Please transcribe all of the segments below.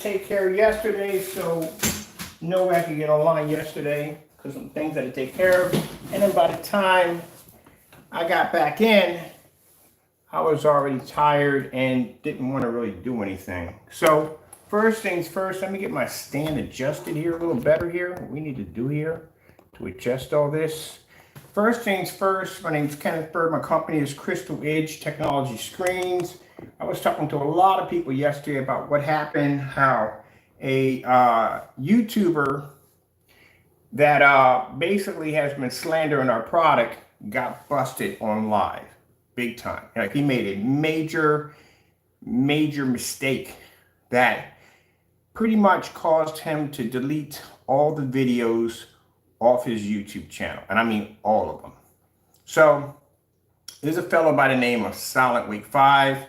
take care yesterday, so no way I could get online yesterday because some things I had to take care of. And then by the time I got back in, I was already tired and didn't want to really do anything. So first things first, let me get my stand adjusted here a little better here. What we need to do here to adjust all this. First things first, my name is Kenneth Bird. My company is Crystal Edge Technology Screens. I was talking to a lot of people yesterday about what happened, how a YouTuber that basically has been slandering our product got busted on live, big time. Like he made a major mistake that pretty much caused him to delete all the videos off his YouTube channel, and I mean all of them. So there's a fellow by the name of Silentwake5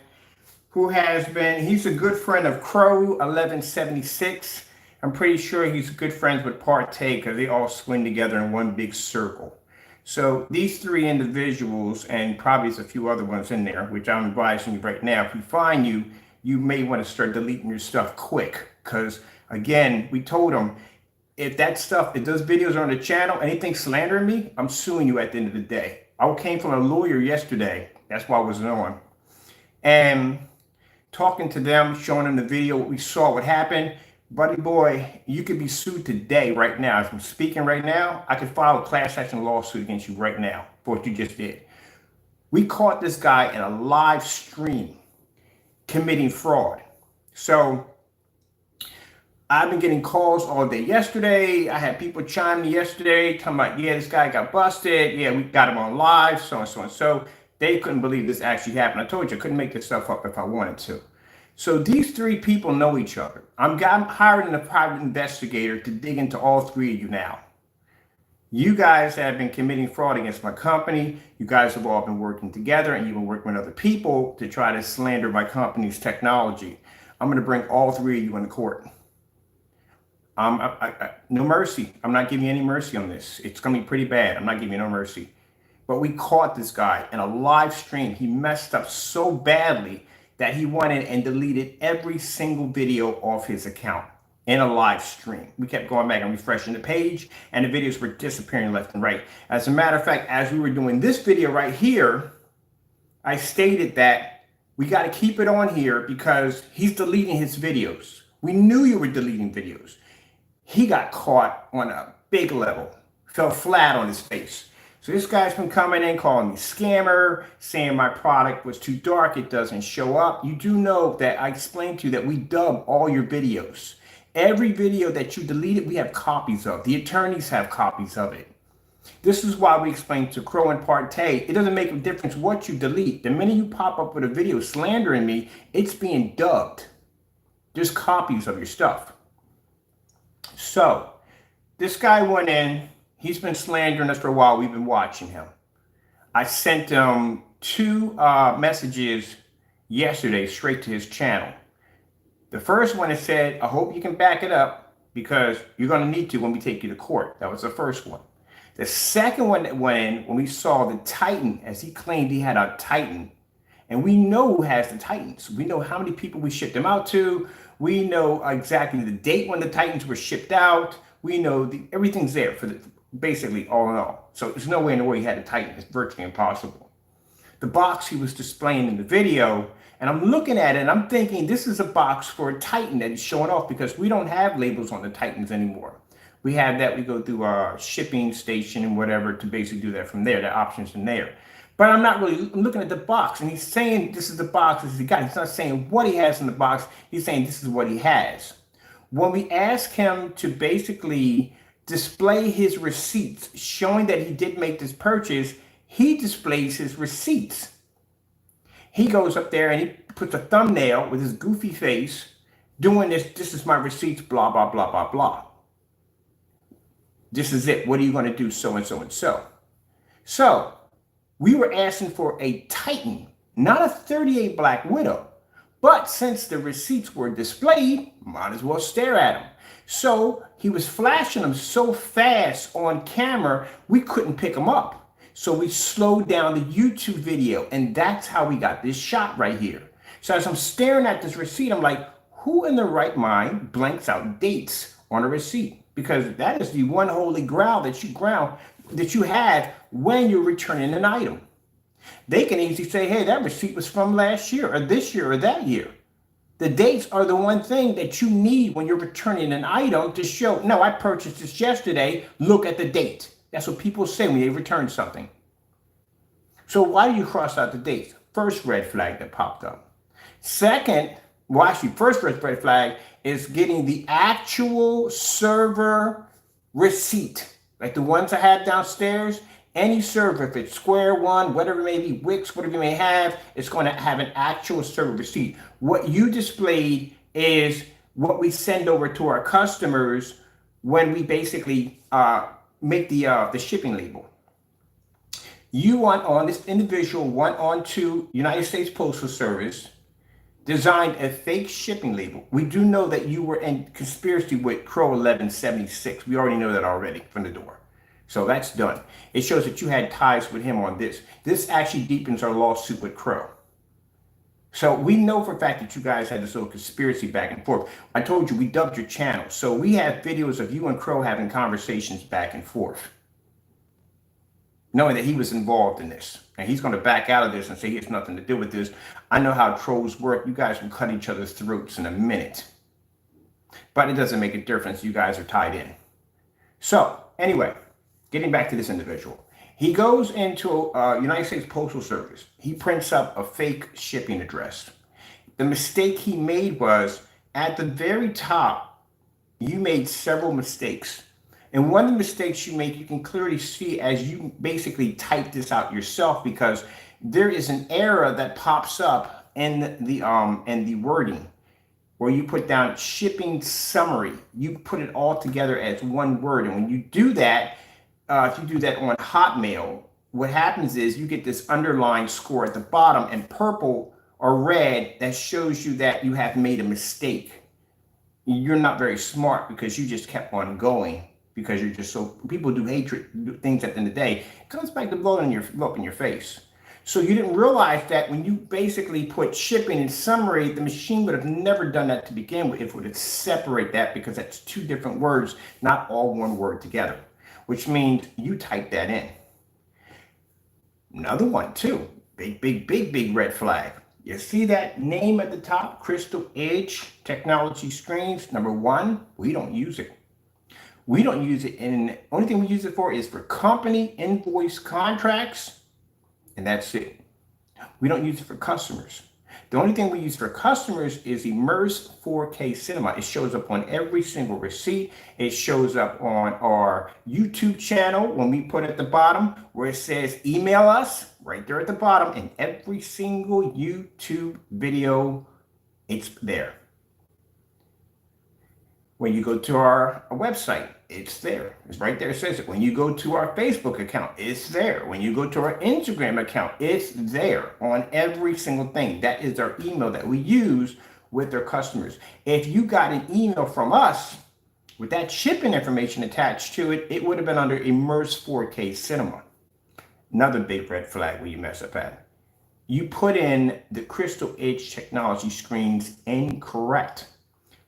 who has been, he's a good friend of Crows1176. I'm pretty sure he's good friends with PARTAY because they all swim together in one big circle. So these three individuals, and probably there's a few other ones in there, which I'm advising you right now, if we find you, you may want to start deleting your stuff quick. Because again, we told them, if that stuff, if those videos are on the channel, anything slandering me, I'm suing you at the end of the day. I came from a lawyer yesterday. That's why I wasn't on. And talking to them, showing them the video, what we saw, what happened. Buddy boy, you could be sued today, right now. As I'm speaking right now, I could file a class action lawsuit against you right now for what you just did. We caught this guy in a live stream committing fraud. So I've been getting calls all day yesterday. I had people chime me yesterday talking about, yeah, this guy got busted. Yeah, we got him on live, so and so and so. They couldn't believe this actually happened. I told you I couldn't make this stuff up if I wanted to. So these three people know each other. I'm hiring a private investigator to dig into all three of you now. You guys have been committing fraud against my company. You guys have all been working together, and you've been working with other people to try to slander my company's technology. I'm going to bring all three of you into court. No mercy. I'm not giving you any mercy on this. It's going to be pretty bad. I'm not giving you no mercy. But we caught this guy in a live stream. He messed up so badly that he went in and deleted every single video off his account in a live stream. We kept going back and refreshing the page, and the videos were disappearing left and right. As a matter of fact, as we were doing this video right here, I stated that we got to keep it on here because he's deleting his videos. We knew you were deleting videos. He got caught on a big level, fell flat on his face. So this guy's been coming in, calling me scammer, saying my product was too dark, it doesn't show up. You do know that I explained to you that we dub all your videos. Every video that you deleted, we have copies of. The attorneys have copies of it. This is why we explained to Crow and PARTAY, it doesn't make a difference what you delete. The minute you pop up with a video slandering me, it's being dubbed. There's copies of your stuff. So this guy went in. He's been slandering us for a while. We've been watching him. I sent him two messages yesterday straight to his channel. The first one, it said, I hope you can back it up because you're going to need to when we take you to court. That was the first one. The second one that went in when we saw the Titan, as he claimed he had a Titan. And we know who has the Titans. We know how many people we shipped them out to. We know exactly the date when the Titans were shipped out. We know everything's there for basically all in all. So there's no way in the world he had a Titan. It's virtually impossible. The box he was displaying in the video, and I'm looking at it and I'm thinking this is a box for a Titan that is showing off because we don't have labels on the Titans anymore. We have that, we go through our shipping station and whatever to basically do that from there. The options in there. But I'm looking at the box, and he's saying this is the box, this is the guy. He's not saying what he has in the box. He's saying this is what he has. When we ask him to basically display his receipts showing that he did make this purchase, he displays his receipts. He goes up there and he puts a thumbnail with his goofy face doing this is my receipts, blah, blah, blah, blah, blah. This is it. What are you going to do? So and so and so. So we were asking for a Titan, not a 38 Black Widow. But since the receipts were displayed, might as well stare at them. So he was flashing them so fast on camera, we couldn't pick them up. So we slowed down the YouTube video, and that's how we got this shot right here. So as I'm staring at this receipt, I'm like, Who in their right mind blanks out dates on a receipt? Because that is the one holy grail that you have when you're returning an item. They can easily say, hey, that receipt was from last year or this year or that year. The dates are the one thing that you need when you're returning an item to show, no, I purchased this yesterday, look at the date. That's what people say when they return something. So why do you cross out the dates? First red flag that popped up. Second, well, actually, first red flag is getting the actual server receipt, like the ones I have downstairs. Any server, if it's Square One, whatever it may be, Wix, whatever you may have, it's going to have an actual server receipt. What you displayed is what we send over to our customers when we basically make the shipping label. You want on this individual went on to United States Postal Service, designed a fake shipping label. We do know that you were in conspiracy with Crows1176. We already know that already from the door. So that's done. It shows that you had ties with him on this. This actually deepens our lawsuit with Crow. So we know for a fact that you guys had this little conspiracy back and forth. I told you we dubbed your channel. So we have videos of you and Crow having conversations back and forth, knowing that he was involved in this. And he's going to back out of this and say he has nothing to do with this. I know how trolls work. You guys will cut each other's throats in a minute. But it doesn't make a difference. You guys are tied in. So anyway, getting back to this individual. He goes into United States Postal Service. He prints up a fake shipping address. The mistake he made was at the very top, you made several mistakes. And one of the mistakes you make, you can clearly see as you basically type this out yourself, because there is an error that pops up in the wording where you put down shipping summary. You put it all together as one word. And when you do that, if you do that on Hotmail, what happens is you get this underlined score at the bottom in purple or red that shows you that you have made a mistake. You're not very smart because you just kept on going, because you're just so, people do things at the end of the day. It comes back to blowing up in your face. So you didn't realize that when you basically put shipping in summary, the machine would have never done that to begin with. It would have separate that, because that's two different words, not all one word together, which means you type that in. Another one too, big red flag. You see that name at the top, Crystal Edge Technology Screens. Number one, we don't use it. We don't use it in, only thing we use it for is for company invoice contracts, and that's it. We don't use it for customers. The only thing we use for customers is Immerse 4K Cinema. It shows up on every single receipt. It shows up on our YouTube channel when we put at the bottom where it says email us, right there at the bottom, and every single YouTube video, it's there. When you go to our website, it's there. It's right there. It says it. When you go to our Facebook account, it's there. When you go to our Instagram account, it's there on every single thing. That is our email that we use with our customers. If you got an email from us with that shipping information attached to it, it would have been under Immerse 4K Cinema. Another big red flag where you mess up at. You put in the Crystal Edge Technology Screens incorrect.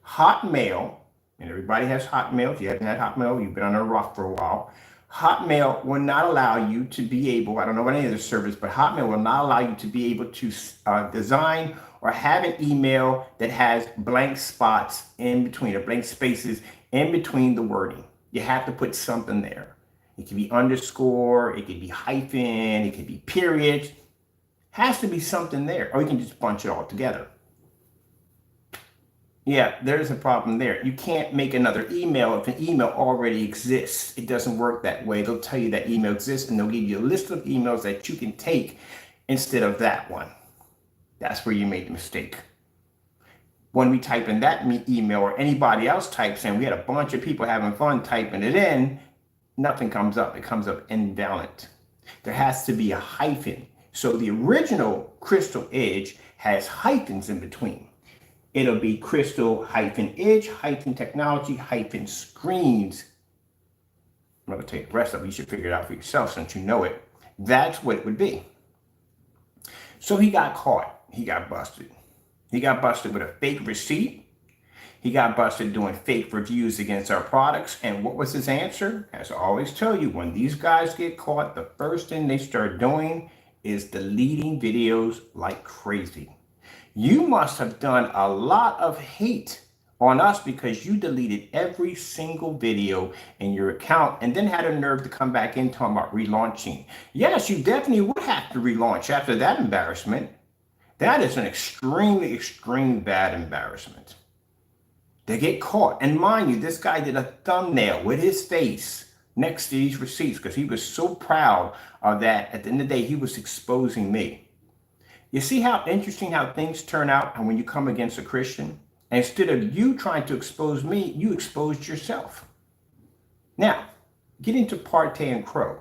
Hotmail, and everybody has Hotmail. If you haven't had Hotmail, you've been on a rock for a while. Hotmail will not allow you to be able, I don't know about any other service, but Hotmail will not allow you to be able to design or have an email that has blank spots in between, or blank spaces in between the wording. You have to put something there. It can be underscore, it could be hyphen, it could be period. Has to be something there, or you can just bunch it all together. Yeah, there's a problem there. You can't make another email if an email already exists. It doesn't work that way. They'll tell you that email exists, and they'll give you a list of emails that you can take instead of that one. That's where you made the mistake. When we type in that email, or anybody else types in, we had a bunch of people having fun typing it in, nothing comes up. It comes up invalid. There has to be a hyphen. So the original Crystal Edge has hyphens in between. It'll be Crystal Edge Technology Screens. I'm going to take the rest of it. You should figure it out for yourself since you know it. That's what it would be. So he got caught. He got busted. He got busted with a fake receipt, He got busted doing fake reviews against our products. And what was his answer? As I always tell you, when these guys get caught, the first thing they start doing is deleting videos like crazy. You must have done a lot of hate on us because you deleted every single video in your account and then had a nerve to come back in talking about relaunching. Yes, you definitely would have to relaunch after that embarrassment. That is an extremely, extremely bad embarrassment. They get caught. And mind you, this guy did a thumbnail with his face next to these receipts because he was so proud of that. At the end of the day, he was exposing me. You see how interesting how things turn out when you come against a Christian? And instead of you trying to expose me, you exposed yourself. Now, getting to Partay and Crow.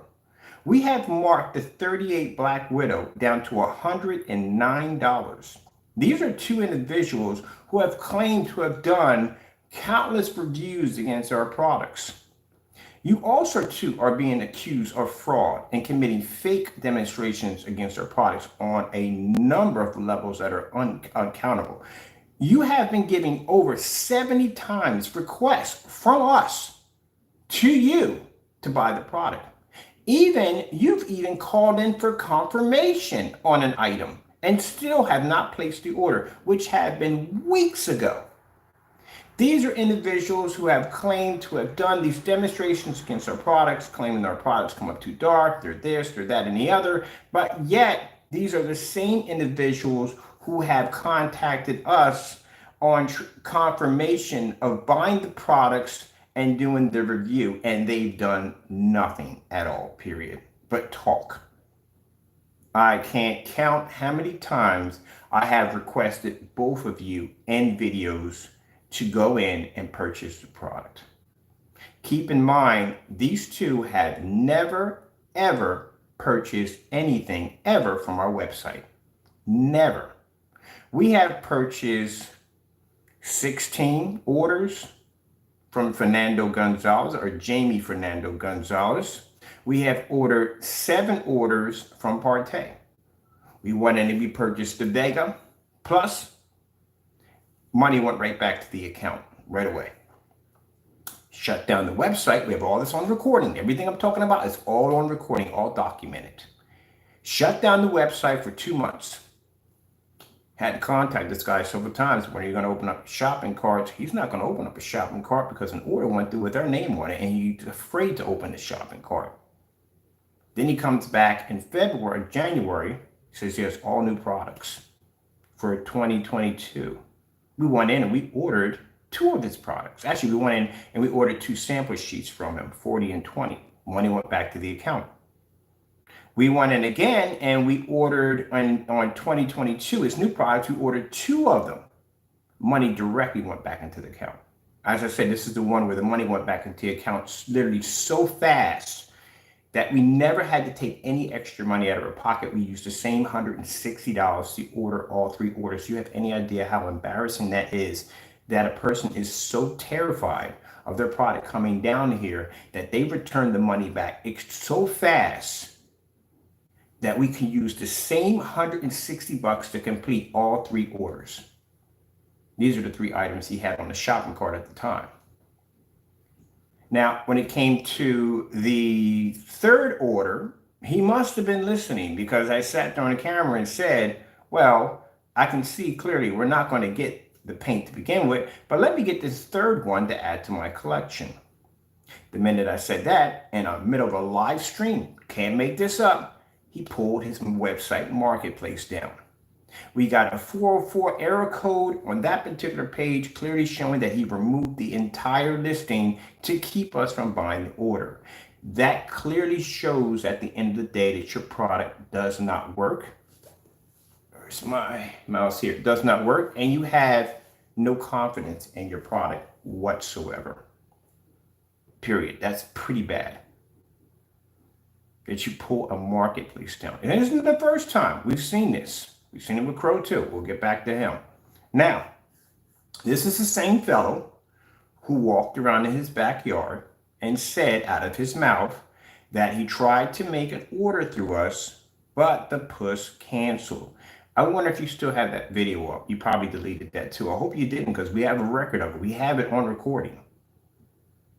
We have marked the 38 Black Widow down to $109. These are two individuals who have claimed to have done countless reviews against our products. You also too are being accused of fraud and committing fake demonstrations against our products on a number of levels that are uncountable. You have been giving over 70 times requests from us to you to buy the product. You've even called in for confirmation on an item and still have not placed the order, which had been weeks ago. These are individuals who have claimed to have done these demonstrations against our products, claiming our products come up too dark, they're this, they're that, and the other, but yet these are the same individuals who have contacted us on confirmation of buying the products and doing the review, and they've done nothing at all, period, but talk. I can't count how many times I have requested both of you in videos to go in and purchase the product. Keep in mind, these two have never, ever purchased anything ever from our website. Never. We have purchased 16 orders from Fernando Gonzalez or Jamie Fernando Gonzalez. We have ordered 7 orders from Partay. We went in and we purchased the Vega, plus money went right back to the account right away. Shut down the website. We have all this on recording. Everything I'm talking about is all on recording, all documented. Shut down the website for 2 months. Had to contact this guy several times. When are you going to open up shopping carts? He's not going to open up a shopping cart because an order went through with our name on it and he's afraid to open the shopping cart. Then he comes back in January, says he has all new products for 2022. We went in and we ordered 2 of his products. Actually, we went in and we ordered 2 sample sheets from him, 40 and 20. Money went back to the account. We went in again and we ordered on 2022, his new products, we ordered 2 of them. Money directly went back into the account. As I said, this is the one where the money went back into the account literally so fast that we never had to take any extra money out of our pocket. We used the same $160 to order all 3 orders. You have any idea how embarrassing that is, that a person is so terrified of their product coming down here that they return the money back. It's so fast that we can use the same $160 to complete all 3 orders. These are the 3 items he had on the shopping cart at the time. Now, when it came to the 3rd order, he must have been listening because I sat there on the camera and said, well, I can see clearly we're not going to get the paint to begin with, but let me get this 3rd one to add to my collection. The minute I said that, in the middle of a live stream, can't make this up, he pulled his website marketplace down. We got a 404 error code on that particular page, clearly showing that he removed the entire listing to keep us from buying the order. That clearly shows at the end of the day that your product does not work. Where's my mouse here? It does not work, and you have no confidence in your product whatsoever. Period. That's pretty bad. That you pull a marketplace down. And it isn't the first time we've seen this. We've seen it with Crow too. We'll get back to him. Now, this is the same fellow who walked around in his backyard and said out of his mouth that he tried to make an order through us, but the push canceled. I wonder if you still have that video up. You probably deleted that too. I hope you didn't, because we have a record of it. We have it on recording.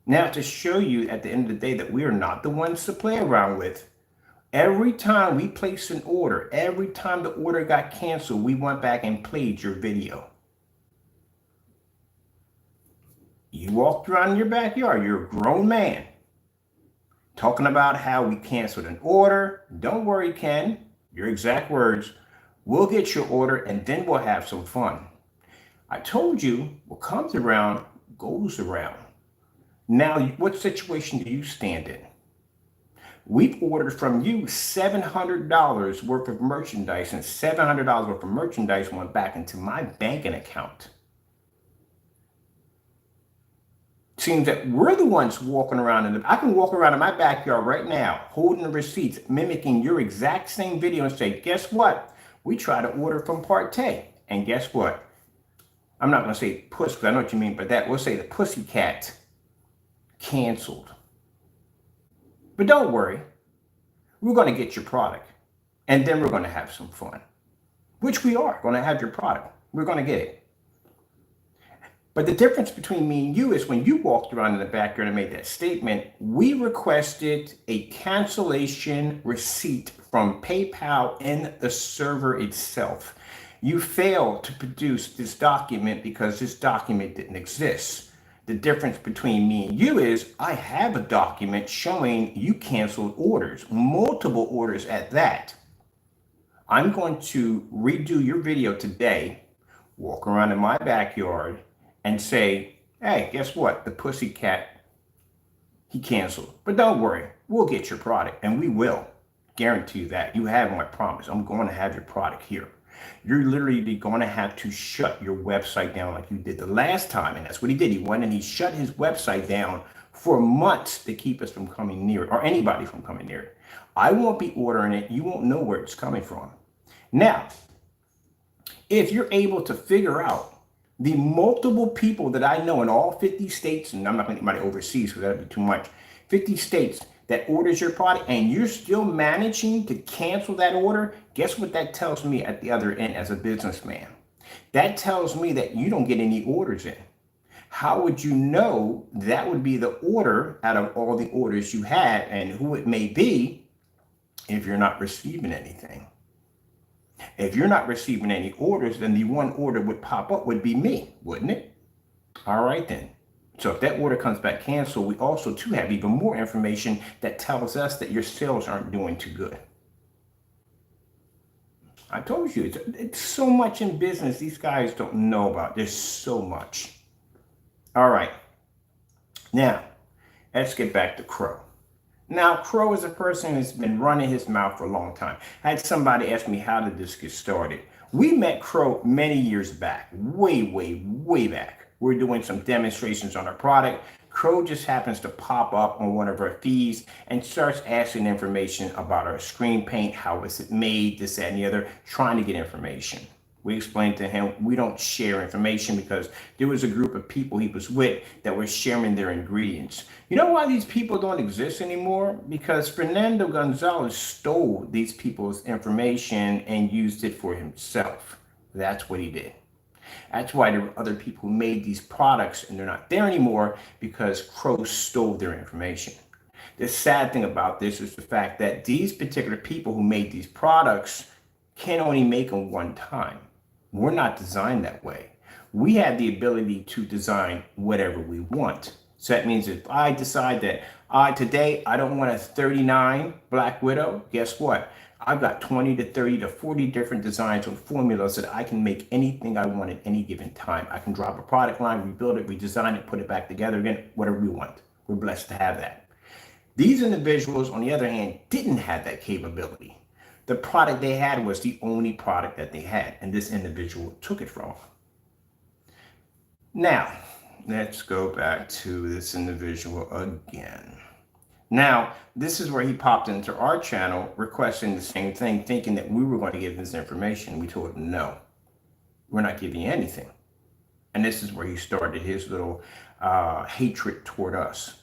Now, to show you at the end of the day that we are not the ones to play around with, every time we placed an order, every time the order got canceled, we went back and played your video. You walked around in your backyard, you're a grown man, talking about how we canceled an order. Don't worry, Ken, your exact words, we'll get your order and then we'll have some fun. I told you, what comes around goes around. Now, what situation do you stand in? We've ordered from you $700 worth of merchandise, and $700 worth of merchandise went back into my banking account. Seems that we're the ones walking around I can walk around in my backyard right now, holding the receipts, mimicking your exact same video and say, guess what? We try to order from Partay. And guess what? I'm not going to say puss, because I know what you mean by that. We'll say the pussycat canceled. But don't worry. We're going to get your product. And then we're going to have some fun. Which we are going to have your product. We're going to get it. But the difference between me and you is when you walked around in the backyard and made that statement, we requested a cancellation receipt from PayPal in the server itself. You failed to produce this document because this document didn't exist. The difference between me and you is I have a document showing you canceled orders, multiple orders at that. I'm going to redo your video today, walk around in my backyard, and say, hey, guess what? The pussycat, he canceled. But don't worry, we'll get your product, and we will. Guarantee you that. You have my promise. I'm going to have your product here. You're literally going to have to shut your website down like you did the last time. And that's what he did. He went and he shut his website down for months to keep us from coming near it, or anybody from coming near it. I won't be ordering it. You won't know where it's coming from. Now, if you're able to figure out the multiple people that I know in all 50 states, and I'm not going to anybody overseas because that'd be too much, 50 states that orders your product, and you're still managing to cancel that order, guess what that tells me at the other end as a businessman? That tells me that you don't get any orders in. How would you know that would be the order out of all the orders you had and who it may be if you're not receiving anything? If you're not receiving any orders, then the one order would pop up would be me, wouldn't it? All right, then. So if that order comes back canceled, we also too have even more information that tells us that your sales aren't doing too good. I told you, it's so much in business these guys don't know about. There's so much. All right. Now, let's get back to Crow. Now, Crow is a person who's been running his mouth for a long time. I had somebody ask me, how did this get started? We met Crow many years back, way back. We're doing some demonstrations on our product. Crow just happens to pop up on one of our feeds and starts asking information about our screen paint, how is it made, this, that, and the other, trying to get information. We explained to him we don't share information because there was a group of people he was with that were sharing their ingredients. You know why these people don't exist anymore? Because Fernando Gonzalez stole these people's information and used it for himself. That's what he did. That's why there were other people who made these products and they're not there anymore because Crow stole their information. The sad thing about this is the fact that these particular people who made these products can only make them one time. We're not designed that way. We have the ability to design whatever we want. So that means if I decide that today I don't want a 39 Black Widow, guess what? I've got 20 to 30 to 40 different designs and formulas that I can make anything I want at any given time. I can drop a product line, rebuild it, redesign it, put it back together again, whatever we want. We're blessed to have that. These individuals, on the other hand, didn't have that capability. The product they had was the only product that they had, and this individual took it from them. Now, let's go back to this individual again. Now, this is where he popped into our channel requesting the same thing, thinking that we were going to give this information. We told him, no, we're not giving you anything. And this is where he started his little hatred toward us.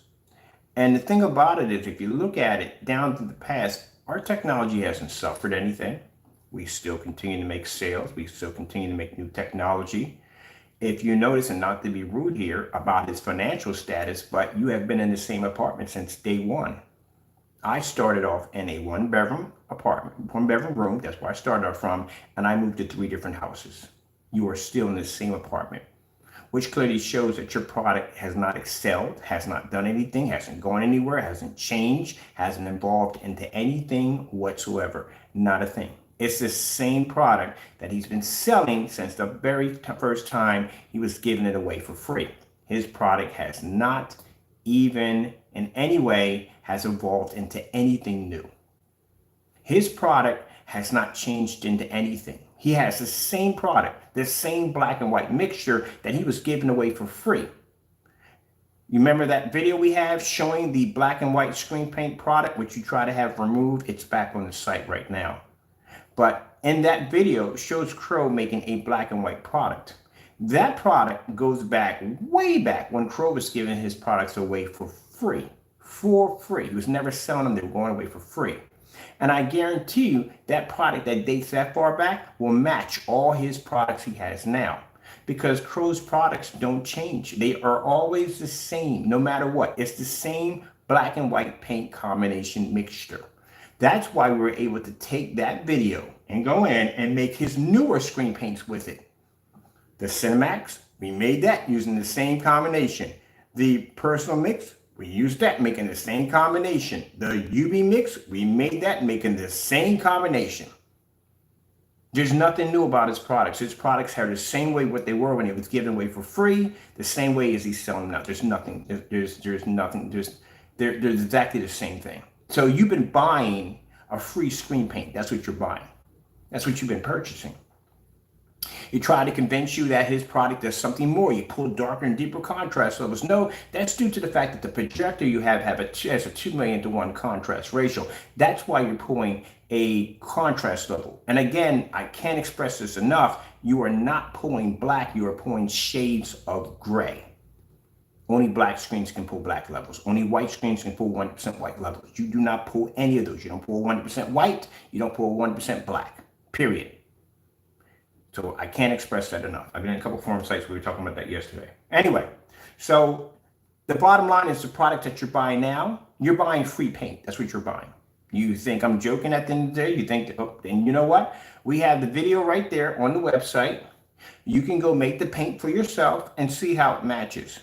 And the thing about it is, if you look at it down to the past, our technology hasn't suffered anything. We still continue to make sales. We still continue to make new technology. If you notice, and not to be rude here about his financial status, but you have been in the same apartment since day one. I started off in a one-bedroom apartment, one-bedroom room. That's where I started off from, and I moved to 3 different houses. You are still in the same apartment, which clearly shows that your product has not excelled, has not done anything, hasn't gone anywhere, hasn't changed, hasn't evolved into anything whatsoever. Not a thing. It's the same product that he's been selling since the very first time he was giving it away for free. His product has not even in any way has evolved into anything new. His product has not changed into anything. He has the same product, the same black and white mixture that he was giving away for free. You remember that video we have showing the black and white screen paint product, which you try to have removed? It's back on the site right now. But in that video, it shows Crow making a black and white product. That product goes back, way back, when Crow was giving his products away for free. For free. He was never selling them. They were going away for free. And I guarantee you that product that dates that far back will match all his products he has now. Because Crow's products don't change. They are always the same, no matter what. It's the same black and white paint combination mixture. That's why we were able to take that video and go in and make his newer screen paints with it. The Cinemax, we made that using the same combination. The Personal Mix, we used that making the same combination. The UV Mix, we made that making the same combination. There's nothing new about his products. His products are the same way what they were when he was given away for free, the same way as he's selling them now. There's nothing, there's nothing, they're exactly the same thing. So you've been buying a free screen paint. That's what you're buying. That's what you've been purchasing. He tried to convince you that his product does something more. You pull darker and deeper contrast levels. No, that's due to the fact that the projector you have has a 2 million to 1 contrast ratio. That's why you're pulling a contrast level. And again, I can't express this enough. You are not pulling black. You are pulling shades of gray. Only black screens can pull black levels. Only white screens can pull 1% white levels. You do not pull any of those. You don't pull 1% white. You don't pull 1% black, period. So I can't express that enough. I've been in a couple forum sites. We were talking about that yesterday. Anyway, so the bottom line is the product that you're buying now, you're buying free paint. That's what you're buying. You think I'm joking at the end of the day? You think, oh, and you know what? We have the video right there on the website. You can go make the paint for yourself and see how it matches.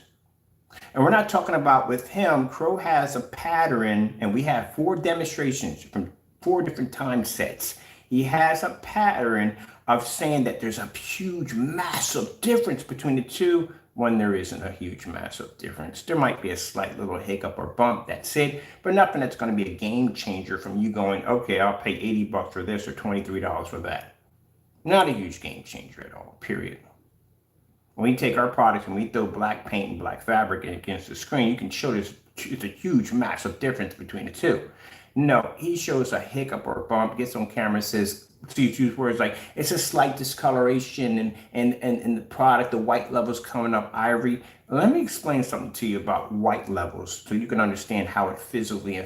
And we're not talking about with him. Crow has a pattern, and we have 4 demonstrations from 4 different time sets. He has a pattern of saying that there's a huge, massive difference between the two when there isn't a huge, massive difference. There might be a slight little hiccup or bump, that's it, but nothing that's going to be a game changer from you going, okay, I'll pay $80 for this or $23 for that. Not a huge game changer at all, period. When we take our products and we throw black paint and black fabric against the screen, you can show it's a huge, massive difference between the two. No, he shows a hiccup or a bump, gets on camera, says, use words like, it's a slight discoloration and the product, the white levels coming up ivory. Let me explain something to you about white levels so you can understand how it physically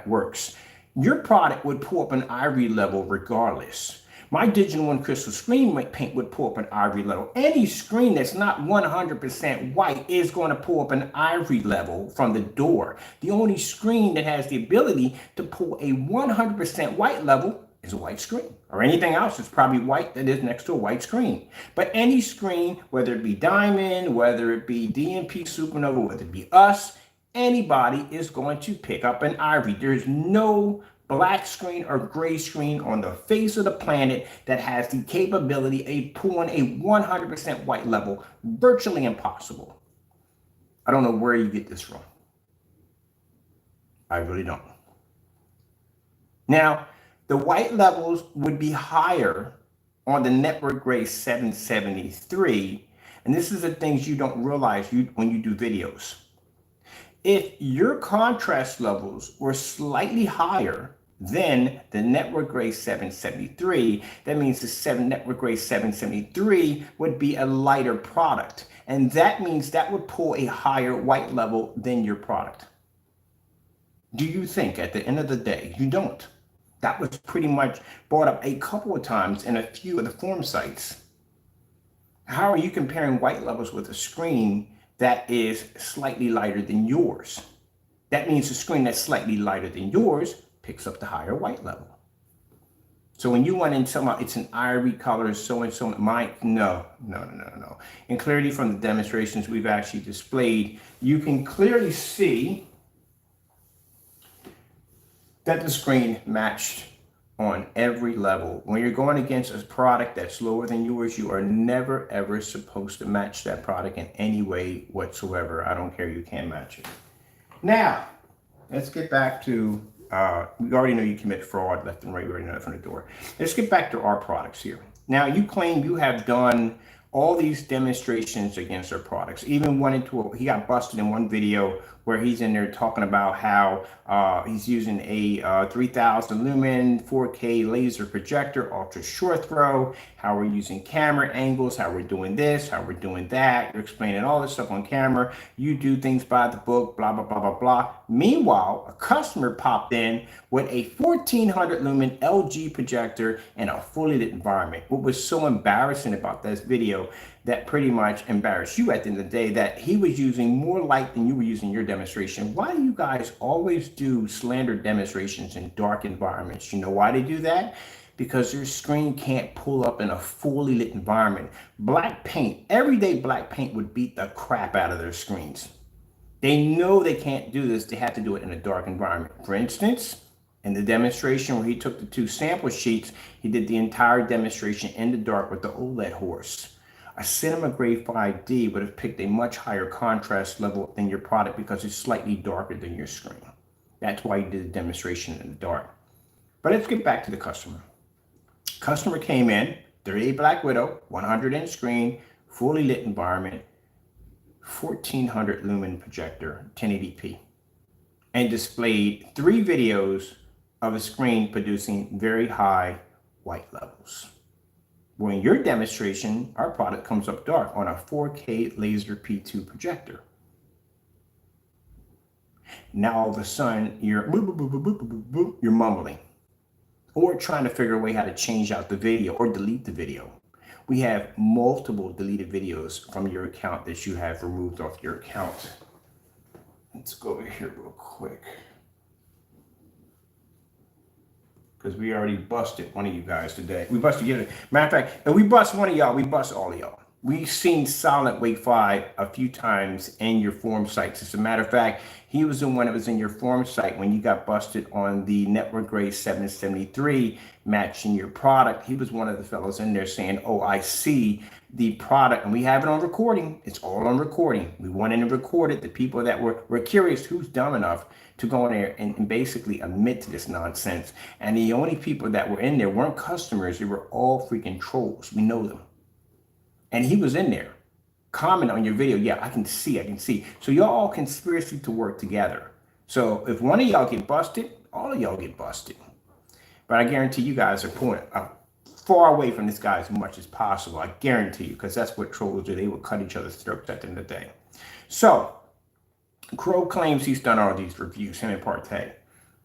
works. Your product would pull up an ivory level regardless. My Digital One Crystal screen paint would pull up an ivory level. Any screen that's not 100% white is going to pull up an ivory level from the door. The only screen that has the ability to pull a 100% white level is a white screen, or anything else that's probably white that is next to a white screen. But any screen, whether it be Diamond, whether it be DMP Supernova, whether it be us, anybody is going to pick up an ivory. There's no black screen or gray screen on the face of the planet that has the capability of pulling a 100% white level. Virtually impossible. I don't know where you get this from. I really don't. Now, the white levels would be higher on the Network Gray 773, and this is the things you don't realize when you do videos. If your contrast levels were slightly higher than the Network Gray 773, that means the Network Gray 773 would be a lighter product, and that means that would pull a higher white level than your product. Do you think at the end of the day? You don't. That was pretty much brought up a couple of times in a few of the forum sites. How are you comparing white levels with a screen that is slightly lighter than yours? That means a screen that's slightly lighter than yours picks up the higher white level. So when you went into about it's an ivory color, so and so, mine, no. And clearly from the demonstrations we've actually displayed, you can clearly see that the screen matched on every level. When you're going against a product that's lower than yours, you are never ever supposed to match that product in any way whatsoever. I don't care, you can't match it. Now, let's get back to, we already know you commit fraud left and right, we already know that from the door. Let's get back to our products here. Now, you claim you have done all these demonstrations against our products. Even went into he got busted in one video where he's in there talking about how he's using a 3000 lumen 4K laser projector, ultra short throw, how we're using camera angles, how we're doing this, how we're doing that. You're explaining all this stuff on camera. You do things by the book, blah, blah, blah, blah, blah. Meanwhile, a customer popped in with a 1400 lumen LG projector in a fully lit environment. What was so embarrassing about this video that pretty much embarrassed you at the end of the day, that he was using more light than you were using your demonstration. Why do you guys always do slander demonstrations in dark environments? You know why they do that? Because your screen can't pull up in a fully lit environment. Black paint, everyday black paint would beat the crap out of their screens. They know they can't do this. They have to do it in a dark environment. For instance, in the demonstration where he took the 2 sample sheets, he did the entire demonstration in the dark with the OLED horse. A cinema grade 5D would have picked a much higher contrast level than your product because it's slightly darker than your screen. That's why you did the demonstration in the dark. But let's get back to the customer. Customer came in, 38 Black Widow, 100 inch screen, fully lit environment, 1400 lumen projector, 1080p, and displayed 3 videos of a screen producing very high white levels. Well, in your demonstration, our product comes up dark on a 4K laser P2 projector. Now all of a sudden you're mumbling or trying to figure a way how to change out the video or delete the video. We have multiple deleted videos from your account that you have removed off your account. Let's go over here real quick, because we already busted one of you guys today. We busted you. Matter of fact, if we bust one of y'all, we bust all of y'all. We've seen Silentwake5 a few times in your forum sites. As a matter of fact, he was the one that was in your forum site when you got busted on the network grade 773 matching your product. He was one of the fellows in there saying, oh, I see the product, and we have it on recording. It's all on recording. We went in and recorded the people that were curious who's dumb enough to go in there and basically admit to this nonsense. And the only people that were in there weren't customers. They were all freaking trolls. We know them. And he was in there. Comment on your video. Yeah, I can see. So y'all all conspiracy to work together. So if one of y'all get busted, all of y'all get busted. But I guarantee you guys are pulling far away from this guy as much as possible. I guarantee you, because that's what trolls do. They will cut each other's throats at the end of the day. So Crow claims he's done all these reviews, him and Partay.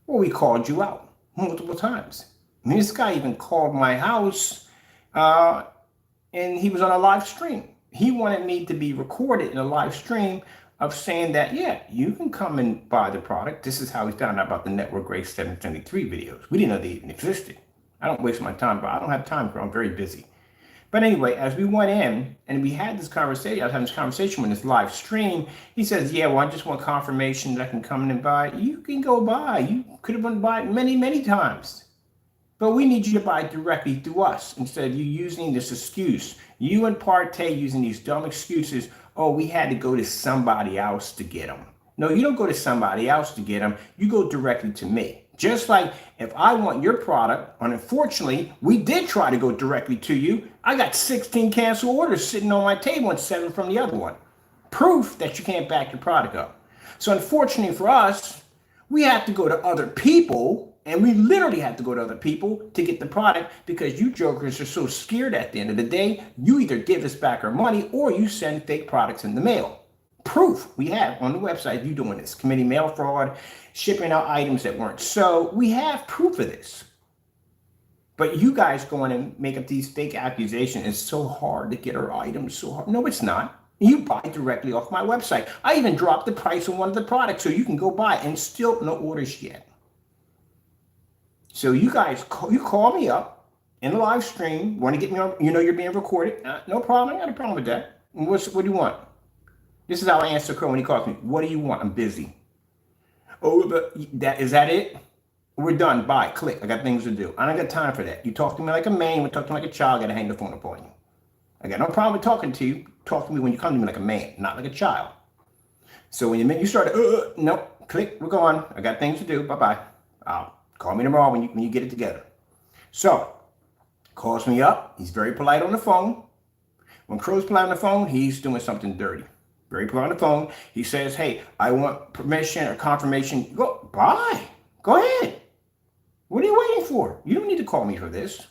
Well, we called you out multiple times. I mean, this guy even called my house and he was on a live stream. He wanted me to be recorded in a live stream of saying that, yeah, you can come and buy the product. This is how we found out about the network grade 773 videos. We didn't know they even existed. I don't waste my time, but I don't have time, I'm very busy. But anyway, as we went in and we had this conversation, I was having this conversation with this live stream. He says, yeah, well, I just want confirmation that I can come in and buy. You can go buy. You could have been buying many, many times. But we need you to buy directly through us instead of you using this excuse. You and Partay using these dumb excuses. Oh, we had to go to somebody else to get them. No, you don't go to somebody else to get them. You go directly to me. Just like if I want your product, and unfortunately, we did try to go directly to you. I got 16 canceled orders sitting on my table and 7 from the other one. Proof that you can't back your product up. So unfortunately for us, we have to go to other people. And we literally have to go to other people to get the product because you jokers are so scared at the end of the day, you either give us back our money or you send fake products in the mail. Proof we have on the website you doing this. Committing mail fraud, shipping out items that weren't so. We have proof of this. But you guys go in and make up these fake accusations. It's so hard to get our items, so hard. No, it's not. You buy directly off my website. I even dropped the price on one of the products so you can go buy, and still no orders yet. So you guys, you call me up in the live stream, want to get me on, you know you're being recorded. No problem, I got a problem with that. What do you want? This is how I answer Crow when he calls me. What do you want? I'm busy. Oh, but is that it? We're done. Bye. Click. I got things to do. I don't got time for that. You talk to me like a man. You talk to me like a child. I got to hang the phone up on you. I got no problem with talking to you. Talk to me when you come to me like a man, not like a child. So when you start, nope, click. We're going. I got things to do. Bye-bye. Call me tomorrow when you get it together. So calls me up. He's very polite on the phone. When Crow's polite on the phone, he's doing something dirty. Very polite on the phone. He says, hey, I want permission or confirmation. Go, bye. Go ahead. What are you waiting for? You don't need to call me for this.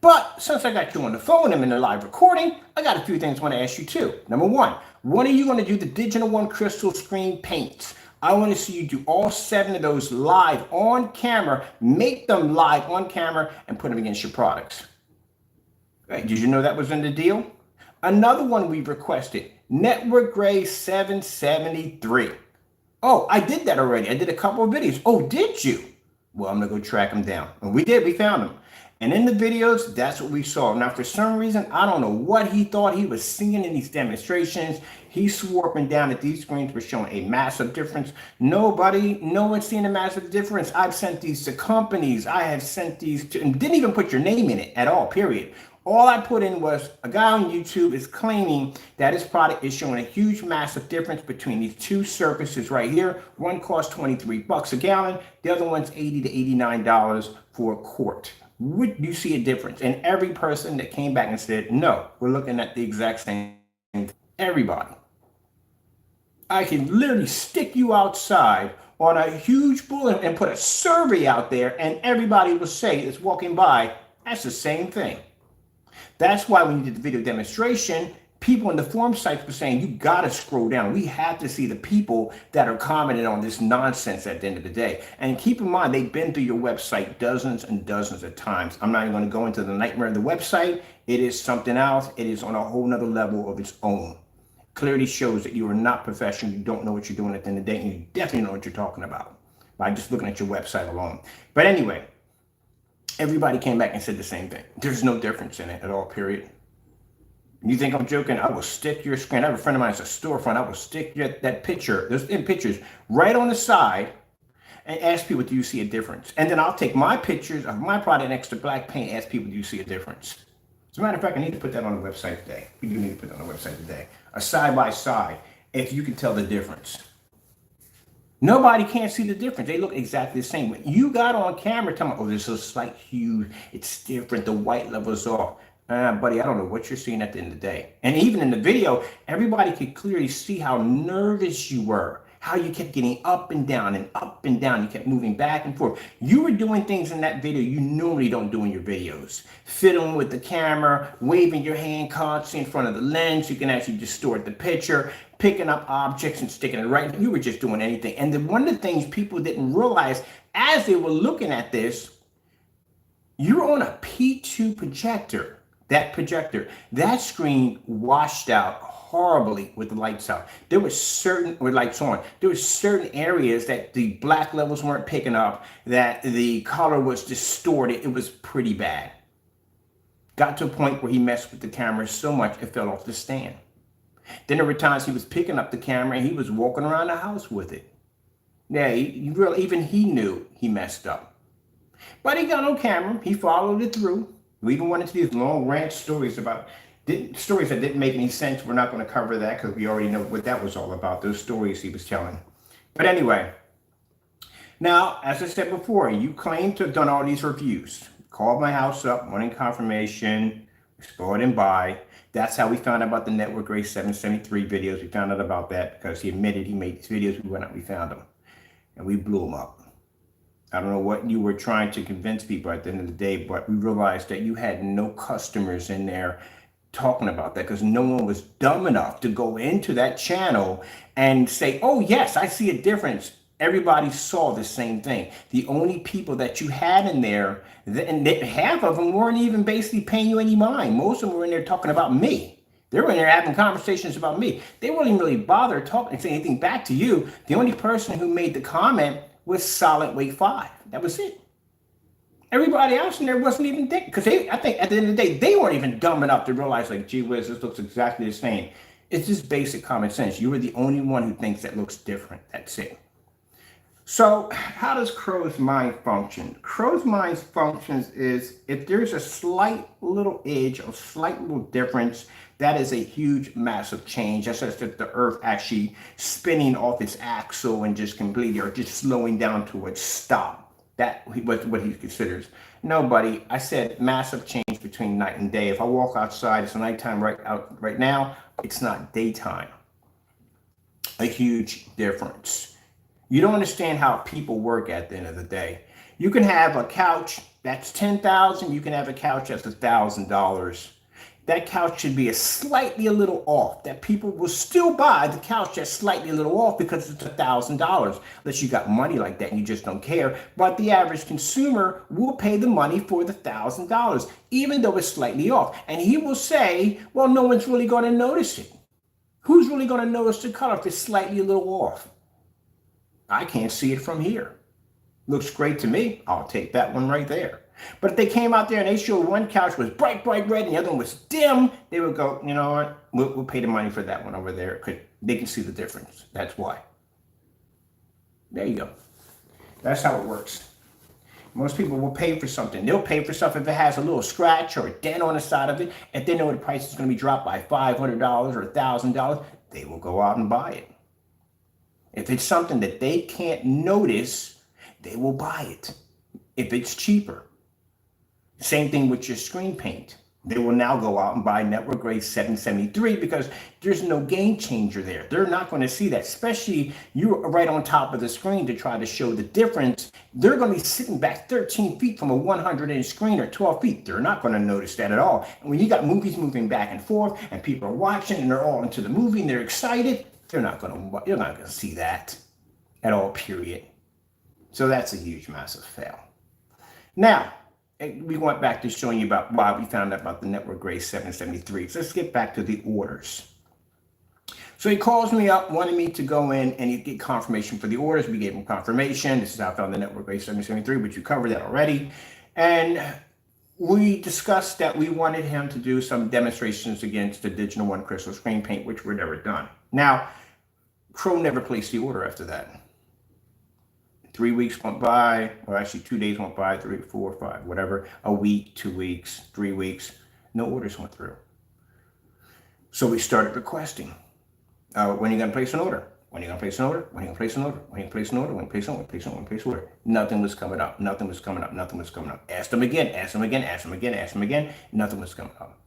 But since I got you on the phone, I'm in the live recording, I got a few things I want to ask you too. Number one, when are you going to do the Digital One crystal screen paints? I want to see you do all 7 of those live on camera, make them live on camera and put them against your products. Right, did you know that was in the deal? Another one we've requested, Network Gray 773. Oh, I did that already. I did a couple of videos. Oh, did you? Well, I'm going to go track them down. And we did. We found them. And in the videos, that's what we saw. Now, for some reason, I don't know what he thought he was seeing in these demonstrations. He swore up and down that these screens were showing a massive difference. No one's seeing a massive difference. I've sent these to companies. I have sent these to, and didn't even put your name in it at all, period. All I put in was a guy on YouTube is claiming that his product is showing a huge, massive difference between these two surfaces right here. One costs 23 bucks a gallon. The other one's $80 to $89 for a quart. Would you see a difference? And every person that came back and said, no, we're looking at the exact same thing. Everybody. I can literally stick you outside on a huge bullet and put a survey out there, and everybody will say that's walking by, that's the same thing. That's why when you did the video demonstration, people in the forum sites were saying, you got to scroll down. We have to see the people that are commenting on this nonsense at the end of the day. And keep in mind, they've been through your website dozens and dozens of times. I'm not even going to go into the nightmare of the website. It is something else. It is on a whole nother level of its own. Clearly shows that you are not professional. You don't know what you're doing at the end of the day. And you definitely know what you're talking about by just looking at your website alone. But anyway, everybody came back and said the same thing. There's no difference in it at all, period. You think I'm joking? I will stick your screen. I have a friend of mine that's a storefront. I will stick that picture, those pictures right on the side and ask people, do you see a difference? And then I'll take my pictures of my product next to black paint and ask people, do you see a difference? As a matter of fact, I need to put that on the website today. We do need to put that on the website today. A side by side, if you can tell the difference. Nobody can't see the difference. They look exactly the same. When you got on camera, tell me, oh, there's a slight hue. It's different. The white level's off. Buddy, I don't know what you're seeing at the end of the day. And even in the video, everybody could clearly see how nervous you were, how you kept getting up and down and up and down. You kept moving back and forth. You were doing things in that video you normally don't do in your videos. Fiddling with the camera, waving your hand constantly in front of the lens. You can actually distort the picture, picking up objects and sticking it right. You were just doing anything. And then one of the things people didn't realize as they were looking at this, you're on a P2 projector. That projector, that screen washed out horribly with the lights out. There were certain, with lights on, there were certain areas that the black levels weren't picking up, that the color was distorted. It was pretty bad. Got to a point where he messed with the camera so much it fell off the stand. Then there were times he was picking up the camera and he was walking around the house with it. Yeah, even he knew he messed up. But he got on camera. He followed it through. We even went into these long rant stories about stories that didn't make any sense. We're not going to cover that because we already know what that was all about, those stories he was telling. But anyway, now, as I said before, you claim to have done all these reviews. Called my house up, wanting confirmation, explored and buy. That's how we found out about the Network Gray 773 videos. We found out about that because he admitted he made these videos. We went out, we found them, and we blew them up. I don't know what you were trying to convince people at the end of the day, but we realized that you had no customers in there talking about that because no one was dumb enough to go into that channel and say, oh, yes, I see a difference. Everybody saw the same thing. The only people that you had in there, and half of them weren't even basically paying you any mind. Most of them were in there talking about me. They were in there having conversations about me. They weren't really bothered talking and saying anything back to you. The only person who made the comment was Silentwake5. That was it. Everybody else in there wasn't even thinking, because I think at the end of the day, they weren't even dumb enough to realize, like, gee whiz, this looks exactly the same. It's just basic common sense. You were the only one who thinks that looks different. That's it. So how does Crow's mind function? Crow's mind functions is if there's a slight little edge, a slight little difference, that is a huge, massive change. That's just the Earth actually spinning off its axle and just completely, or just slowing down to a stop. That was what he considers. Nobody. I said massive change between night and day. If I walk outside, it's nighttime right now. It's not daytime. A huge difference. You don't understand how people work at the end of the day. You can have a couch that's $10,000. You can have a couch that's $1,000. That couch should be a little off. That people will still buy the couch that's slightly a little off because it's $1,000. Unless you got money like that and you just don't care. But the average consumer will pay the money for the $1,000, even though it's slightly off. And he will say, well, no one's really going to notice it. Who's really going to notice the color if it's slightly a little off? I can't see it from here. Looks great to me. I'll take that one right there. But if they came out there and they showed one couch was bright red and the other one was dim, they would go, you know what, we'll pay the money for that one over there because they can see the difference. That's why. There you go. That's how it works. Most people will pay for something. They'll pay for stuff if it has a little scratch or a dent on the side of it. If they know the price is going to be dropped by $500 or $1,000, they will go out and buy it. If it's something that they can't notice, they will buy it if it's cheaper. Same thing with your screen paint. They will now go out and buy network grade 773 because there's no game changer there. They're not going to see that, especially you're right on top of the screen to try to show the difference. They're going to be sitting back 13 feet from a 100-inch screen or 12 feet. They're not going to notice that at all. And when you got movies moving back and forth and people are watching and they're all into the movie and they're excited, you're not going to see that at all, period. So that's a huge, massive fail. Now, we went back to showing you about why we found out about the network grade 773. So let's get back to the orders. So he calls me up, wanted me to go in and get confirmation for the orders. We gave him confirmation. This is how I found the network grade 773, but you covered that already. And we discussed that we wanted him to do some demonstrations against the Digital One Crystal Screen Paint, which were never done. Now, Crow never placed the order after that. 3 weeks went by, or actually 2 days went by, 3, 4, 5, whatever, a week, 2 weeks, 3 weeks, no orders went through. So we started requesting, when are you going to place an order? When are you going to place an order? When are you going to place an order? When are you going to place an order? When are you place an order? Place an order? Place an order? Nothing was coming up. Nothing was coming up. Nothing was coming up. Asked them again. Asked them again. Asked them again. Asked them again. Nothing was coming up.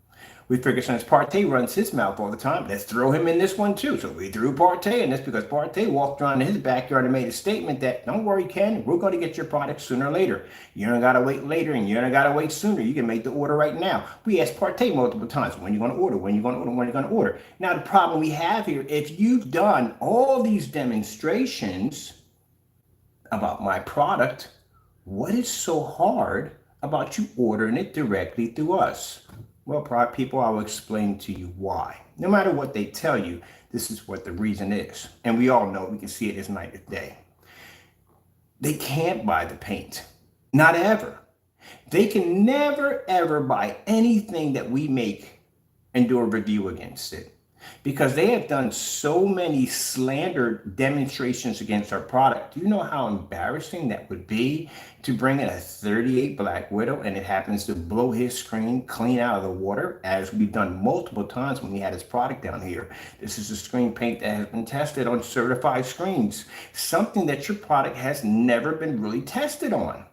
We figured since Partay runs his mouth all the time, let's throw him in this one too. So we threw Partay in this because Partay walked around in his backyard and made a statement that, don't worry, Ken, we're going to get your product sooner or later. You don't got to wait later and you don't got to wait sooner. You can make the order right now. We asked Partay multiple times, when you going to order, when you going to order, when you going to order. Now the problem we have here, if you've done all these demonstrations about my product, what is so hard about you ordering it directly through us? Well, people, I will explain to you why. No matter what they tell you, this is what the reason is. And we all know, we can see it as night and day. They can't buy the paint. Not ever. They can never, ever buy anything that we make and do a review against it. Because they have done so many slander demonstrations against our product. Do you know how embarrassing that would be to bring in a 38 Black Widow and it happens to blow his screen clean out of the water, as we've done multiple times when we had his product down here. This is a screen paint that has been tested on certified screens. Something that your product has never been really tested on.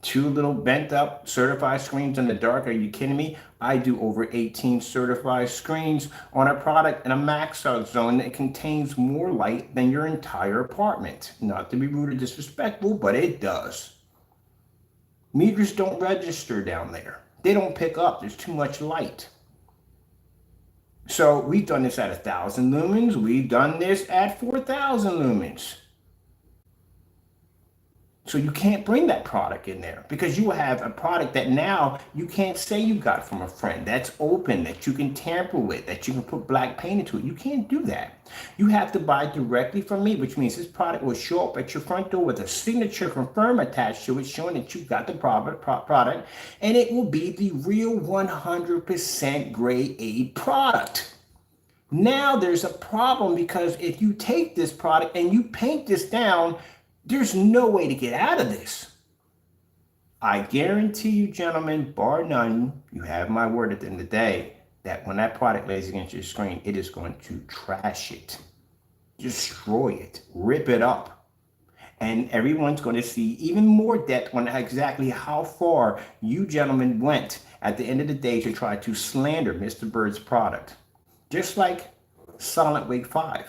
2 little bent up certified screens in the dark. Are you kidding me? I do over 18 certified screens on a product in a max out zone that contains more light than your entire apartment. Not to be rude or disrespectful, but it does. Meters don't register down there. They don't pick up. There's too much light. So we've done this at 1,000 lumens. We've done this at 4,000 lumens. So you can't bring that product in there because you have a product that now you can't say you got from a friend that's open, that you can tamper with, that you can put black paint into it. You can't do that. You have to buy directly from me, which means this product will show up at your front door with a signature confirm attached to it showing that you got the product, and it will be the real 100% grade A product. Now there's a problem because if you take this product and you paint this down, there's no way to get out of this. I guarantee you, gentlemen, bar none, you have my word at the end of the day, that when that product lays against your screen, it is going to trash it, destroy it, rip it up. And everyone's going to see even more depth on exactly how far you gentlemen went at the end of the day to try to slander Mr. Bird's product. Just like Silentwake5,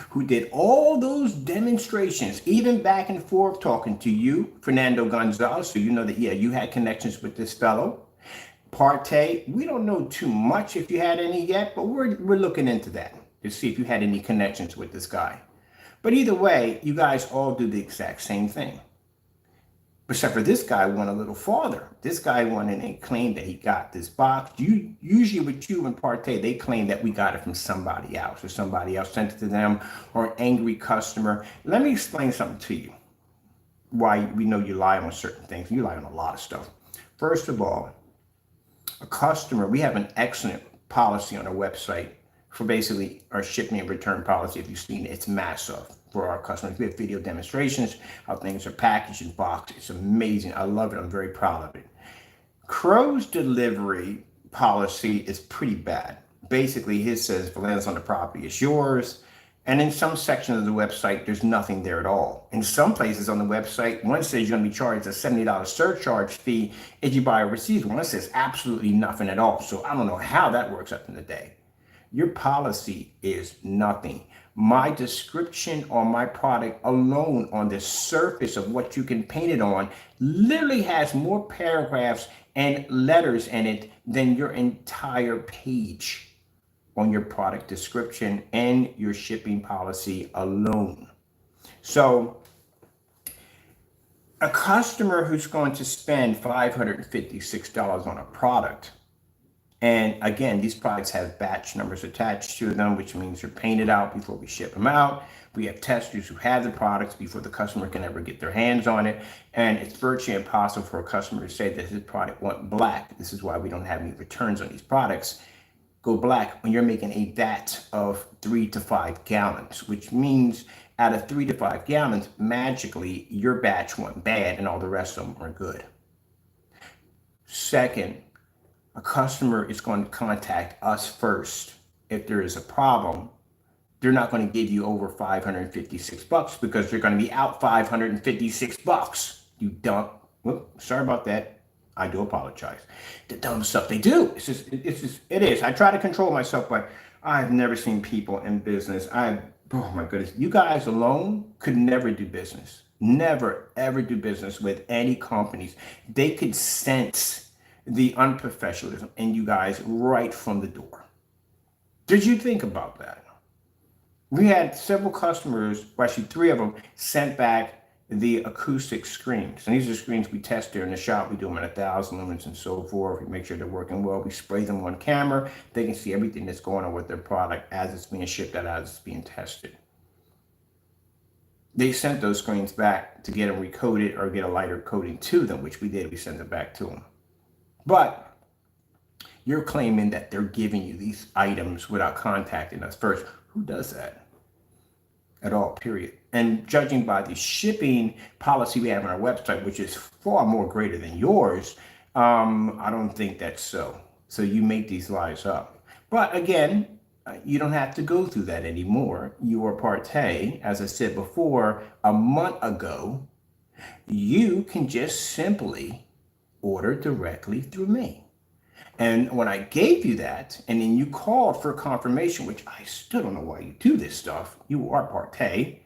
who did all those demonstrations, even back and forth talking to you, Fernando Gonzalez, so you know that, yeah, you had connections with this fellow. Partay, we don't know too much if you had any yet, but we're looking into that to see if you had any connections with this guy. But either way, you guys all do the exact same thing. Except for this guy went a little farther. This guy went in and claimed that he got this box. Usually with you and Partay, they claim that we got it from somebody else, or somebody else sent it to them, or an angry customer. Let me explain something to you. Why we know you lie on certain things. You lie on a lot of stuff. First of all, a customer, we have an excellent policy on our website for basically our shipping and return policy. If you've seen it, it's massive for our customers. We have video demonstrations, how things are packaged and boxed. It's amazing. I love it. I'm very proud of it. Crow's delivery policy is pretty bad. Basically, his says, if it lands on the property, it's yours. And in some sections of the website, there's nothing there at all. In some places on the website, one says you're going to be charged a $70 surcharge fee if you buy overseas. One says absolutely nothing at all. So I don't know how that works up in the day. Your policy is nothing. My description on my product alone on the surface of what you can paint it on literally has more paragraphs and letters in it than your entire page on your product description and your shipping policy alone. So a customer who's going to spend $556 on a product, and again, these products have batch numbers attached to them, which means they're painted out before we ship them out. We have testers who have the products before the customer can ever get their hands on it. And it's virtually impossible for a customer to say that his product went black. This is why we don't have any returns on these products. Go black when you're making a vat of 3 to 5 gallons, which means out of 3 to 5 gallons, magically your batch went bad and all the rest of them are good. Second, a customer is going to contact us first. If there is a problem, they're not going to give you over $556 because they're going to be out $556. You dumb. Whoop, sorry about that. I do apologize. The dumb stuff they do. It is. I try to control myself, but I've never seen people in business. Oh my goodness. You guys alone could never do business. Never, ever do business with any companies. They could sense the unprofessionalism in you guys right from the door. Did you think about that? We had several customers, well, actually 3 of them, sent back the acoustic screens. And these are screens we test there in the shop. We do them at 1,000 lumens and so forth. We make sure they're working well. We spray them on camera. They can see everything that's going on with their product as it's being shipped out, as it's being tested. They sent those screens back to get them recoded or get a lighter coating to them, which we did. We sent it back to them. But you're claiming that they're giving you these items without contacting us first. Who does that at all, period? And judging by the shipping policy we have on our website, which is far more greater than yours, I don't think that's so. So you make these lies up. But again, you don't have to go through that anymore. You are Partay, as I said before, a month ago. You can just simply order directly through me. And when I gave you that, and then you called for confirmation, which I still don't know why you do this stuff. You are Partay,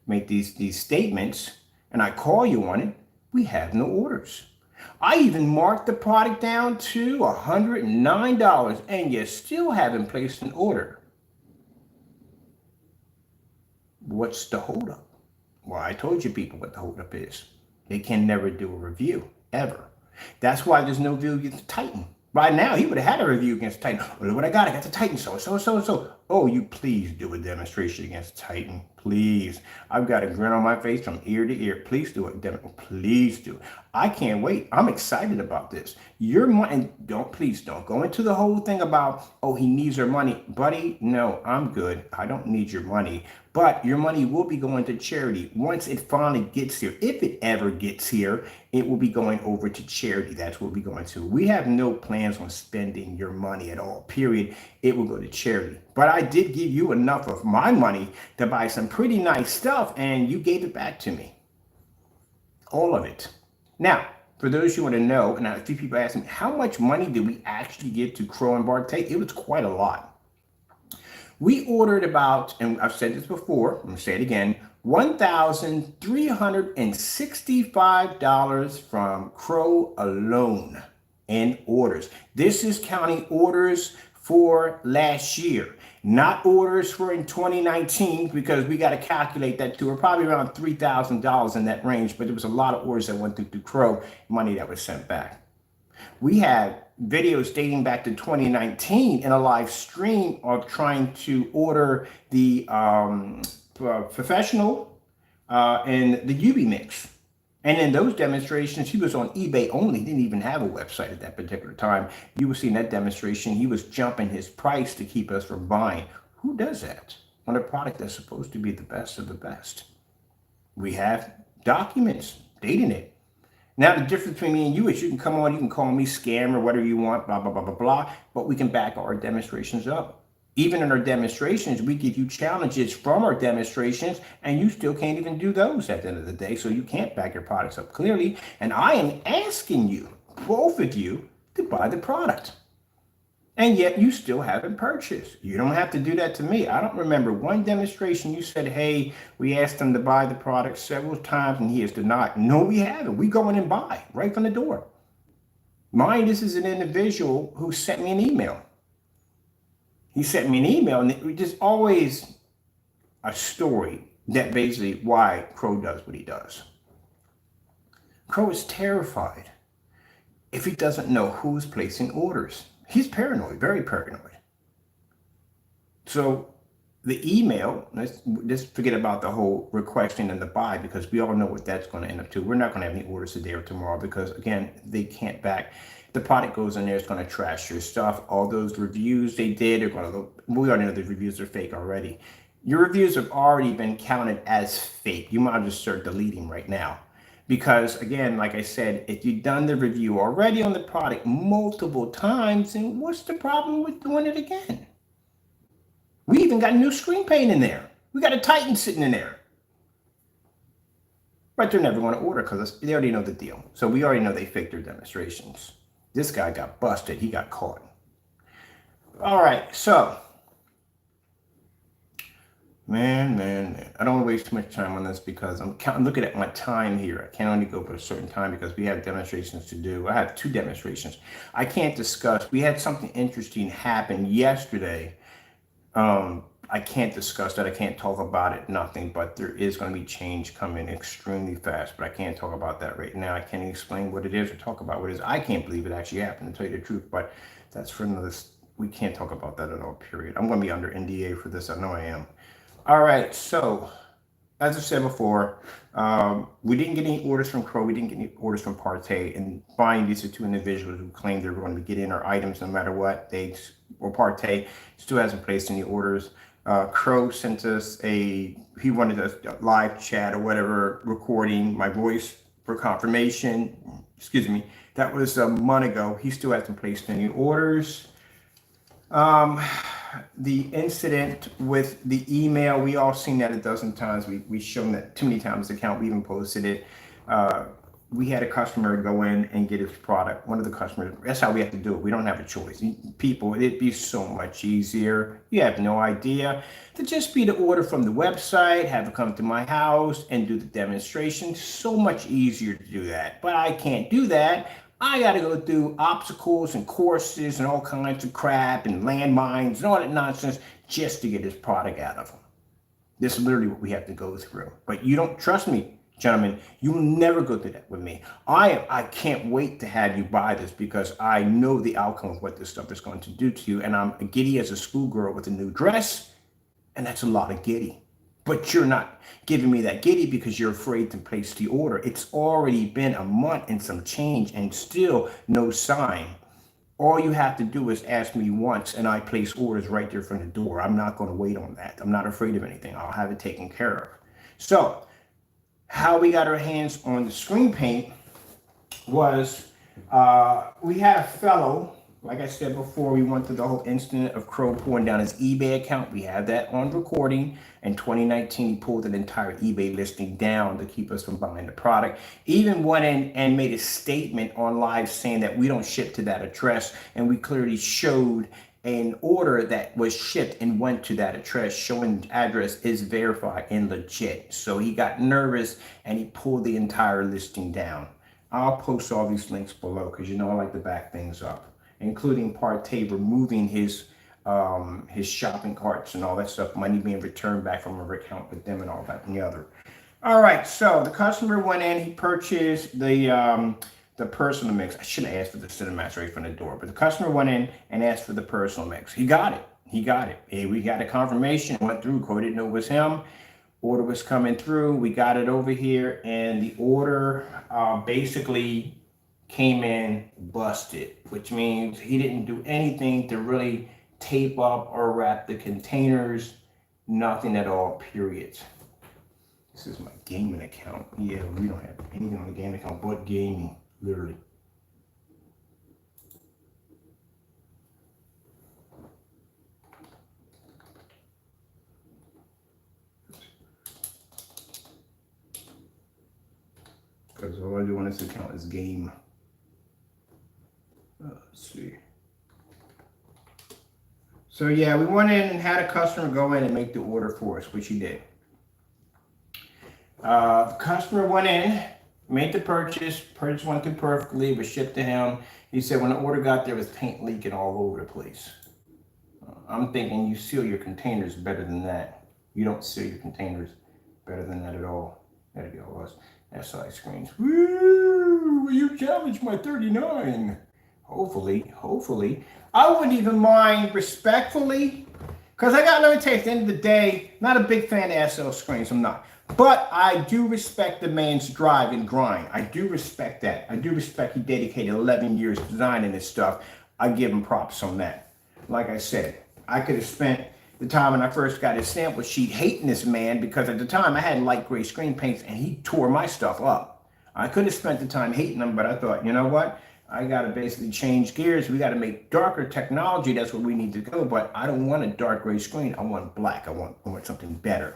make these statements, and I call you on it, we have no orders. I even marked the product down to $109, and you still haven't placed an order. What's the holdup? Well, I told you people what the holdup is. They can never do a review, ever. That's why there's no review against the Titan. By now, he would have had a review against Titan. Oh, look what I got. I got the Titan. So. Oh, you please do a demonstration against Titan. Please. I've got a grin on my face from ear to ear. Please do it. Please do. I can't wait. I'm excited about this. Your money. Please don't go into the whole thing about, oh, he needs our money. Buddy, no, I'm good. I don't need your money. But your money will be going to charity once it finally gets here. If it ever gets here, it will be going over to charity. That's what we'll be going to. We have no plans on spending your money at all, period. It will go to charity. But I did give you enough of my money to buy some pretty nice stuff, and you gave it back to me. All of it. Now, for those who want to know, and a few people asked me, how much money did we actually give to Crow and PARTAY? It was quite a lot. We ordered about, and I've said this before, I'm going to say it again, $1,365 from Crow alone in orders. This is counting orders for last year, not orders for in 2019, because we got to calculate that too. We're probably around $3,000 in that range, but there was a lot of orders that went through Crow, money that was sent back. We have videos dating back to 2019 in a live stream of trying to order the professional and the UV mix. And in those demonstrations, he was on eBay only, didn't even have a website at that particular time. You were seeing that demonstration, he was jumping his price to keep us from buying. Who does that on a product that's supposed to be the best of the best? We have documents dating it. Now, the difference between me and you is you can come on, you can call me scam or whatever you want, blah, blah, blah, blah, blah, but we can back our demonstrations up. Even in our demonstrations, we give you challenges from our demonstrations, and you still can't even do those at the end of the day, so you can't back your products up clearly. And I am asking you, both of you, to buy the product. And yet you still haven't purchased. You don't have to do that to me. I don't remember one demonstration you said, hey, we asked him to buy the product several times and he has denied. No, we haven't. We go in and buy right from the door. Mind, this is an individual who sent me an email. He sent me an email, and there's always a story that basically why Crow does what he does. Crow is terrified if he doesn't know who's placing orders. He's paranoid, very paranoid. So the email, let's just forget about the whole requesting and the buy, because we all know what that's going to end up to. We're not going to have any orders today or tomorrow because, again, they can't back. The product goes in there, it's going to trash your stuff. All those reviews they did are going to look, we already know the reviews are fake already. Your reviews have already been counted as fake. You might just start deleting right now. Because again, like I said, if you've done the review already on the product multiple times, then what's the problem with doing it again? We even got a new screen paint in there. We got a Titan sitting in there. But they're never going to order because they already know the deal. So we already know they faked their demonstrations. This guy got busted. He got caught. All right, so Man. I don't want to waste too much time on this because I'm looking at my time here. I can only go for a certain time because we have demonstrations to do. I have 2 demonstrations. I can't discuss. We had something interesting happen yesterday. I can't discuss that. I can't talk about it, nothing, but there is going to be change coming extremely fast, but I can't talk about that right now. I can't explain what it is or talk about what it is. I can't believe it actually happened, to tell you the truth, but that's for another, we can't talk about that at all, period. I'm going to be under NDA for this. I know I am. All right, so as I said before, we didn't get any orders from Crow. We didn't get any orders from PARTAY. And buying these are 2 individuals who claim they're going to be getting our items no matter what. PARTAY still hasn't placed any orders. Crow sent us he wanted a live chat or whatever, recording my voice for confirmation. Excuse me. That was a month ago. He still hasn't placed any orders. The incident with the email, we all seen that a dozen times. We've shown that too many times. The account, we even posted it. We had a customer go in and get his product. One of the customers, that's how we have to do it. We don't have a choice. People, it'd be so much easier. You have no idea. To just be to order from the website, have it come to my house and do the demonstration. So much easier to do that. But I can't do that. I got to go through obstacles and courses and all kinds of crap and landmines and all that nonsense just to get this product out of them. This is literally what we have to go through. But you don't trust me, gentlemen. You will never go through that with me. I can't wait to have you buy this because I know the outcome of what this stuff is going to do to you. And I'm giddy as a schoolgirl with a new dress. And that's a lot of giddy. But you're not giving me that giddy because you're afraid to place the order. It's already been a month and some change and still no sign. All you have to do is ask me once and I place orders right there from the door. I'm not going to wait on that. I'm not afraid of anything. I'll have it taken care of. So how we got our hands on the screen paint was we had a fellow, like I said before, we went through the whole incident of Crow pulling down his eBay account. We had that on recording. In 2019, he pulled an entire eBay listing down to keep us from buying the product. Even went in and made a statement on live saying that we don't ship to that address. And we clearly showed an order that was shipped and went to that address, showing the address is verified and legit. So he got nervous and he pulled the entire listing down. I'll post all these links below because you know I like to back things up, including Partay removing his shopping carts and all that stuff, money being returned back from our account with them and all that and the other. All right, so the customer went in, he purchased the personal mix. I should have asked for the Cinemax right from the door, but the customer went in and asked for the personal mix. He got it. He got it. Hey, we got a confirmation, went through, Crow didn't know it was him. Order was coming through. We got it over here, and the order basically came in busted, which means he didn't do anything to really tape up or wrap the containers, nothing at all, period. This is my gaming account. Yeah, we don't have anything on the gaming account but gaming, literally. Because all I do on this account is game. Let's see. So yeah, we went in and had a customer go in and make the order for us, which he did. Customer went in, made the purchase went through perfectly, was shipped to him. He said when the order got there, it was paint leaking all over the place. I'm thinking you seal your containers better than that. You don't seal your containers better than that at all. There you go, SI screens. Woo! You challenged my 39. Hopefully. I wouldn't even mind respectfully, because let me tell you, at the end of the day, not a big fan of SL screens, I'm not. But I do respect the man's drive and grind. I do respect that. I do respect he dedicated 11 years designing this stuff. I give him props on that. Like I said, I could have spent the time when I first got his sample sheet hating this man because at the time I had light gray screen paints and he tore my stuff up. I could have spent the time hating him, but I thought, you know what? I got to basically change gears. We got to make darker technology. That's where we need to go. But I don't want a dark gray screen. I want black. I want something better.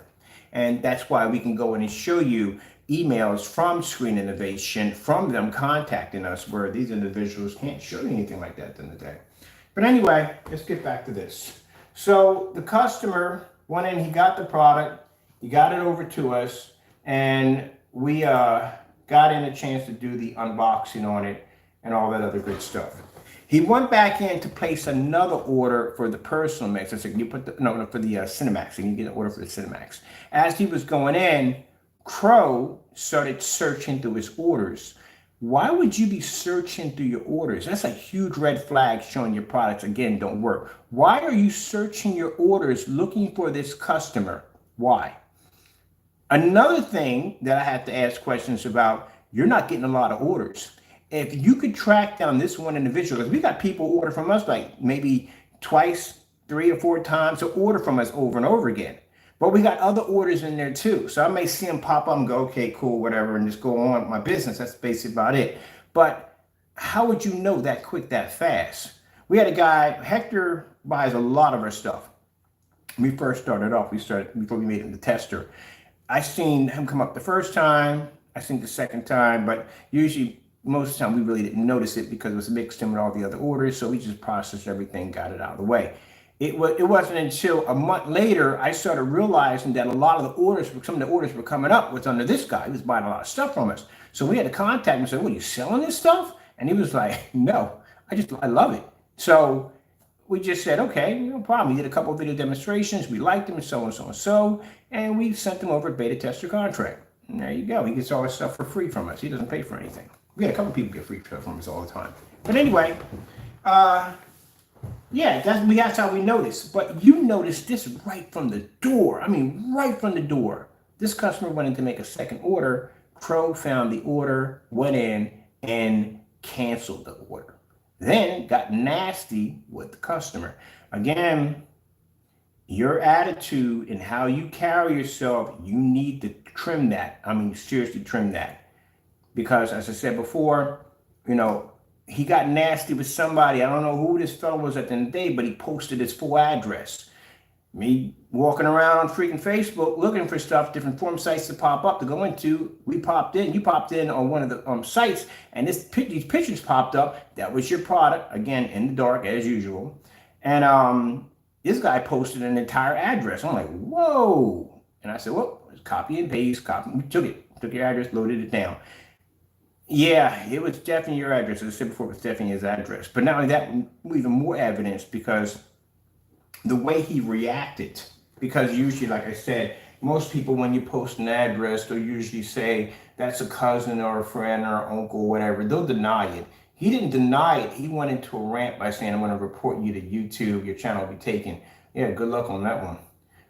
And that's why we can go in and show you emails from Screen Innovation, from them contacting us, where these individuals can't show you anything like that in the day. But anyway, let's get back to this. So the customer went in, he got the product, he got it over to us, and we got in a chance to do the unboxing on it and all that other good stuff. He went back in to place another order for the personal mix. I said, you put for the Cinemax. You get an order for the Cinemax. As he was going in, Crow started searching through his orders. Why would you be searching through your orders? That's a huge red flag showing your products, again, don't work. Why are you searching your orders looking for this customer? Why? Another thing that I have to ask questions about, you're not getting a lot of orders. If you could track down this one individual, because we got people order from us like maybe twice, 3 or 4 times to order from us over and over again. But we got other orders in there too. So I may see them pop up and go, okay, cool, whatever, and just go on with my business. That's basically about it. But how would you know that quick, that fast? We had a guy, Hector buys a lot of our stuff. When we first started off, before we made him the tester. I seen him come up the first time, I seen the second time, but usually most of the time we really didn't notice it because it was mixed in with all the other orders. So we just processed everything, got it out of the way. It wasn't until a month later I started realizing that a lot of the orders, some of the orders were coming up was under this guy. He was buying a lot of stuff from us. So we had to contact him and say, "What, are you selling this stuff?" And he was like, "No, I love it." So we just said, okay, no problem. We did a couple of video demonstrations. We liked them and so and so and so. And we sent them over a beta tester contract. And there you go. He gets all his stuff for free from us. He doesn't pay for anything. We had a couple of people get free stuff from us all the time. But anyway, yeah, that's how we noticed. But you noticed this right from the door. I mean, right from the door. This customer went in to make a second order. Crow found the order, went in, and canceled the order. Then got nasty with the customer. Again, your attitude and how you carry yourself, you need to trim that. I mean, seriously trim that. Because as I said before, you know, he got nasty with somebody. I don't know who this fellow was at the end of the day, but he posted his full address. Me walking around on freaking Facebook looking for stuff, different forum sites to pop up to go into. We popped in, you popped in on one of the sites, and these pictures popped up. That was your product, again, in the dark as usual. And this guy posted an entire address. I'm like, whoa. And I said, well, copy and paste, copy. We took your address, loaded it down. Yeah, it was definitely your address. As I said before, it was definitely his address. But not only that, even more evidence because the way he reacted, because usually, like I said, most people, when you post an address, they'll usually say that's a cousin or a friend or an uncle or whatever. They'll deny it. He didn't deny it. He went into a rant by saying, I'm going to report you to YouTube. Your channel will be taken. Yeah, good luck on that one.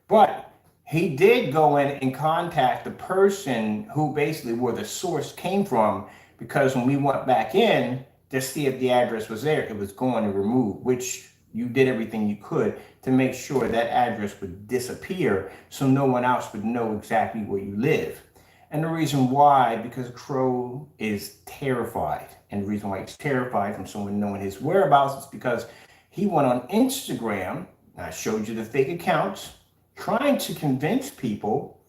But he did go in and contact the person who basically where the source came from, because when we went back in to see if the address was there, it was gone and removed, which you did everything you could to make sure that address would disappear so no one else would know exactly where you live. And the reason why, because Crow is terrified. And the reason why he's terrified from someone knowing his whereabouts is because he went on Instagram, and I showed you the fake accounts, trying to convince people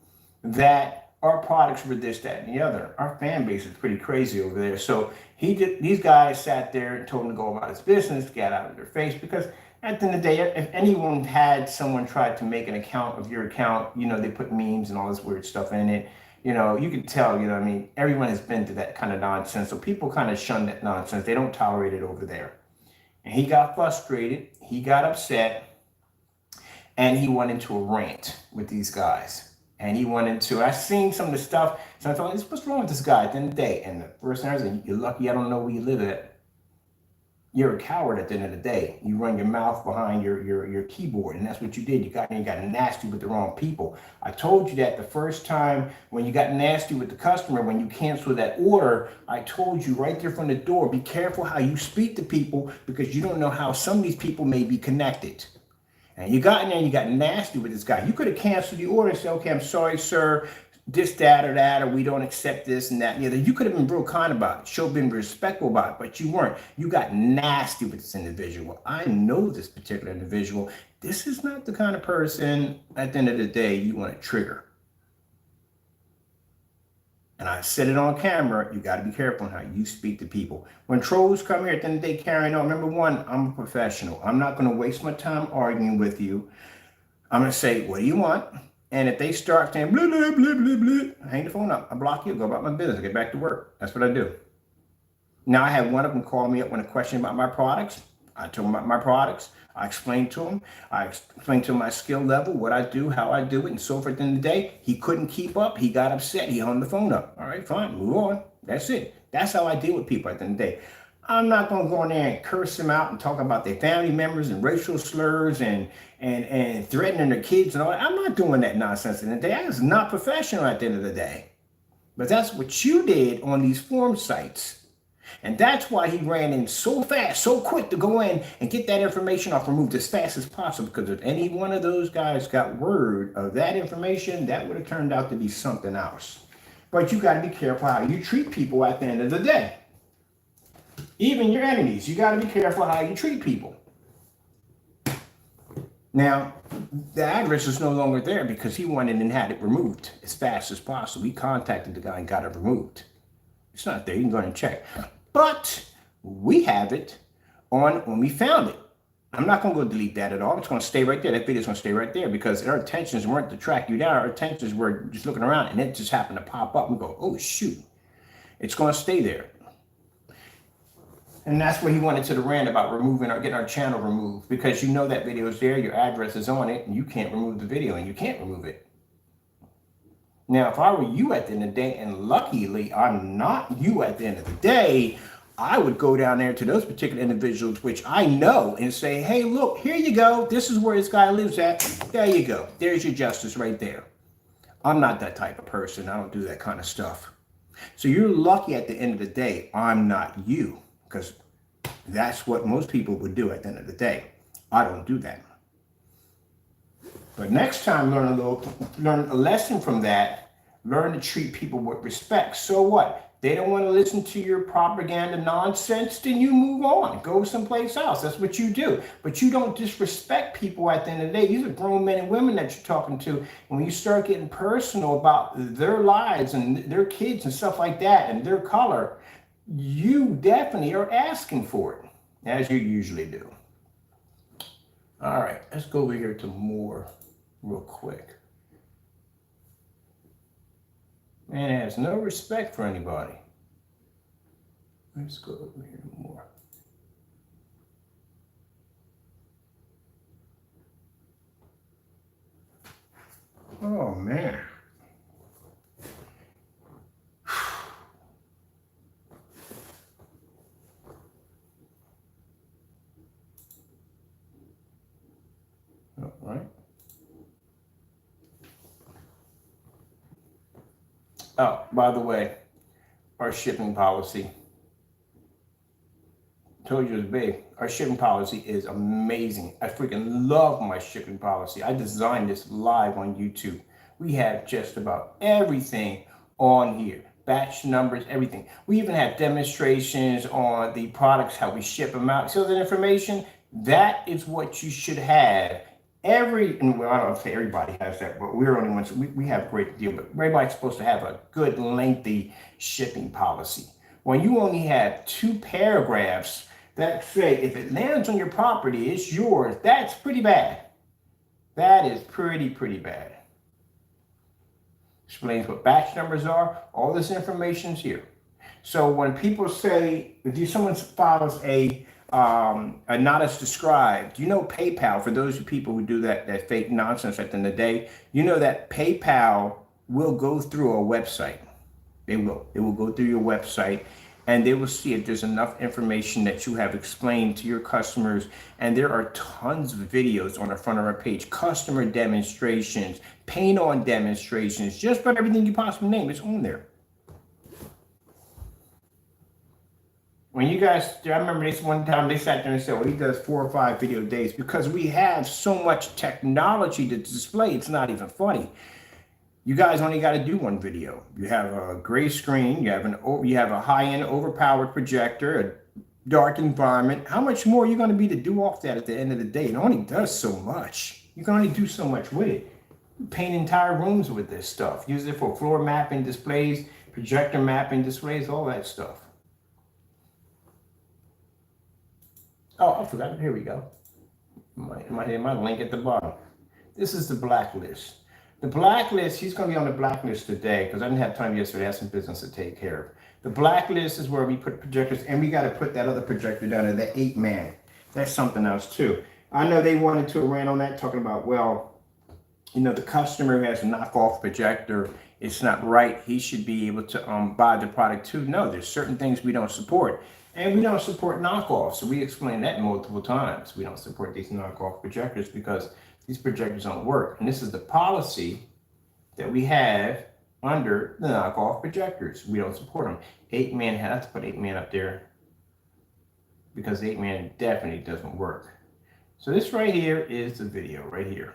that our products were this, that, and the other. Our fan base is pretty crazy over there. So these guys sat there and told him to go about his business, get out of their face, because at the end of the day, if anyone had someone try to make an account of your account, you know, they put memes and all this weird stuff in it, you know, you could tell, you know what I mean? Everyone has been to that kind of nonsense. So people kind of shun that nonsense. They don't tolerate it over there. And he got frustrated. He got upset. And he went into a rant with these guys. And he went into, I seen some of the stuff. So I thought, what's wrong with this guy at the end of the day? And the first thing I said, you're lucky I don't know where you live at. You're a coward at the end of the day. You run your mouth behind your keyboard, and that's what you did. You got nasty with the wrong people. I told you that the first time when you got nasty with the customer, when you canceled that order, I told you right there from the door, be careful how you speak to people, because you don't know how some of these people may be connected. And you got in there and you got nasty with this guy. You could have canceled the order and said, okay, I'm sorry, sir, this, that, or we don't accept this and that and the other. You could have been real kind about it, show been respectful about it, but you weren't. You got nasty with this individual. I know this particular individual. This is not the kind of person at the end of the day you want to trigger. And I said it on camera, you got to be careful on how you speak to people. When trolls come here at the end of the day carrying on, number one, I'm a professional. I'm not going to waste my time arguing with you. I'm going to say, what do you want? And if they start saying, blah, blah, blah, blah, blah, I hang the phone up. I block you, go about my business, get back to work. That's what I do. Now, I had one of them call me up with a question about my products. I told him about my products. I explained to him. I explained to him my skill level, what I do, how I do it, and so forth. At the end of the day, he couldn't keep up. He got upset. He hung the phone up. All right, fine, move on. That's it. That's how I deal with people at the end of the day. I'm not going to go in there and curse them out and talk about their family members and racial slurs and threatening their kids and all that. I'm not doing that nonsense at the end of the day. That is not professional at the end of the day. But that's what you did on these forum sites. And that's why he ran in so fast, so quick to go in and get that information off removed as fast as possible. Because if any one of those guys got word of that information, that would have turned out to be something else. But you got to be careful how you treat people at the end of the day. Even your enemies, you got to be careful how you treat people. Now, the address is no longer there because he went in and had it removed as fast as possible. He contacted the guy and got it removed. It's not there. You can go ahead and check. But we have it on when we found it. I'm not going to go delete that at all. It's going to stay right there. That video is going to stay right there because our intentions weren't to track you down. Our intentions were just looking around and it just happened to pop up and go, oh, shoot. It's going to stay there. And that's where he went into the rant about removing or getting our channel removed, because you know that video is there, your address is on it, and you can't remove the video, and you can't remove it. Now, if I were you at the end of the day, and luckily I'm not you at the end of the day, I would go down there to those particular individuals, which I know, and say, hey, look, here you go. This is where this guy lives at. There you go. There's your justice right there. I'm not that type of person. I don't do that kind of stuff. So you're lucky at the end of the day, I'm not you, because that's what most people would do at the end of the day. I don't do that. But next time, learn a lesson from that. Learn to treat people with respect. So what? They don't want to listen to your propaganda nonsense, then you move on. Go someplace else. That's what you do. But you don't disrespect people at the end of the day. These are grown men and women that you're talking to. And when you start getting personal about their lives and their kids and stuff like that and their color, you definitely are asking for it, as you usually do. All right, let's go over here to more real quick. Man has no respect for anybody. Let's go over here more. Oh, man. All right. Oh, by the way, our shipping policy. Told you it was big. Our shipping policy is amazing. I freaking love my shipping policy. I designed this live on YouTube. We have just about everything on here. Batch numbers, everything. We even have demonstrations on the products, how we ship them out. So the information, that is what you should have. And well, I don't say everybody has that, but we're only ones, we have a great deal, but everybody's supposed to have a good lengthy shipping policy. When you only have 2 paragraphs that say, if it lands on your property, it's yours, that's pretty bad. That is pretty bad. Explains what batch numbers are, all this information's here. So when people say, if someone files a not as described, you know, PayPal, for those people who do that fake nonsense at the end of the day, you know that PayPal will go through a website. It will go through your website, and they will see if there's enough information that you have explained to your customers. And there are tons of videos on the front of our page, customer demonstrations, paint on demonstrations, just about everything you possibly name is on there. When you guys, I remember this one time they sat there and said, well, he does 4 or 5 video days, because we have so much technology to display. It's not even funny. You guys only got to do 1 video. You have a gray screen, you have a high-end overpowered projector, a dark environment. How much more are you going to be to do off that at the end of the day? It only does so much. You can only do so much with it. Paint entire rooms with this stuff. Use it for floor mapping displays, projector mapping displays, all that stuff. Oh, I forgot. Here we go. My link at the bottom. This is the blacklist. The blacklist, he's going to be on the blacklist today because I didn't have time yesterday. I had some business to take care of. The blacklist is where we put projectors, and we got to put that other projector down there, that 8-man. That's something else too. I know they wanted to rant on that, talking about, well, you know, the customer who has a knockoff projector, it's not right. He should be able to buy the product too. No, there's certain things we don't support. And we don't support knockoffs. So we explained that multiple times. We don't support these knockoff projectors because these projectors don't work. And this is the policy that we have under the knockoff projectors. We don't support them. 8-man, I have to put 8-man up there because 8-man definitely doesn't work. So this right here is the video right here.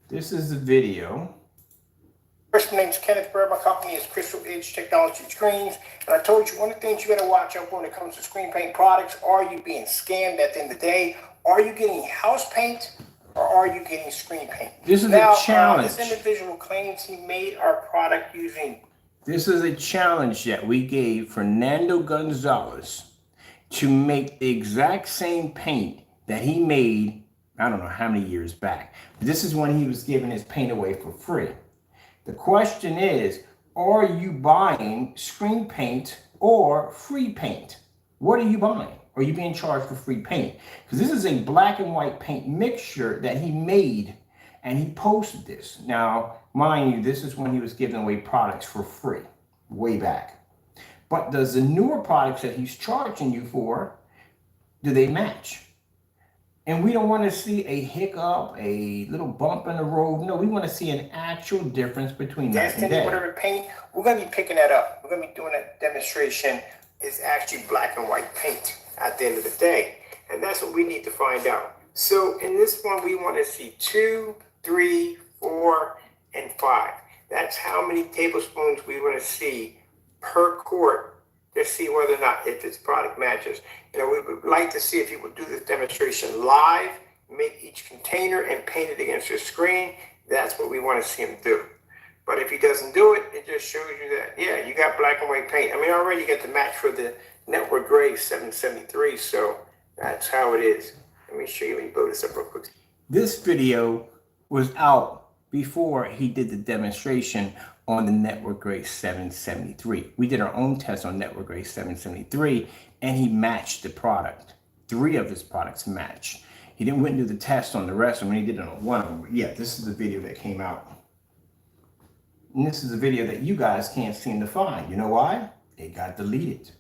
This is the video. First, my name is Kenneth Bird. My company is Crystal Edge Technology Screens. And I told you one of the things you got to watch out for when it comes to screen paint products. Are you being scammed at the end of the day? Are you getting house paint or are you getting screen paint? This is a challenge. This individual claims he made our product using. This is a challenge that we gave Fernando Gonzalez to make the exact same paint that he made, I don't know how many years back. This is when he was giving his paint away for free. The question is, are you buying screen paint or free paint? What are you buying? Are you being charged for free paint? Because this is a black and white paint mixture that he made, and he posted this. Now, mind you, this is when he was giving away products for free, way back. But does the newer products that he's charging you for, do they match? And we don't want to see a hiccup, a little bump in the road. No, we want to see an actual difference between night and day. Whatever paint, we're going to be picking that up. We're going to be doing a demonstration. It's actually black and white paint at the end of the day. And that's what we need to find out. So in this one, we want to see 2, 3, 4, and 5. That's how many tablespoons we want to see per quart to see whether or not if this product matches. You know, we would like to see if you would do this demonstration live, make each container and paint it against your screen. That's what we want to see him do. But if he doesn't do it, it just shows you that, yeah, you got black and white paint. I mean, already you got the match for the Network Gray 773, so that's how it is. Let me show you. Let me blow this up real quick. This video was out before he did the demonstration on the Network Gray 773. We did our own test on Network Gray 773, and he matched the product. 3 of his products matched. He didn't went and do the test on the rest of them. He did it on one of them. Yeah, this is the video that came out. And this is a video that you guys can't seem to find. You know why? It got deleted.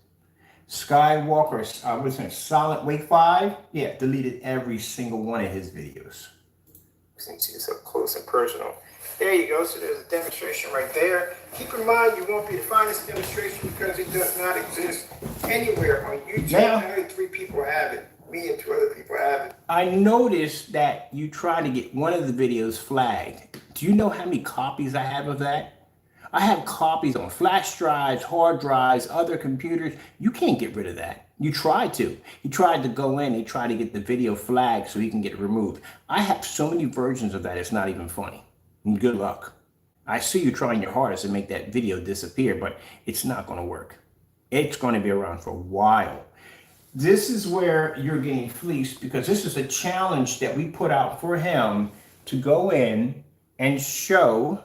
Skywalker, what's his name? Silentwake5, yeah, deleted every single one of his videos. You can see this up close and personal. There you go. So there's a demonstration right there. Keep in mind, you won't be able to find this demonstration because it does not exist anywhere on YouTube. Now, only 3 people have it. Me and 2 other people have it. I noticed that you tried to get one of the videos flagged. Do you know how many copies I have of that? I have copies on flash drives, hard drives, other computers. You can't get rid of that. You tried to. He tried to go in, he tried to get the video flagged so he can get it removed. I have so many versions of that, it's not even funny. And good luck. I see you trying your hardest to make that video disappear, but it's not going to work. It's going to be around for a while. This is where you're getting fleeced because this is a challenge that we put out for him to go in and show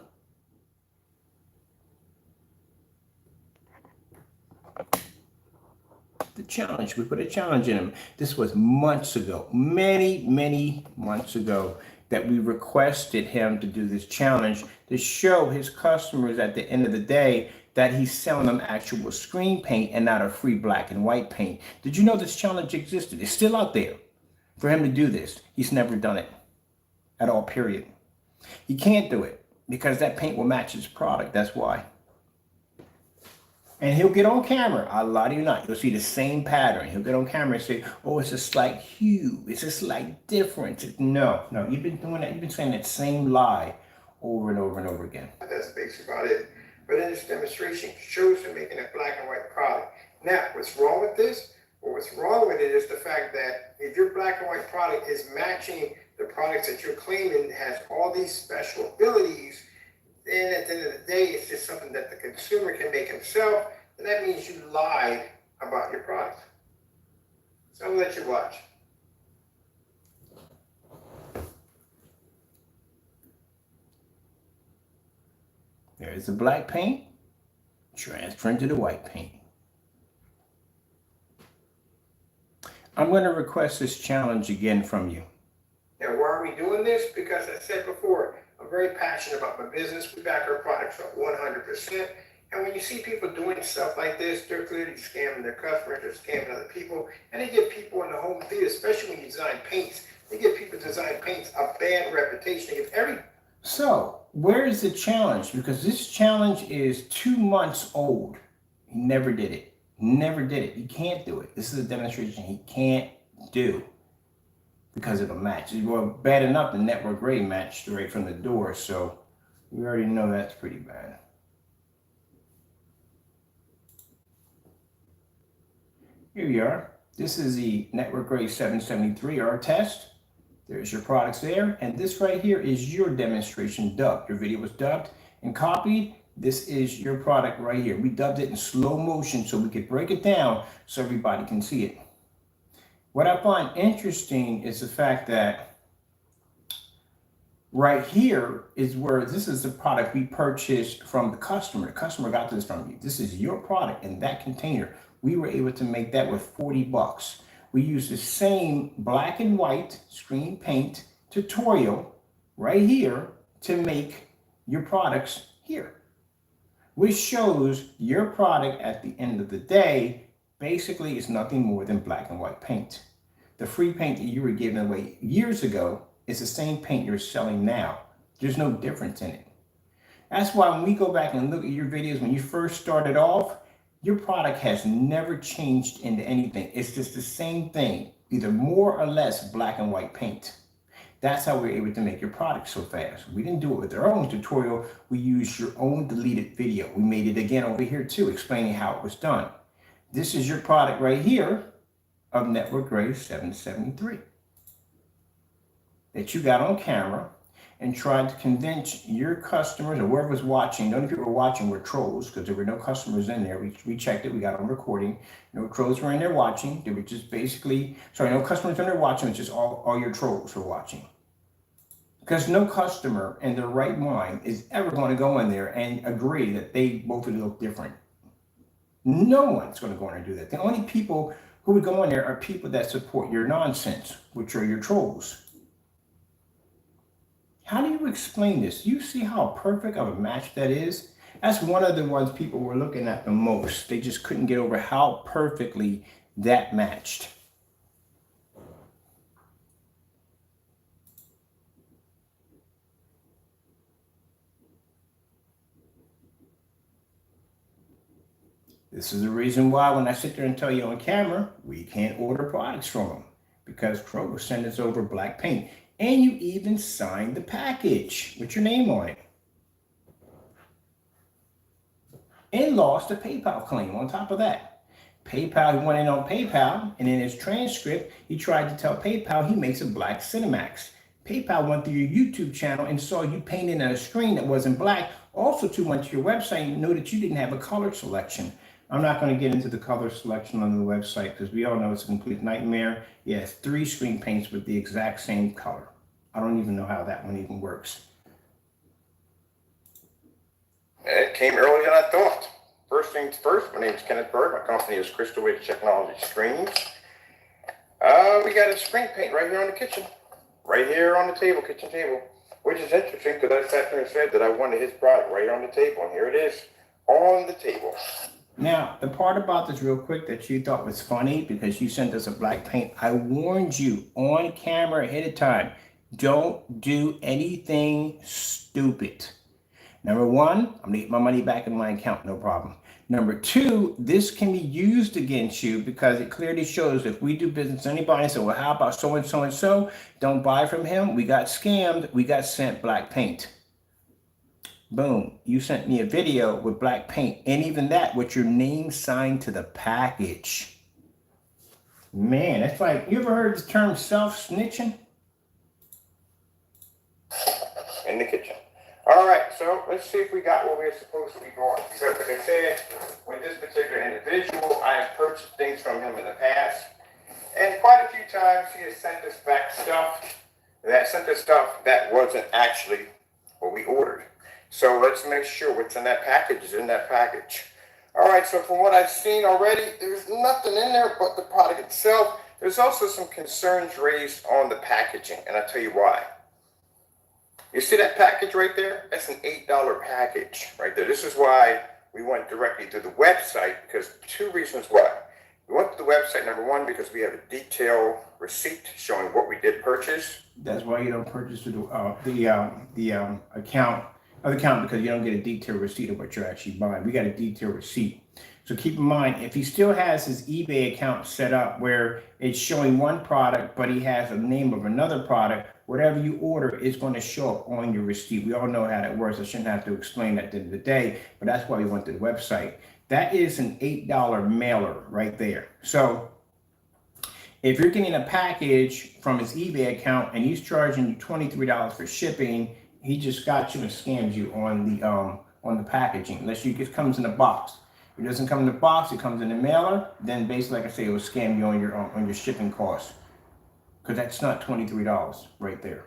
the challenge. We put a challenge in him. This was months ago, many months ago, that we requested him to do this challenge to show his customers at the end of the day that he's selling them actual screen paint and not a free black and white paint. Did you know this challenge existed? It's still out there for him to do this. He's never done it at all, period. He can't do it because that paint will match his product. That's why. And he'll get on camera. I lie to you not. You'll see the same pattern. He'll get on camera and say, oh, it's a slight hue. It's a slight difference. No, you've been doing that. You've been saying that same lie over and over and over again. That's basically about it. But in this demonstration, shows him making a black and white product. Now, what's wrong with this? Well, what's wrong with it is the fact that if your black and white product is matching the products that you're claiming has all these special abilities, then at the end of the day, it's just something that the consumer can make himself, and that means you lied about your product. So I'll let you watch. There's the black paint, transferring to the white paint. I'm going to request this challenge again from you. Now, why are we doing this? Because I said before, I'm very passionate about my business. We back our products up 100%. And when you see people doing stuff like this, they're clearly scamming their customers, they're scamming other people. And they give people in the home theater, especially when you design paints, they give people who design paints a bad reputation. They give So, where is the challenge? Because this challenge is 2 months old. He never did it. Never did it. He can't do it. This is a demonstration he can't do because of a match. Well, bad enough the Network Gray matched straight from the door, so we already know that's pretty bad. Here we are. This is the Network Gray 773, our test. There's your products there, and this right here is your demonstration dubbed. Your video was dubbed and copied. This is your product right here. We dubbed it in slow motion so we could break it down so everybody can see it. What I find interesting is the fact that Right here is where this is the product we purchased from the customer. The customer got this from you. This is your product in that container. We were able to make that with 40 bucks. We used the same black and white screen paint tutorial right here to make your products here, which shows your product at the end of the day basically is nothing more than black and white paint. The free paint that you were giving away years ago is the same paint you're selling now. There's no difference in it. That's why when we go back and look at your videos when you first started off, your product has never changed into anything. It's just the same thing, either more or less black and white paint. That's how we're able to make your product so fast. We didn't do it with our own tutorial. We used your own deleted video. We made it again over here too, explaining how it was done. This is your product right here of Network Crows1176 that you got on camera and tried to convince your customers or whoever was watching. The only people who were watching were trolls because there were no customers in there. We checked it. We got on recording. No trolls were in there watching. They were just basically, no customers in there watching. It's just all your trolls were watching. Because no customer in their right mind is ever going to go in there and agree that they both look different. No one's going to go in there and do that. The only people who would go in there are people that support your nonsense, which are your trolls. How do you explain this? You see how perfect of a match that is? That's one of the ones people were looking at the most. They just couldn't get over how perfectly that matched. This is the reason why when I sit there and tell you on camera, we can't order products from them because Crow will send us over black paint. And you even signed the package with your name on it. And lost a PayPal claim on top of that. PayPal, he went in on PayPal, and in his transcript, he tried to tell PayPal he makes a black Cinemax. PayPal went through your YouTube channel and saw you painting on a screen that wasn't black. Also, went to your website and know that you didn't have a color selection. I'm not going to get into the color selection on the website because we all know it's a complete nightmare. Yes, 3 screen paints with the exact same color. I don't even know how that one even works. It came earlier than I thought. First things first, my name is Kenneth Bird. My company is Crystal Technology Screens. We got a screen paint right here on the kitchen. Right here on the table, kitchen table. Which is interesting because I sat there and said that I wanted his product right on the table. And here it is on the table. Now, the part about this real quick that you thought was funny because you sent us a black paint, I warned you on camera ahead of time, don't do anything stupid. Number 1, I'm going to get my money back in my account, no problem. Number 2, this can be used against you because it clearly shows if we do business with anybody and say, well, how about so-and-so and so? Don't buy from him. We got scammed. We got sent black paint. Boom, you sent me a video with black paint, and even that with your name signed to the package. Man, that's like, you ever heard the term self-snitching? In the kitchen. All right, so let's see if we got where we're supposed to be going. Because like I said, with this particular individual, I have purchased things from him in the past. And quite a few times he has sent us back stuff that wasn't actually what we ordered. So let's make sure what's in that package is in that package. All right, so from what I've seen already, there's nothing in there but the product itself. There's also some concerns raised on the packaging, and I'll tell you why. You see that package right there? That's an $8 package right there. This is why we went directly to the website, because 2 reasons why. We went to the website, number 1, because we have a detailed receipt showing what we did purchase. That's why you don't purchase through the account because you don't get a detailed receipt of what you're actually buying. We got a detailed receipt. So keep in mind, if he still has his eBay account set up where it's showing one product, but he has a name of another product, whatever you order is going to show up on your receipt. We all know how that works. I shouldn't have to explain that at the end of the day, but that's why we went to the website. That is an $8 mailer right there. So if you're getting a package from his eBay account and he's charging you $23 for shipping, he just got you and scammed you on the packaging. Unless it just comes in a box. If it doesn't come in the box, it comes in the mailer. Then basically, like I say, it will scam you on your shipping costs, because that's not $23 right there.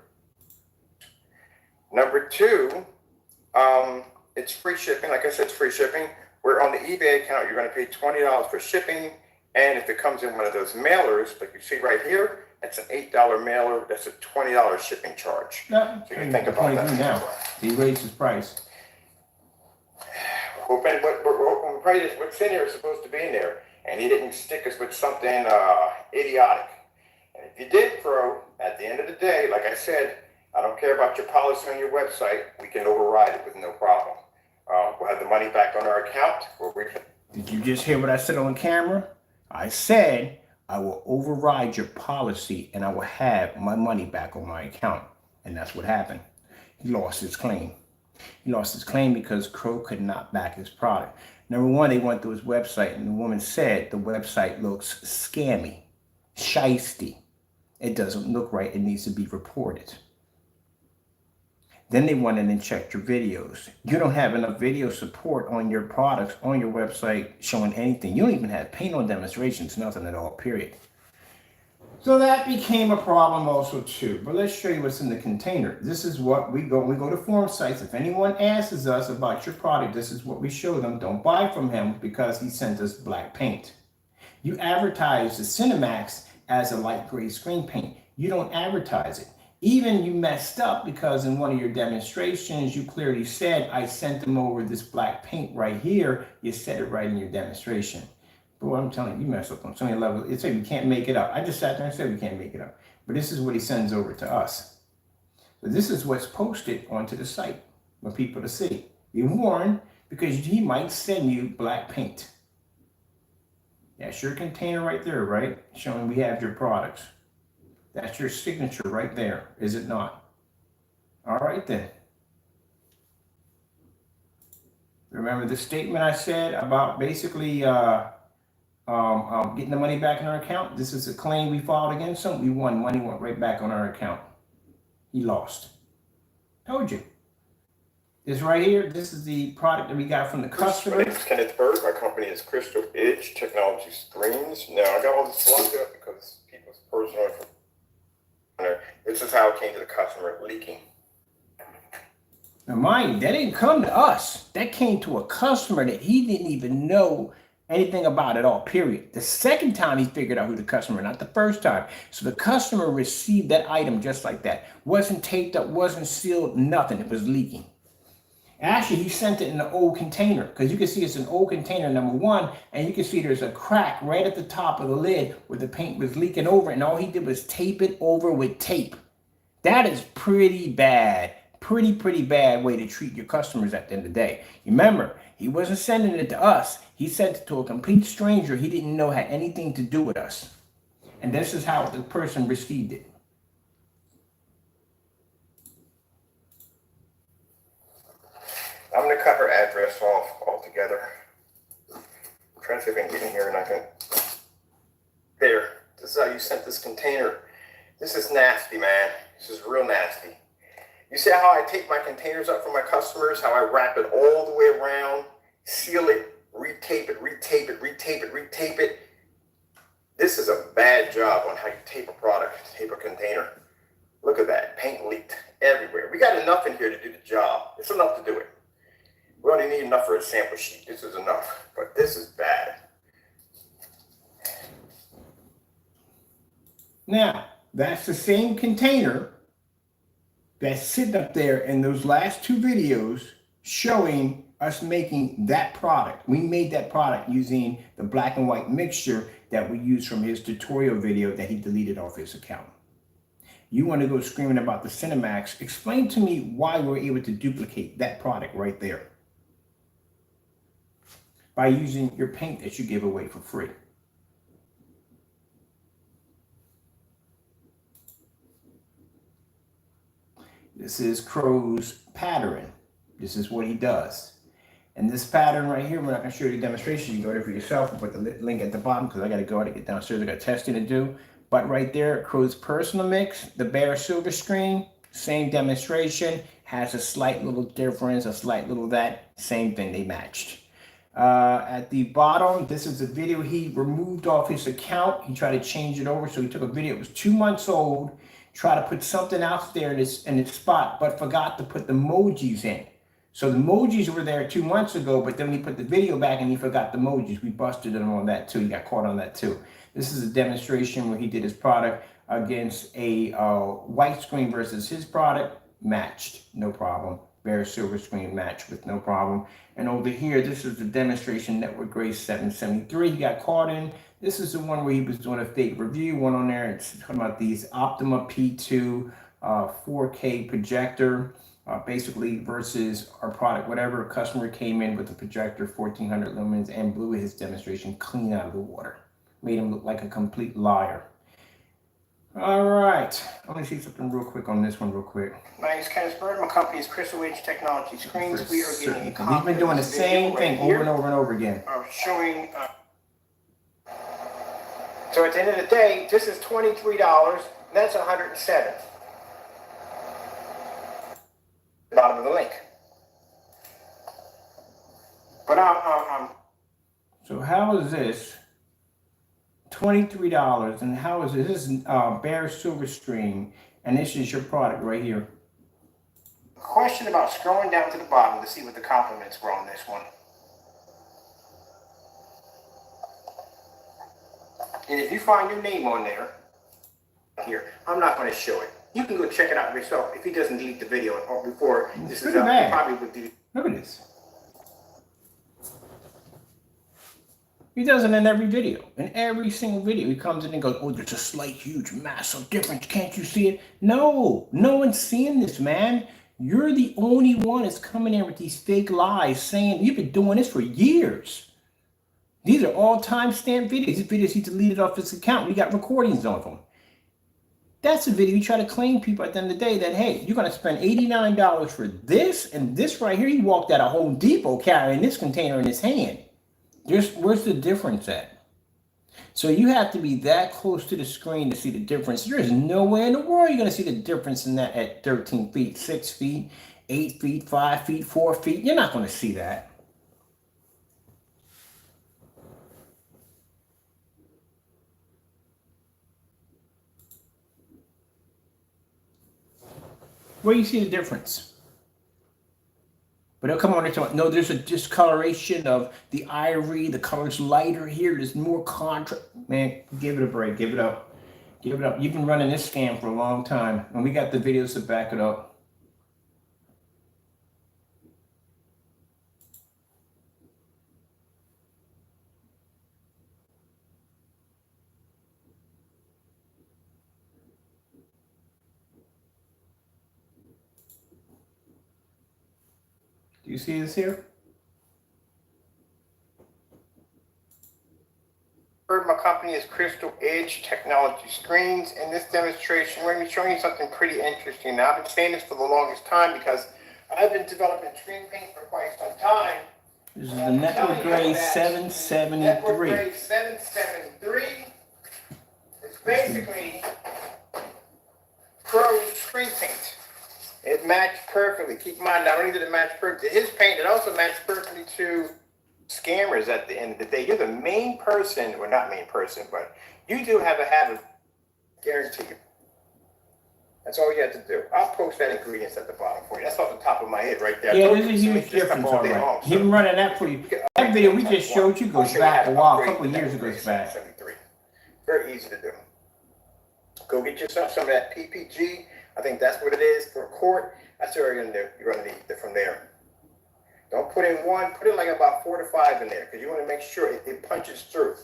Number two, it's free shipping. Like I said, it's free shipping. Where on the eBay account, you're going to pay $20 for shipping. And if it comes in one of those mailers, like you see right here, that's an $8 mailer. That's a $20 shipping charge. Yeah, so you think about that. Now. He raised his price. What's in here is supposed to be in there. And he didn't stick us with something idiotic. And if you did, Crow, at the end of the day, like I said, I don't care about your policy on your website. We can override it with no problem. We'll have the money back on our account. Did you just hear what I said on camera? I said I will override your policy and I will have my money back on my account. And that's what happened. He lost his claim. He lost his claim because Crow could not back his product. Number one, they went to his website and the woman said the website looks scammy, shisty. It doesn't look right. It needs to be reported. Then they went in and checked your videos. You don't have enough video support on your products, on your website, showing anything. You don't even have paint on demonstrations, nothing at all, period. So that became a problem also too. But let's show you what's in the container. This is what we go to forum sites. If anyone asks us about your product, this is what we show them. Don't buy from him because he sent us black paint. You advertise the Cinemax as a light gray screen paint. You don't advertise it. Even you messed up because in one of your demonstrations, you clearly said, I sent them over this black paint right here. You said it right in your demonstration. But what I'm telling you, you messed up on so many levels. It said you can't make it up. I just sat there and said we can't make it up. But this is what he sends over to us. So this is what's posted onto the site for people to see. Be warned because he might send you black paint. That's your container right there, right? Showing we have your products. That's your signature right there, is it not? All right then. Remember the statement I said about basically getting the money back in our account? This is a claim we filed against him. We won. Money went right back on our account. He lost. Told you. This right here, this is the product that we got from the customer. My name is Kenneth Berg. My company is Crystal Edge Technology Screens. Now, I got all this locked up because people's personal information. This is how it came to the customer leaking. Now, mind you, that didn't come to us. That came to a customer that he didn't even know anything about at all, period. The second time he figured out who the customer, not the first time. So the customer received that item just like that. Wasn't taped up, wasn't sealed, nothing. It was leaking. Actually, he sent it in an old container because you can see it's an old container, number one, and you can see there's a crack right at the top of the lid where the paint was leaking over, and all he did was tape it over with tape. That is pretty bad. Pretty bad way to treat your customers at the end of the day. Remember, he wasn't sending it to us. He sent it to a complete stranger he didn't know had anything to do with us. And this is how the person received it. I'm going to cut her address off altogether. I'm trying to see if I can get in here and I can... There. This is how you sent this container. This is nasty, man. This is real nasty. You see how I take my containers up for my customers? How I wrap it all the way around, seal it, retape it, retape it, retape it, retape it. This is a bad job on how you tape a product, tape a container. Look at that. Paint leaked everywhere. We got enough in here to do the job. It's enough to do it. We only need enough for a sample sheet. This is enough, but this is bad. Now, that's the same container that's sitting up there in those last two videos showing us making that product. We made that product using the black and white mixture that we used from his tutorial video that he deleted off his account. You want to go screaming about the Cinemax? Explain to me why we're able to duplicate that product right there by using your paint that you give away for free. This is Crow's pattern. This is what he does. And this pattern right here, we're not going to show you the demonstration. You can go there for yourself and put the link at the bottom because I got to go out and get downstairs. I got testing to do. But right there, Crow's personal mix, the bare silver screen, same demonstration, has a slight little difference, a slight little that, same thing, they matched. At the bottom, this is a video he removed off his account. He tried to change it over, so he took a video. It was 2 months old, try to put something out there in its spot, but forgot to put the emojis in. So the emojis were there 2 months ago, but then we put the video back and he forgot the emojis. We busted him on that too. He got caught on that too. This is a demonstration where he did his product against a white screen versus his product. Matched, no problem. Bare silver screen matched with no problem. And over here, this is the demonstration Network Crows1176 he got caught in. This is the one where he was doing a fake review. One on there, it's talking about these Optima P2 4K projector, basically versus our product. Whatever customer came in with the projector, 1400 lumens, and blew his demonstration clean out of the water. Made him look like a complete liar. All right, I'm gonna see something real quick on this one real quick. My name is Kenneth Bird. My company is Crystal Edge Technology Screens. We are getting a We've been doing the same thing over and over and over again. Showing. So at the end of the day, this is $23. That's $107. Bottom of the link. But So how is this $23, and how is this? This is bare silver string, and this is your product right here. Question about scrolling down to the bottom to see what the compliments were on this one. And if you find your name on there, here, I'm not going to show it. You can go check it out yourself. If he doesn't delete the video or before this is up, he probably would delete. Look at this. He does it in every video. In every single video, he comes in and goes, oh, there's a slight, huge, massive difference. Can't you see it? No, no one's seeing this, man. You're the only one that's coming in with these fake lies saying you've been doing this for years. These are all time-stamped videos. These videos he deleted off his account. We got recordings of them. That's a video you try to claim people at the end of the day that, hey, you're going to spend $89 for this and this right here. He walked out of Home Depot carrying this container in his hand. Where's the difference at? So you have to be that close to the screen to see the difference. There is no way in the world you're going to see the difference in that at 13 feet, 6 feet, 8 feet, 5 feet, 4 feet. You're not going to see that. Where do you see the difference? But they'll come on and talk, no, there's a discoloration of the ivory, the color's lighter here, there's more contrast. Man, give it a break, give it up. Give it up. You've been running this scam for a long time, and we got the videos to back it up. Do you see this here? My company is Crystal Edge Technology Screens. In this demonstration, we're going to be showing you something pretty interesting. Now, I've been saying this for the longest time because I've been developing screen paint for quite some time. This is the Network Crows1173. Network Crows1173. It's basically Crows screen paint. It matched perfectly. Keep in mind, not only did it match perfectly to his paint, it also matched perfectly to scammers at the end of the day. You're the main person, or not main person, but you do have a habit, guarantee you. That's all you have to do. I'll post that ingredients at the bottom for you. That's off the top of my head right there. Yeah, there's a huge difference, all right. He's been running that for you. That video we just showed you goes back a while, a couple of years ago goes back. Very easy to do. Go get yourself some of that PPG. I think that's what it is for a quart. That's what you're going to do. You're going to need it from there. Don't put in one. Put in like about 4 to 5 in there because you want to make sure it punches through.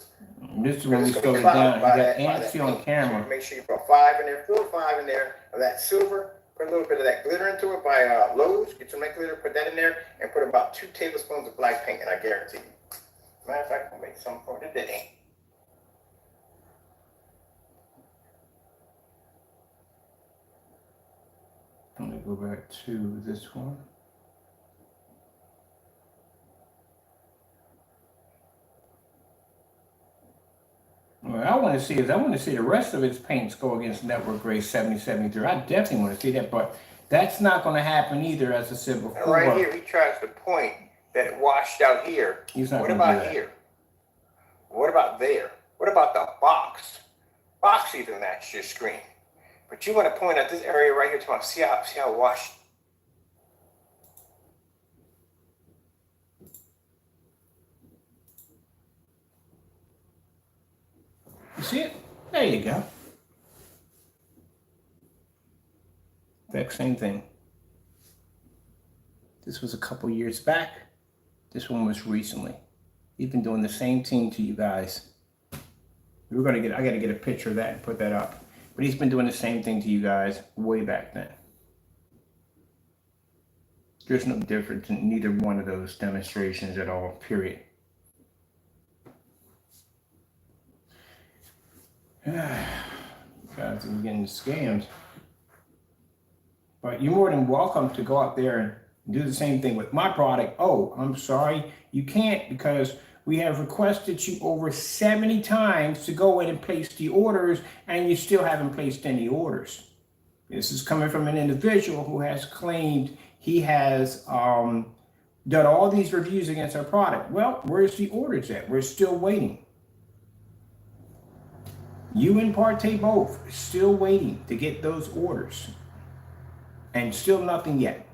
This is when we slow it down. You got antsy on camera. So make sure you put 5 in there, 4 or 5 in there of that silver. Put a little bit of that glitter into it by Lowe's. Get some of that glitter, put that in there, and put about 2 tablespoons of black paint, and I guarantee you. Matter of fact, I'll make some for it today. Let me go back to this one. What I want to see the rest of its paints go against Network Crows1176. I definitely want to see that, but that's not going to happen either, as I said before. Right here, he tries to point that it washed out here. What about here? What about there? What about the box? Box even matched your screen. But you want to point at this area right here to see how washed. You see it? There you go. Exact same thing. This was a couple years back. This one was recently. He's been doing the same thing to you guys. I gotta get a picture of that and put that up. But he's been doing the same thing to you guys way back then. There's no difference in neither one of those demonstrations at all, period. Guys are getting scammed. But you're more than welcome to go out there and do the same thing with my product. Oh, I'm sorry, you can't, because we have requested you over 70 times to go in and place the orders, and you still haven't placed any orders. This is coming from an individual who has claimed he has done all these reviews against our product. Well, where's the orders at? We're still waiting. You and Partay both still waiting to get those orders, and still nothing yet.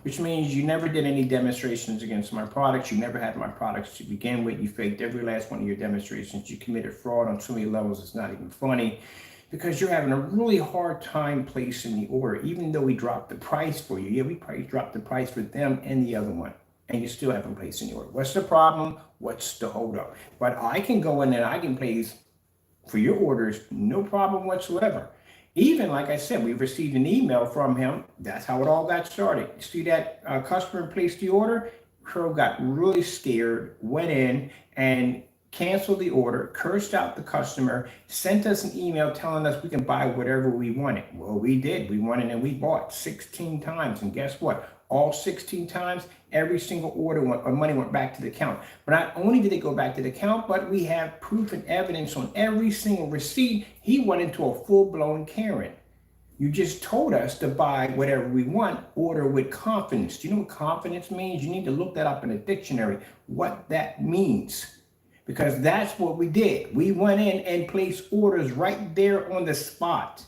Which means you never did any demonstrations against my products. You never had my products to begin with. You faked every last one of your demonstrations. You committed fraud on so many levels, it's not even funny, because you're having a really hard time placing the order, even though we dropped the price for you. Yeah, we probably dropped the price for them and the other one, and you still haven't placed any order. What's the problem? What's the holdup? But I can go in and I can place for your orders, no problem whatsoever. Even, like I said, we've received an email from him. That's how it all got started. You see that customer placed the order? Crow got really scared, went in and canceled the order, cursed out the customer, sent us an email telling us we can buy whatever we wanted. Well, we did. We wanted and we bought 16 times. And guess what? All 16 times, every single order money went back to the account. But not only did it go back to the account, but we have proof and evidence on every single receipt. He went into a full-blown Karen. You just told us to buy whatever we want, order with confidence. Do you know what confidence means? You need to look that up in a dictionary, what that means. Because that's what we did. We went in and placed orders right there on the spot.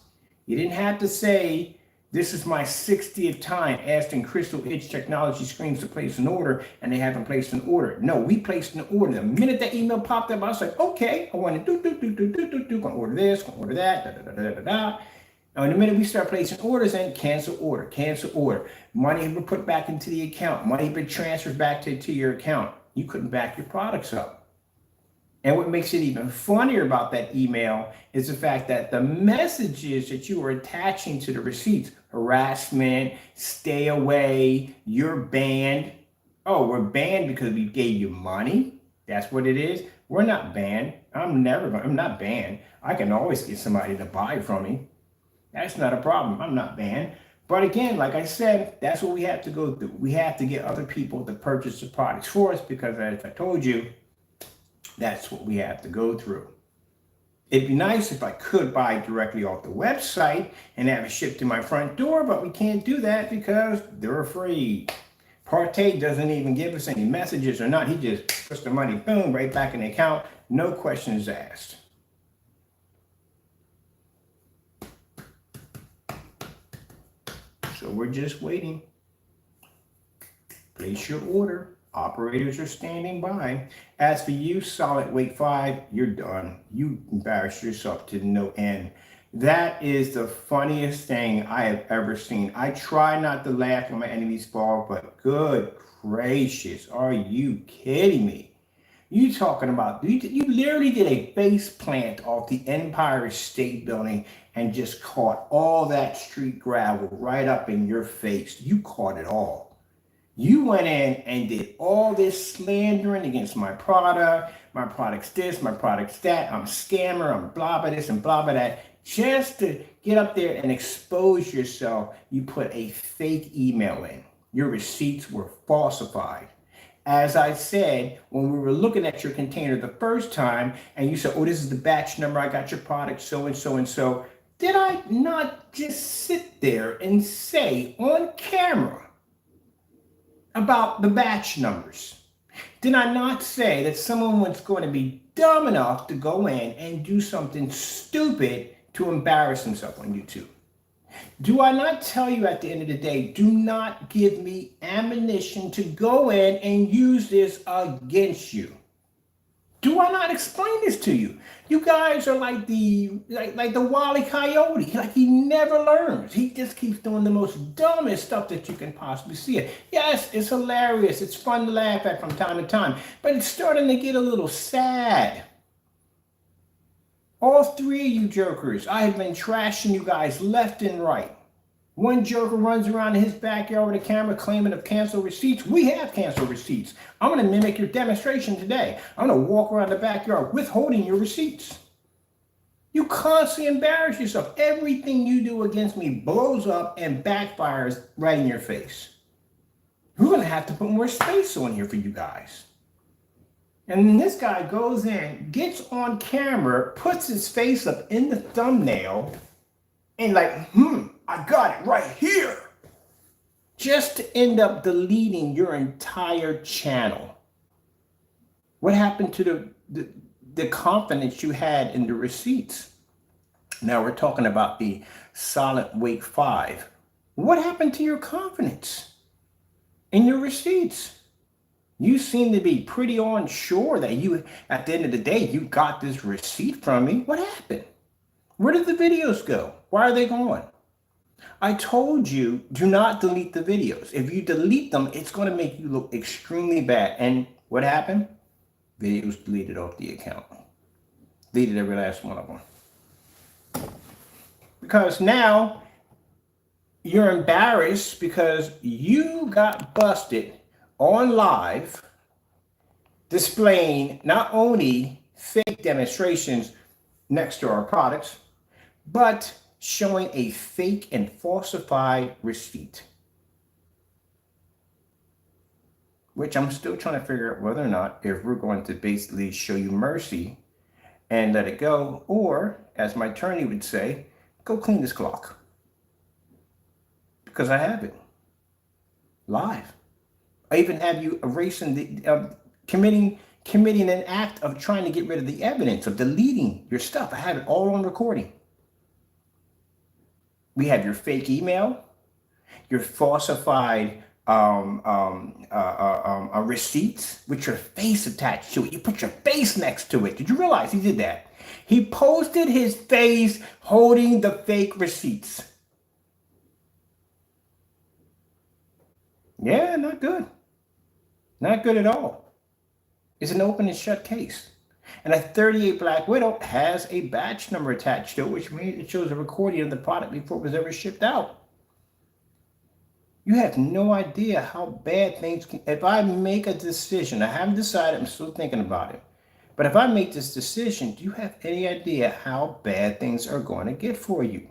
You didn't have to say, this is my 60th time asking Crystal Edge Technology Screens to place an order, and they haven't placed an order. No, we placed an order. The minute that email popped up, I was like, okay, I want to gonna order this, gonna order that, And the minute we start placing orders in, cancel order. Money been put back into the account. Money been transferred back to your account. You couldn't back your products up. And what makes it even funnier about that email is the fact that the messages that you were attaching to the receipts, harassment, stay away, you're banned. Oh, we're banned because we gave you money? That's what it is? We're not banned. I'm not banned. I can always get somebody to buy from me. That's not a problem. I'm not banned. But again, like I said, that's what we have to go through. We have to get other people to purchase the products for us because, as I told you, that's what we have to go through. It'd be nice if I could buy directly off the website and have it shipped to my front door, but we can't do that because they're afraid. Partay doesn't even give us any messages or not. He just puts the money, boom, right back in the account. No questions asked. So we're just waiting. Place your order. Operators are standing by. As for you, Silentwake5, you're done. You embarrassed yourself to no end. That is the funniest thing I have ever seen. I try not to laugh when my enemies fall, but good gracious, are you kidding me? You talking about, you literally did a face plant off the Empire State Building and just caught all that street gravel right up in your face. You caught it all. You went in and did all this slandering against my product's this, my product's that, I'm a scammer, I'm blah blah this and blah blah that. Just to get up there and expose yourself, you put a fake email in. Your receipts were falsified. As I said, when we were looking at your container the first time, and you said, oh, this is the batch number, I got your product, so and so and so, did I not just sit there and say on camera about the batch numbers? Did I not say that someone was going to be dumb enough to go in and do something stupid to embarrass himself on YouTube. Do I not tell you at the end of the day, do not give me ammunition to go in and use this against you? Do I not explain this to you? You guys are like the Wile E. Coyote. Like, he never learns. He just keeps doing the most dumbest stuff that you can possibly see it. Yes, it's hilarious. It's fun to laugh at from time to time, but it's starting to get a little sad. All three of you jokers, I have been trashing you guys left and right. One joker runs around in his backyard with a camera claiming of canceled receipts. We have canceled receipts. I'm going to mimic your demonstration today. I'm going to walk around the backyard withholding your receipts. You constantly embarrass yourself. Everything you do against me blows up and backfires right in your face. We're going to have to put more space on here for you guys. And then this guy goes in, gets on camera, puts his face up in the thumbnail, and like, I got it right here. Just to end up deleting your entire channel. What happened to the confidence you had in the receipts? Now we're talking about the Silentwake5. What happened to your confidence in your receipts? You seem to be pretty unsure that you, at the end of the day, you got this receipt from me. What happened? Where did the videos go? Why are they gone? I told you, do not delete the videos. If you delete them, it's going to make you look extremely bad. And what happened? Videos deleted off the account. Deleted every last one of them. Because now you're embarrassed because you got busted on live displaying not only fake demonstrations next to our products, but showing a fake and falsified receipt, which I'm still trying to figure out whether or not if we're going to basically show you mercy and let it go, or as my attorney would say, go clean this clock, because I have it live. I even have you erasing the committing an act of trying to get rid of the evidence of deleting your stuff. I have it all on recording. We have your fake email, your falsified receipts with your face attached to it. You put your face next to it. Did you realize he did that? He posted his face holding the fake receipts. Yeah, not good. Not good at all. It's an open and shut case. And a 38 Black Widow has a batch number attached to it, which means it shows a recording of the product before it was ever shipped out. You have no idea how bad things can. If I make a decision, I haven't decided, I'm still thinking about it. But if I make this decision, do you have any idea how bad things are going to get for you?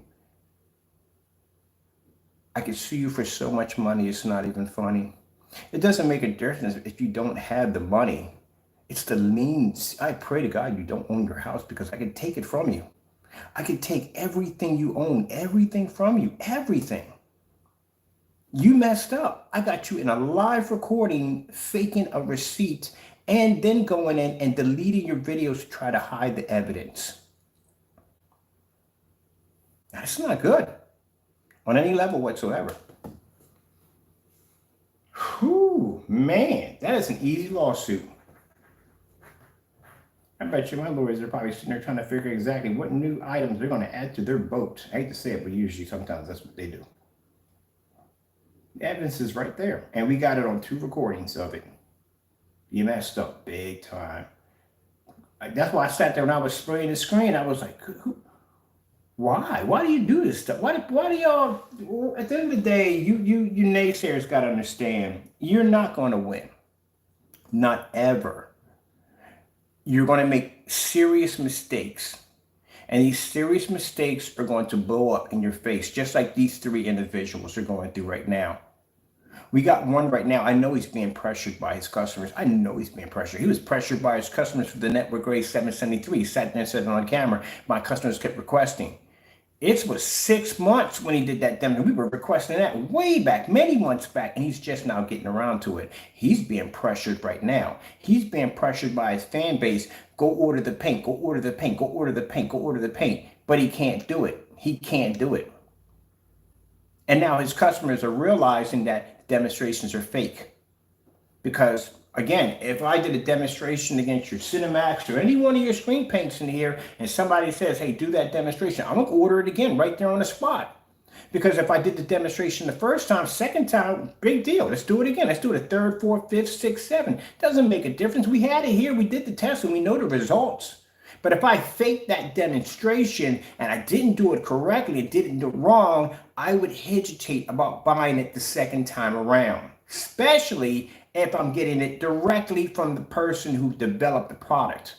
I could sue you for so much money, it's not even funny. It doesn't make a difference if you don't have the money. It's the liens. I pray to God you don't own your house, because I can take it from you. I can take everything you own, everything from you, everything. You messed up. I got you in a live recording, faking a receipt, and then going in and deleting your videos to try to hide the evidence. That's not good on any level whatsoever. Whew, man, that is an easy lawsuit. I bet you my lawyers are probably sitting there trying to figure exactly what new items they're going to add to their boat. I hate to say it, but usually sometimes that's what they do. The evidence is right there, and we got it on 2 recordings of it. You messed up big time. That's why I sat there when I was spraying the screen. I was like, why? Why do you do this stuff? Why do y'all, at the end of the day, you naysayers got to understand, you're not going to win. Not ever. You're going to make serious mistakes. And these serious mistakes are going to blow up in your face, just like these 3 individuals are going through right now. We got one right now. I know he's being pressured by his customers. I know he's being pressured. He was pressured by his customers for the network grade 773. He sat there and said it on camera. My customers kept requesting. It was 6 months when he did that demo. We were requesting that way back, many months back, and he's just now getting around to it. He's being pressured right now. He's being pressured by his fan base. Go order the paint, go order the paint, go order the paint, go order the paint. But he can't do it. He can't do it. And now his customers are realizing that demonstrations are fake. Because again, if I did a demonstration against your Cinemax or any one of your screen paints in here and somebody says, hey, do that demonstration, I'm going to order it again right there on the spot. Because if I did the demonstration the first time, second time, big deal. Let's do it again. Let's do it a third, fourth, fifth, sixth, seventh. Doesn't make a difference. We had it here. We did the test and we know the results. But if I faked that demonstration and I didn't do it correctly and didn't do it wrong, I would hesitate about buying it the second time around, especially if I'm getting it directly from the person who developed the product.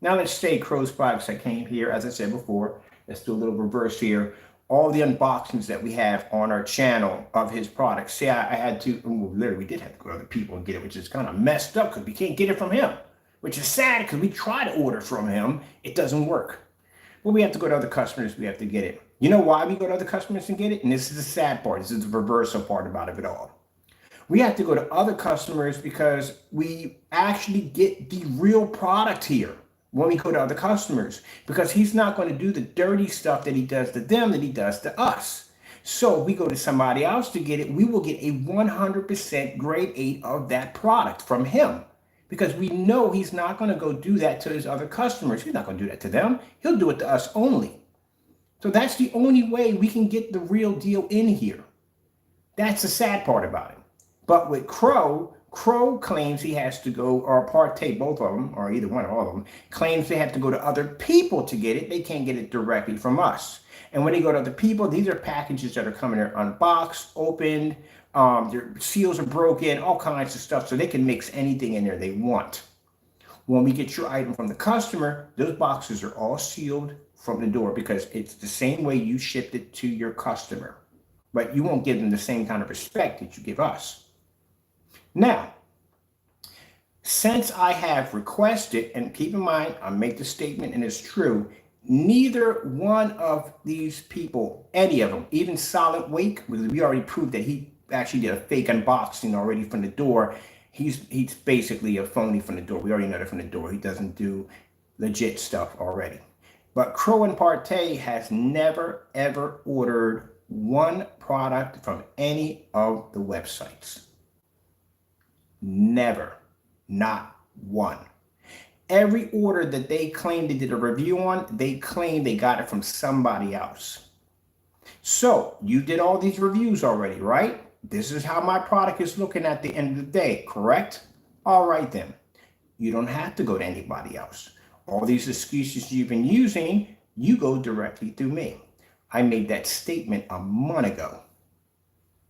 Now let's say Crows5, I came here, as I said before, let's do a little reverse here. All the unboxings that we have on our channel of his products. Say I had to, literally we did have to go to other people and get it, which is kind of messed up because we can't get it from him, which is sad because we try to order from him. It doesn't work. Well, we have to go to other customers. We have to get it. You know why we go to other customers and get it? And this is the sad part. This is the reversal part about it all. We have to go to other customers because we actually get the real product here when we go to other customers, because he's not going to do the dirty stuff that he does to them that he does to us. So we go to somebody else to get it. We will get a 100% grade 8 of that product from him, because we know he's not going to go do that to his other customers. He's not going to do that to them. He'll do it to us only. So that's the only way we can get the real deal in here. That's the sad part about it. But with Crow claims he has to go, or Partay, both of them, or either one or all of them, claims they have to go to other people to get it. They can't get it directly from us. And when they go to other people, these are packages that are coming there unboxed, opened, their seals are broken, all kinds of stuff, so they can mix anything in there they want. When we get your item from the customer, those boxes are all sealed from the door because it's the same way you shipped it to your customer. But you won't give them the same kind of respect that you give us. Now, since I have requested, and keep in mind, I make the statement and it's true, neither one of these people, any of them, even Silentwake, we already proved that he actually did a fake unboxing already from the door. He's basically a phony from the door. We already know that from the door. He doesn't do legit stuff already. But Crow and Partay has never, ever ordered one product from any of the websites. Never. Not one. Every order that they claim they did a review on, they claim they got it from somebody else. So you did all these reviews already, right? This is how my product is looking at the end of the day, correct? All right then. You don't have to go to anybody else. All these excuses you've been using, you go directly through me. I made that statement a month ago.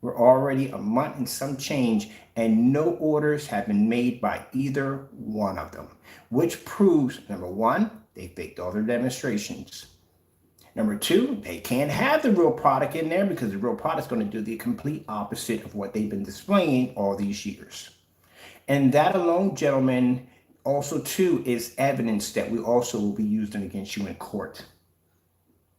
We're already a month and some change, and no orders have been made by either one of them, which proves, number one, they faked all their demonstrations. Number two, they can't have the real product in there because the real product is going to do the complete opposite of what they've been displaying all these years. And that alone, gentlemen, also too is evidence that we also will be using against you in court.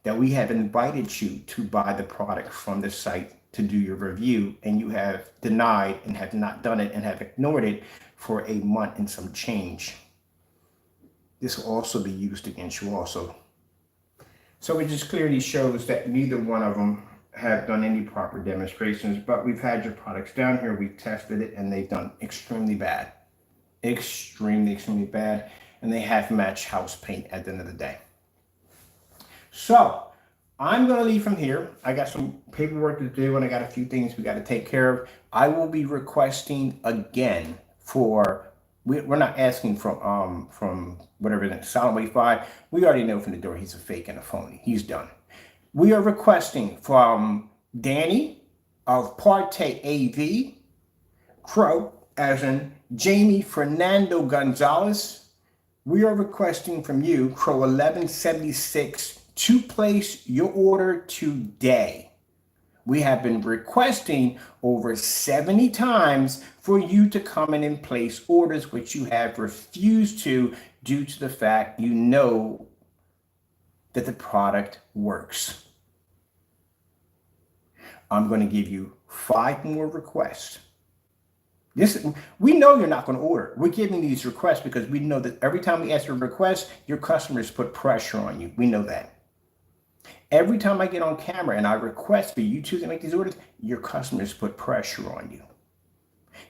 That we have invited you to buy the product from the site to do your review, and you have denied and have not done it and have ignored it for a month and some change. This will also be used against you also. So it just clearly shows that neither one of them have done any proper demonstrations, but we've had your products down here, we've tested it, and they've done extremely bad. Extremely bad, and they have matched house paint at the end of the day. So I'm going to leave from here. I got some paperwork to do, and I got a few things we got to take care of. I will be requesting again for, we're not asking from whatever it is, Silentwake5. We already know from the door he's a fake and a phony. He's done. We are requesting from Danny of PARTAY AV, Crow, as in Jamie Fernando Gonzalez. We are requesting from you, Crow1176, to place your order today. We have been requesting over 70 times for you to come in and place orders, which you have refused to due to the fact you know that the product works. I'm going to give you 5 more requests. We know you're not going to order. We're giving these requests because we know that every time we ask for a request, your customers put pressure on you. We know that. Every time I get on camera and I request for you to make these orders, your customers put pressure on you.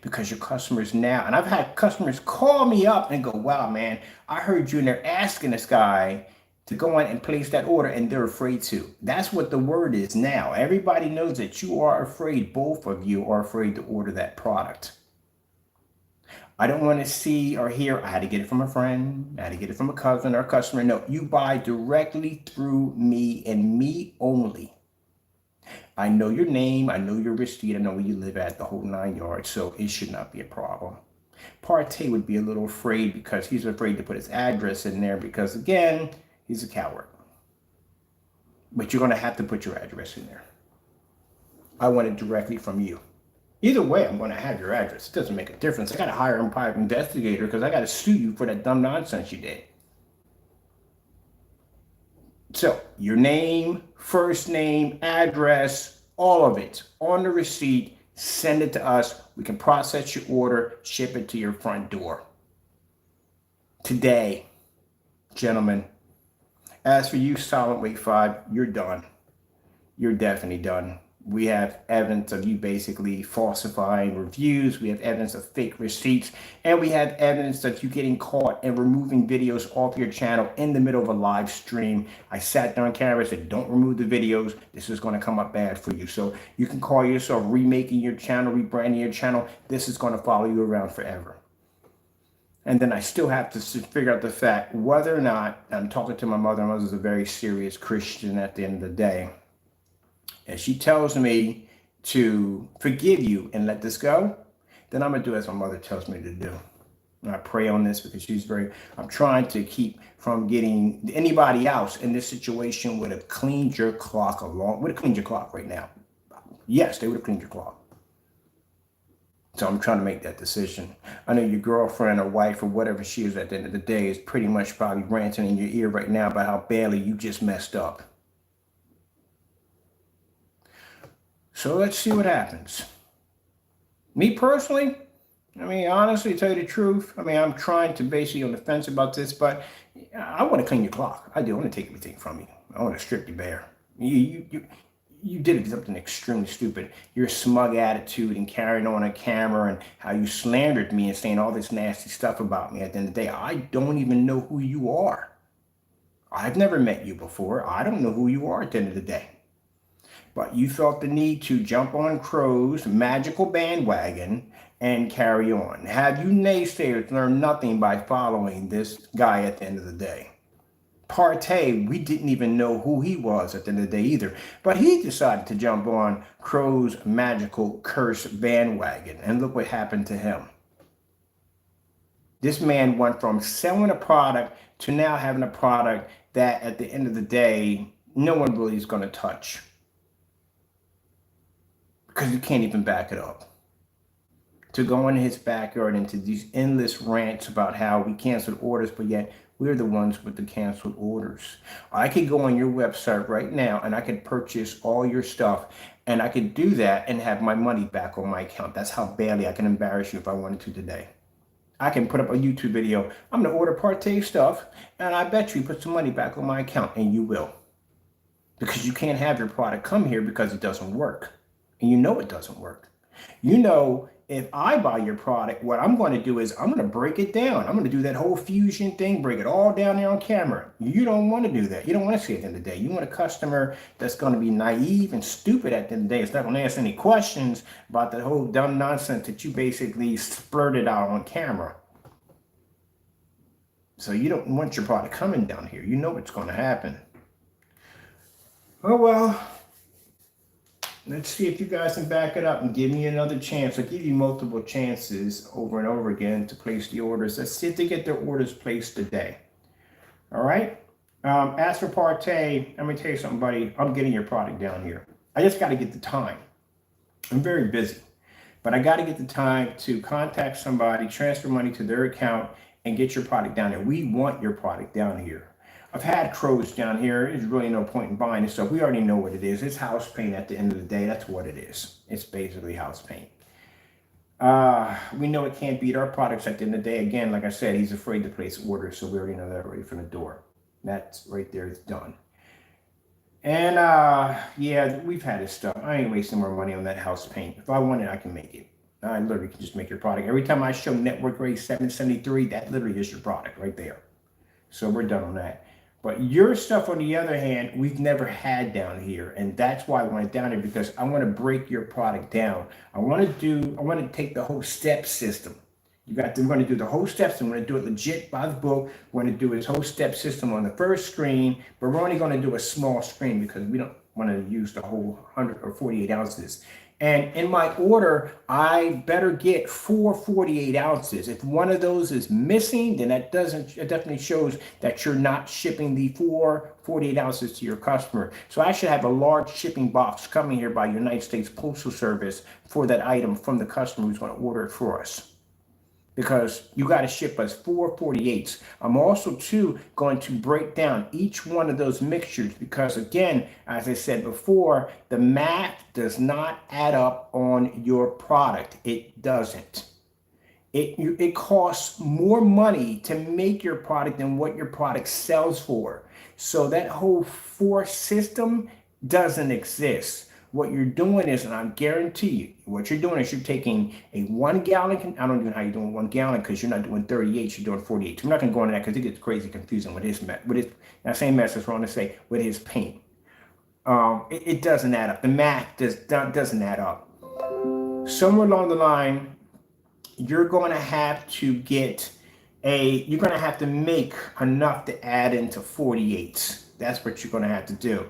Because your customers now, and I've had customers call me up and go, wow, man, I heard you and they're asking this guy to go on and place that order and they're afraid to. That's what the word is now. Everybody knows that you are afraid. Both of you are afraid to order that product. I don't want to see or hear, I had to get it from a friend, I had to get it from a cousin or a customer. No, you buy directly through me and me only. I know your name, I know your receipt, I know where you live at, the whole 9 yards, so it should not be a problem. Partay would be a little afraid because he's afraid to put his address in there because, again, he's a coward. But you're going to have to put your address in there. I want it directly from you. Either way, I'm going to have your address. It doesn't make a difference. I got to hire a private investigator because I got to sue you for that dumb nonsense you did. So your name, first name, address, all of it on the receipt, send it to us. We can process your order, ship it to your front door. Today, gentlemen, as for you, Silentwake5, you're done. You're definitely done. We have evidence of you basically falsifying reviews. We have evidence of fake receipts. And we have evidence of you getting caught and removing videos off your channel in the middle of a live stream. I sat down camera and said, don't remove the videos. This is going to come up bad for you. So you can call yourself remaking your channel, rebranding your channel. This is going to follow you around forever. And then I still have to figure out the fact whether or not, I'm talking to my mother. My mother's a very serious Christian at the end of the day. And she tells me to forgive you and let this go, then I'm going to do as my mother tells me to do. And I pray on this because I'm trying to keep from getting anybody else in this situation would have cleaned your clock right now. Yes, they would have cleaned your clock. So I'm trying to make that decision. I know your girlfriend or wife or whatever she is at the end of the day is pretty much probably ranting in your ear right now about how badly you just messed up. So let's see what happens. Me personally, I mean, honestly, to tell you the truth, I mean, I'm trying to basically on the fence about this, but I want to clean your clock. I do. I want to take everything from you. I want to strip you bare. You did something extremely stupid. Your smug attitude and carrying on camera and how you slandered me and saying all this nasty stuff about me at the end of the day. I don't even know who you are. I've never met you before. I don't know who you are at the end of the day. But you felt the need to jump on Crow's magical bandwagon and carry on. Have you naysayers learned nothing by following this guy at the end of the day? Partay, we didn't even know who he was at the end of the day either. But he decided to jump on Crow's magical curse bandwagon. And look what happened to him. This man went from selling a product to now having a product that at the end of the day, no one really is going to touch. Because you can't even back it up. To go in his backyard into these endless rants about how we canceled orders, but yet we're the ones with the canceled orders. I could go on your website right now and I could purchase all your stuff and I could do that and have my money back on my account. That's how badly I can embarrass you if I wanted to today. I can put up a YouTube video. I'm going to order Partay stuff and I bet you put some money back on my account, and you will. Because you can't have your product come here because it doesn't work. And you know it doesn't work. You know, if I buy your product, what I'm going to do is I'm going to break it down. I'm going to do that whole fusion thing, break it all down there on camera. You don't want to do that. You don't want to see it at the end of the day. You want a customer that's going to be naive and stupid at the end of the day. It's not going to ask any questions about the whole dumb nonsense that you basically splurted out on camera. So you don't want your product coming down here. You know what's going to happen. Oh, well. Let's see if you guys can back it up and give me another chance. I'll give you multiple chances over and over again to place the orders. Let's see if they get their orders placed today. All right? As for Partay, let me tell you something, buddy. I'm getting your product down here. I just got to get the time. I'm very busy. But I got to get the time to contact somebody, transfer money to their account, and get your product down there. We want your product down here. I've had Crows down here. There's really no point in buying this stuff. We already know what it is. It's house paint at the end of the day. That's what it is. It's basically house paint. We know it can't beat our products at the end of the day. Again, like I said, he's afraid to place orders, so we already know that right from the door. That's right there. It's done. And yeah, we've had this stuff. I ain't wasting more money on that house paint. If I want it, I can make it. I literally can just make your product. Every time I show network grade 773, that literally is your product right there. So we're done on that. But your stuff, on the other hand, we've never had down here. And that's why I want it down here, because I want to break your product down. I want to take the whole step system. We're going to do the whole steps. I'm going to do it legit by the book. We're going to do his whole step system on the first screen, but we're only going to do a small screen because we don't want to use the whole 100 or 48 ounces. And in my order, I better get 4 48 ounces. If one of those is missing, then it definitely shows that you're not shipping the 4 48 ounces to your customer. So I should have a large shipping box coming here by United States Postal Service for that item from the customer who's going to order it for us. Because you got to ship us 4 48s. I'm also too going to break down each one of those mixtures because, again, as I said before, the math does not add up on your product. It doesn't. It costs more money to make your product than what your product sells for. So that whole force system doesn't exist. What you're doing is, and I guarantee you, what you're doing is you're taking a 1 gallon. I don't know how you're doing 1 gallon because you're not doing 38, you're doing 48. So we're not going to go into that because it gets crazy confusing with his that same mess is wrong to say with his paint. It doesn't add up. The math doesn't add up. Somewhere along the line, you're going to have to make enough to add into 48s. That's what you're going to have to do.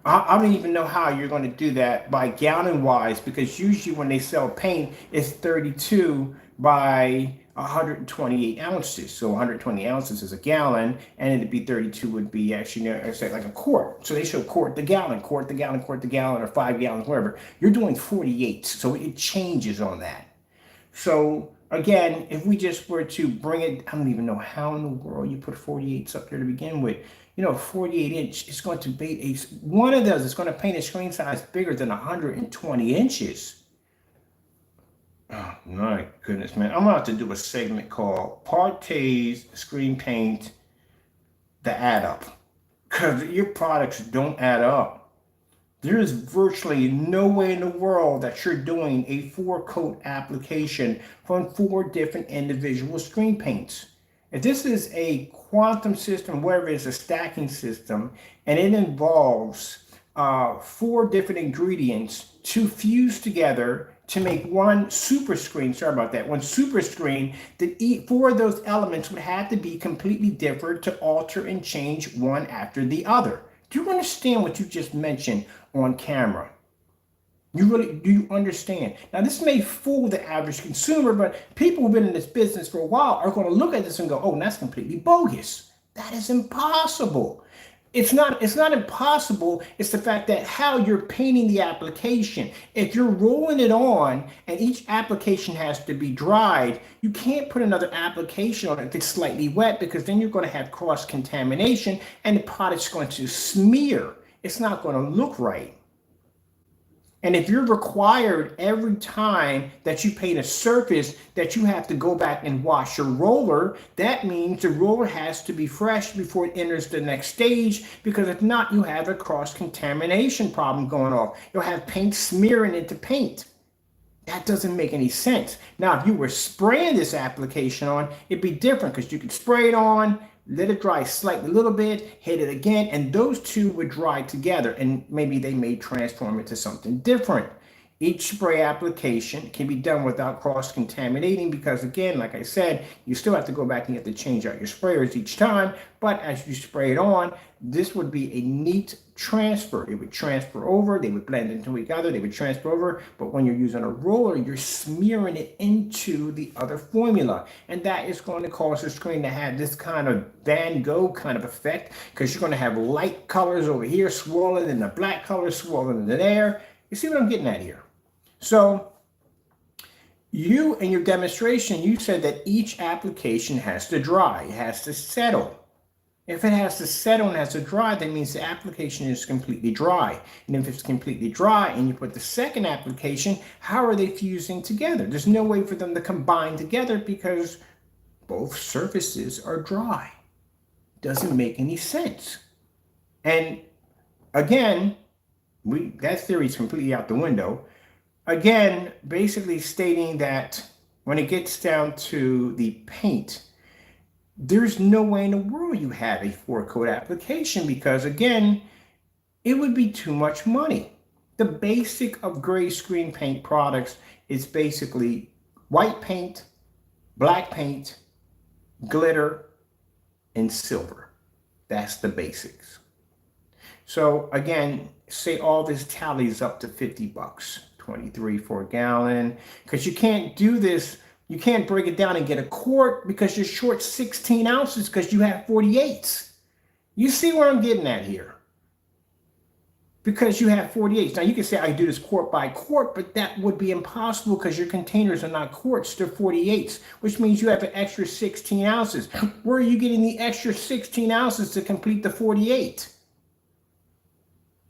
I don't even know how you're going to do that by gallon wise, because usually when they sell paint, it's 32 by 128 ounces. So 120 ounces is a gallon, and it'd be 32 would be actually, I say like a quart. So they show quart the gallon, or 5 gallons, whatever. You're doing 48, so it changes on that. So again, if we just were to bring it, I don't even know how in the world you put 48s up there to begin with. 48 inch is going to be one of those is going to paint a screen size bigger than 120 inches. Oh my goodness, man. I'm about to do a segment called Partay's Screen Paint, the Add Up. Because your products don't add up. There's virtually no way in the world that you're doing a 4-coat application from 4 different individual screen paints. If this is a quantum system, whatever it is, a stacking system, and it involves 4 different ingredients to fuse together to make one super screen, one super screen, that 4 of those elements would have to be completely different to alter and change one after the other. Do you understand what you just mentioned on camera? Do you understand? Now, this may fool the average consumer, but people who've been in this business for a while are going to look at this and go, oh, that's completely bogus. That is impossible. It's not impossible. It's the fact that how you're painting the application. If you're rolling it on and each application has to be dried, you can't put another application on it that's slightly wet, because then you're going to have cross-contamination and the product's going to smear. It's not going to look right. And if you're required every time that you paint a surface that you have to go back and wash your roller, that means the roller has to be fresh before it enters the next stage, because if not, you have a cross-contamination problem going off. You'll have paint smearing into paint. That doesn't make any sense. Now, if you were spraying this application on, it'd be different, because you could spray it on, let it dry slightly a little bit, hit it again, and those two would dry together, and maybe they may transform into something different. Each spray application can be done without cross-contaminating, because again, like I said, you still have to go back and you have to change out your sprayers each time, but as you spray it on, this would be a neat transfer. It would transfer over, they would blend into each other, they would transfer over, but when you're using a roller, you're smearing it into the other formula, and that is going to cause the screen to have this kind of Van Gogh kind of effect, because you're going to have light colors over here swirling and the black colors swirling in there. You see what I'm getting at here? So you, in your demonstration, you said that each application has to dry, it has to settle. If it has to settle and has to dry, that means the application is completely dry. And if it's completely dry and you put the second application, how are they fusing together? There's no way for them to combine together because both surfaces are dry. Doesn't make any sense. And again, that theory is completely out the window. Again, basically stating that when it gets down to the paint, there's no way in the world you have a 4-coat application because, again, it would be too much money. The basic of gray screen paint products is basically white paint, black paint, glitter, and silver. That's the basics. So again, say all this tallies up to 50 bucks, 23 for a gallon, because you can't do this. You can't break it down and get a quart because you're short 16 ounces because you have 48s. You see where I'm getting at here? Because you have 48s. Now you can say I do this quart by quart, but that would be impossible because your containers are not quarts, they're 48s, which means you have an extra 16 ounces. Where are you getting the extra 16 ounces to complete the 48?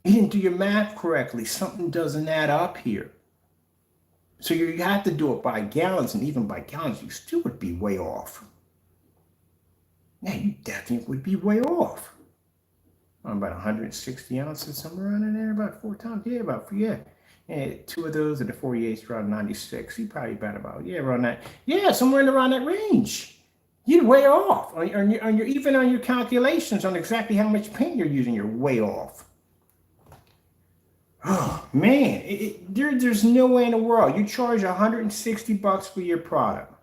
You didn't do your math correctly. Something doesn't add up here. So you have to do it by gallons, and even by gallons, you still would be way off. Yeah, you definitely would be way off. About 160 ounces, somewhere around in there, about 4 times. Yeah, And 2 of those are the 48s, around 96. You probably about around that. Yeah, somewhere around that range. You're way off on your even on your calculations on exactly how much paint you're using. You're way off. Oh man, there's no way in the world. You charge 160 bucks for your product.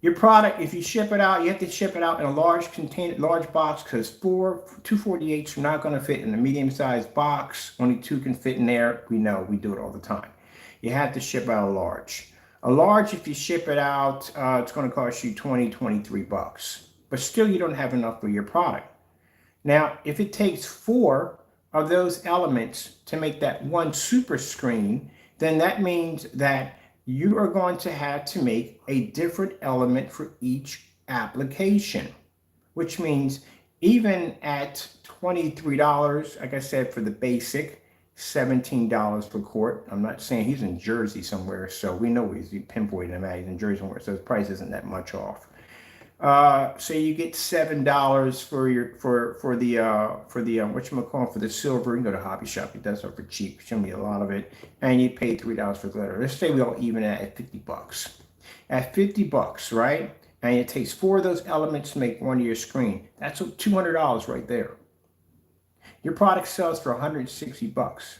Your product, if you ship it out, you have to ship it out in a large container, large box, because 248s are not going to fit in a medium-sized box. Only 2 can fit in there. We know, we do it all the time. You have to ship out a large. A large, if you ship it out, it's going to cost you 23 bucks. But still, you don't have enough for your product. Now, if it takes 4 of those elements to make that one super screen, then that means that you are going to have to make a different element for each application, which means even at $23, like I said, for the basic, $17 per quart. I'm not saying he's in Jersey somewhere, so we know he's pinpointing him at. He's in Jersey somewhere, so his price isn't that much off. So you get $7 for your for the whatchamacallit, for the silver. You can go to Hobby Shop, it does stuff for cheap, show me a lot of it, and you pay $3 for glitter. Let's say we all even at 50 bucks. At 50 bucks, right? And it takes 4 of those elements to make one of your screen. That's $200 right there. Your product sells for 160 bucks.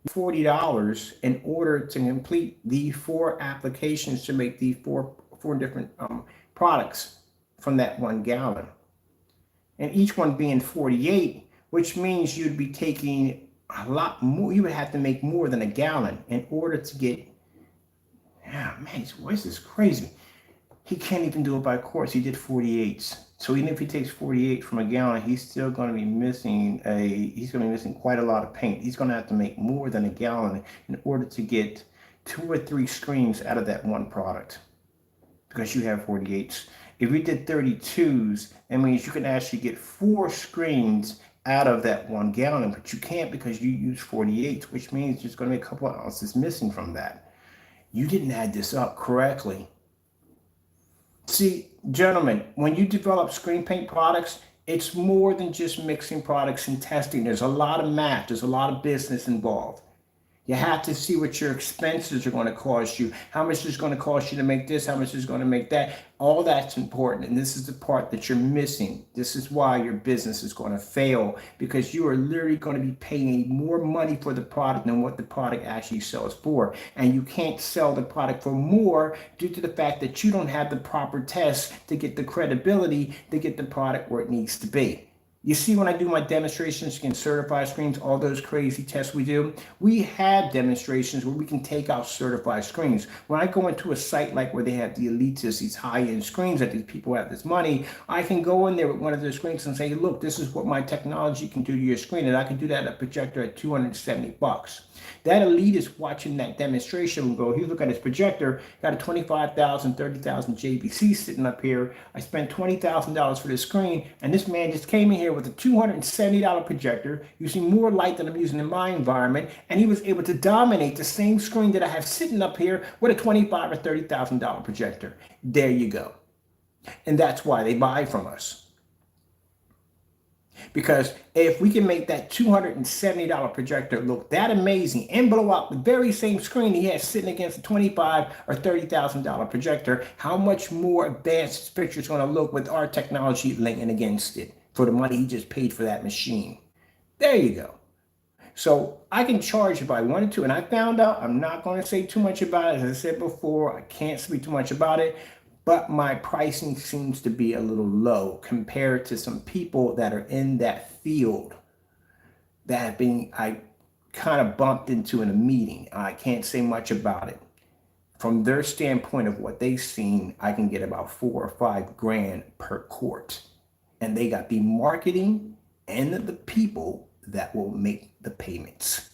$40 in order to complete the 4 applications to make the four different products from that 1 gallon, and each one being 48, which means you'd be taking a lot more. You would have to make more than a gallon in order to get. Yeah, man, his voice is crazy. He can't even do it by quarts. He did 48s. So even if he takes 48 from a gallon, he's still going to be missing quite a lot of paint. He's going to have to make more than a gallon in order to get 2 or 3 screens out of that one product. Because you have 48s. If we did 32s, that means you can actually get 4 screens out of that 1 gallon, but you can't because you use 48s, which means there's going to be a couple of ounces missing from that. You didn't add this up correctly. See, gentlemen, when you develop screen paint products, it's more than just mixing products and testing. There's a lot of math. There's a lot of business involved. You have to see what your expenses are going to cost you, how much it's going to cost you to make this, how much it's going to make that. All that's important, and this is the part that you're missing. This is why your business is going to fail, because you are literally going to be paying more money for the product than what the product actually sells for. And you can't sell the product for more due to the fact that you don't have the proper tests to get the credibility to get the product where it needs to be. You see, when I do my demonstrations against certified screens, all those crazy tests we do, we have demonstrations where we can take out certified screens. When I go into a site like where they have the elitists, these high-end screens that these people have this money, I can go in there with one of their screens and say, look, this is what my technology can do to your screen, and I can do that at a projector at $270. That elitist watching that demonstration will go, he look at his projector, got a 25,000, 30,000 JVC sitting up here. I spent $20,000 for this screen, and this man just came in here with a $270 projector using more light than I'm using in my environment, and he was able to dominate the same screen that I have sitting up here with a $25,000 or $30,000 projector. There you go. And that's why they buy from us. Because if we can make that $270 projector look that amazing and blow out the very same screen he has sitting against a $25,000 or $30,000 projector, how much more advanced this picture is going to look with our technology linking against it for the money he just paid for that machine. There you go. So I can charge if I wanted to, and I found out, I'm not going to say too much about it. As I said before, I can't speak too much about it, but my pricing seems to be a little low compared to some people that are in that field that I kind of bumped into in a meeting. I can't say much about it. From their standpoint of what they've seen, I can get about $4 or $5 grand per quart. And they got the marketing and the people that will make the payments,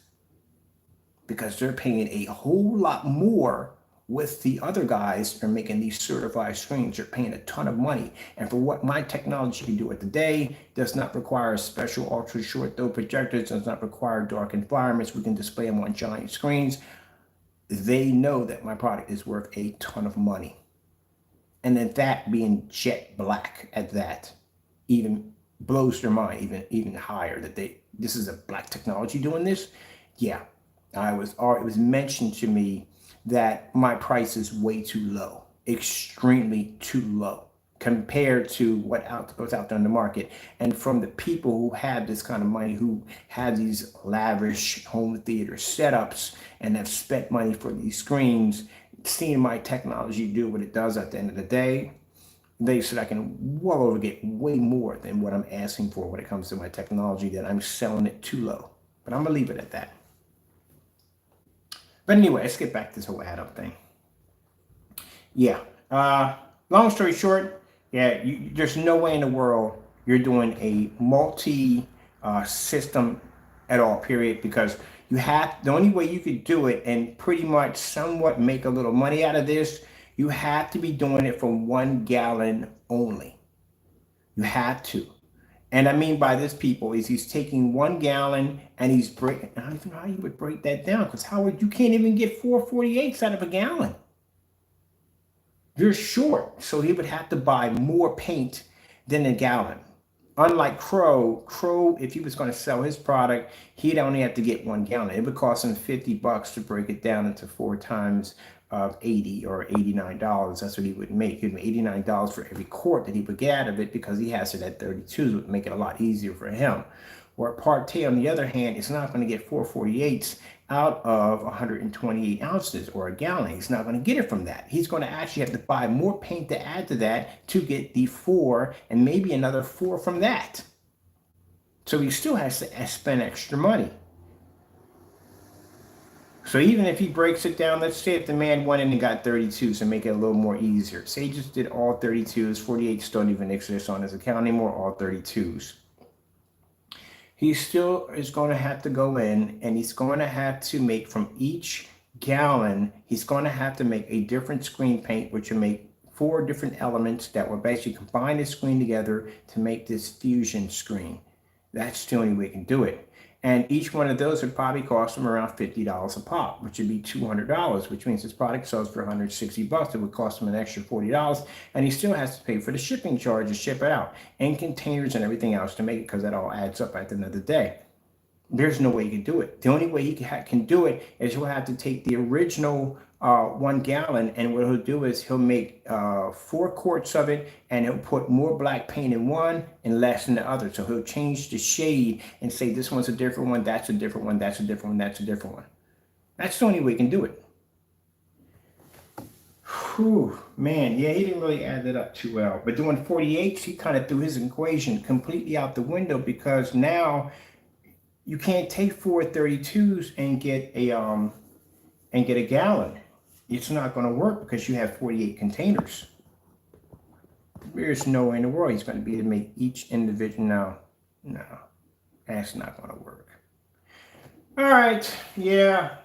because they're paying a whole lot more. With the other guys are making these certified screens, they're paying a ton of money. And for what my technology can do at the day, does not require special ultra short throw projectors, does not require dark environments. We can display them on giant screens. They know that my product is worth a ton of money. And then that being jet black at that even blows their mind even higher, that this is a black technology doing this. Yeah, it was mentioned to me that my price is way too low, extremely too low compared to what's out there in the market. And from the people who have this kind of money, who have these lavish home theater setups and have spent money for these screens, seeing my technology do what it does at the end of the day, they said I can get way more than what I'm asking for when it comes to my technology, that I'm selling it too low. But I'm gonna leave it at that. But anyway, let's get back to this whole add-up thing. Yeah, long story short, yeah, there's no way in the world you're doing a multi-system at all, period, because the only way you could do it and pretty much somewhat make a little money out of this, you have to be doing it for 1 gallon only. You have to. And I mean by this, people, is he's taking 1 gallon and he's breaking. I don't even know how you would break that down, because you can't even get 4/48 out of a gallon. You're short. So he would have to buy more paint than a gallon. Unlike Crow, if he was going to sell his product, he'd only have to get 1 gallon. It would cost him $50 to break it down into 4 times of $80 or $89. That's what he would make. He'd make $89 for every quart that he would get out of it, because he has it at 32s, would make it a lot easier for him. Where Partay, on the other hand, is not going to get 4/48 out of 128 ounces or a gallon. He's not going to get it from that. He's going to actually have to buy more paint to add to that to get the 4 and maybe another 4 from that. So he still has to spend extra money. So even if he breaks it down, let's say if the man went in and got 32s to make it a little more easier. Say he just did all 32s, 48s don't even exist on his account anymore, all 32s. He still is going to have to go in and he's going to have to make from each gallon, he's going to have to make a different screen paint, which will make 4 different elements that will basically combine the screen together to make this fusion screen. That's the only way we can do it. And each one of those would probably cost him around $50 a pop, which would be $200, which means his product sells for $160. It would cost him an extra $40, and he still has to pay for the shipping charge to ship it out, and containers and everything else to make it, because that all adds up at the end of the day. There's no way he can do it. The only way he can do it is he'll have to take the original 1 gallon, and what he'll do is he'll make 4 quarts of it, and he'll put more black paint in one and less in the other. So he'll change the shade and say this one's a different one, that's a different one, that's a different one, that's a different one. That's the only way he can do it. Whew, man, yeah, he didn't really add that up too well. But doing 48s, he kind of threw his equation completely out the window, because now you can't take 432s and get a gallon. It's not going to work because you have 48 containers. There's no way in the world he's going to be able to make each individual. No, that's not going to work. All right, yeah,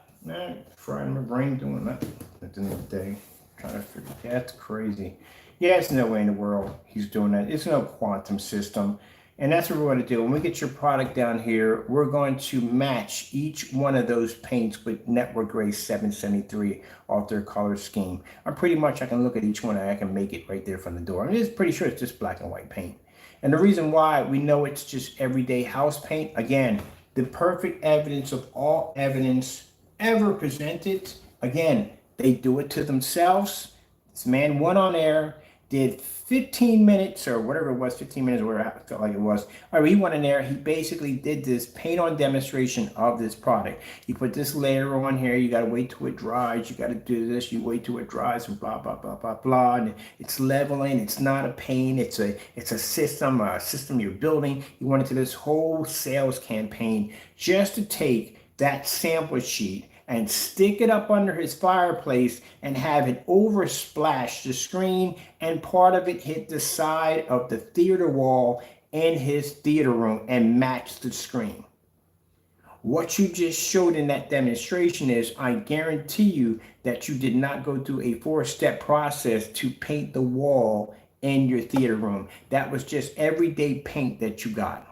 frying my brain doing that at the end of the day. Trying to figure, that's crazy. Yeah, there's no way in the world he's doing that. It's no quantum system. And that's what we're going to do. When we get your product down here, we're going to match each one of those paints with Network Gray 773 off their color scheme. I can look at each one and I can make it right there from the door. I'm just pretty sure it's just black and white paint. And the reason why we know it's just everyday house paint, again, the perfect evidence of all evidence ever presented. Again, they do it to themselves. This man went on air, did 15 minutes or whatever it was, 15 minutes or whatever I felt like it was. All right, he went in there. He basically did this paint on demonstration of this product. You put this layer on here. You got to wait till it dries. You got to do this. You wait till it dries and blah, blah, blah, blah, blah. And it's leveling. It's not a paint. It's a system you're building. He went into this whole sales campaign just to take that sample sheet and stick it up under his fireplace and have it oversplash the screen, and part of it hit the side of the theater wall in his theater room and match the screen. What you just showed in that demonstration is, I guarantee you that you did not go through a 4-step process to paint the wall in your theater room. That was just everyday paint that you got.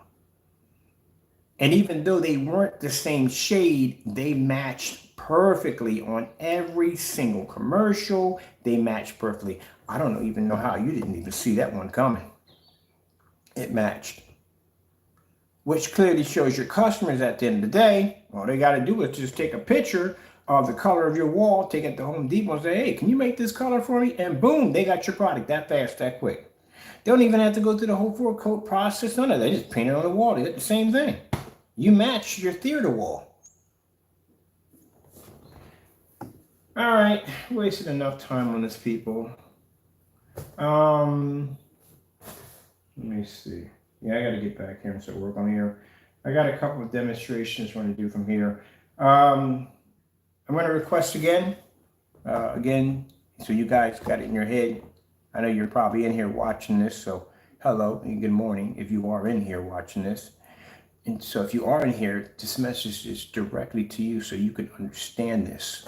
And even though they weren't the same shade, they matched perfectly on every single commercial. They matched perfectly. I don't even know how you didn't even see that one coming. It matched. Which clearly shows your customers at the end of the day, all they got to do is just take a picture of the color of your wall, take it to Home Depot and say, hey, can you make this color for me? And boom, they got your product that fast, that quick. They don't even have to go through the whole 4-coat process. None of that. They just paint it on the wall. They get the same thing. You match your theater wall. All right, wasted enough time on this, people. Let me see. Yeah, I got to get back here and start work on here. I got a couple of demonstrations I want to do from here. I'm going to request again, so you guys got it in your head. I know you're probably in here watching this, so hello and good morning if you are in here watching this. And so if you are in here, this message is directly to you so you can understand this.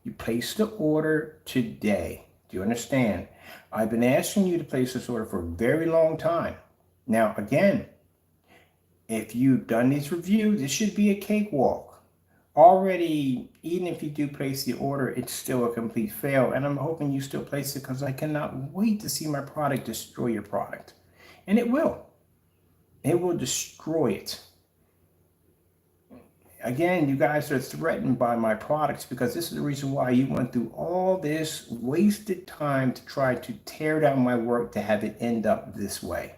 You place the order today. Do you understand? I've been asking you to place this order for a very long time. Now, again, if you've done this review, this should be a cakewalk. Already, even if you do place the order, it's still a complete fail. And I'm hoping you still place it because I cannot wait to see my product destroy your product. And it will. It will destroy it. Again, you guys are threatened by my products because this is the reason why you went through all this wasted time to try to tear down my work to have it end up this way.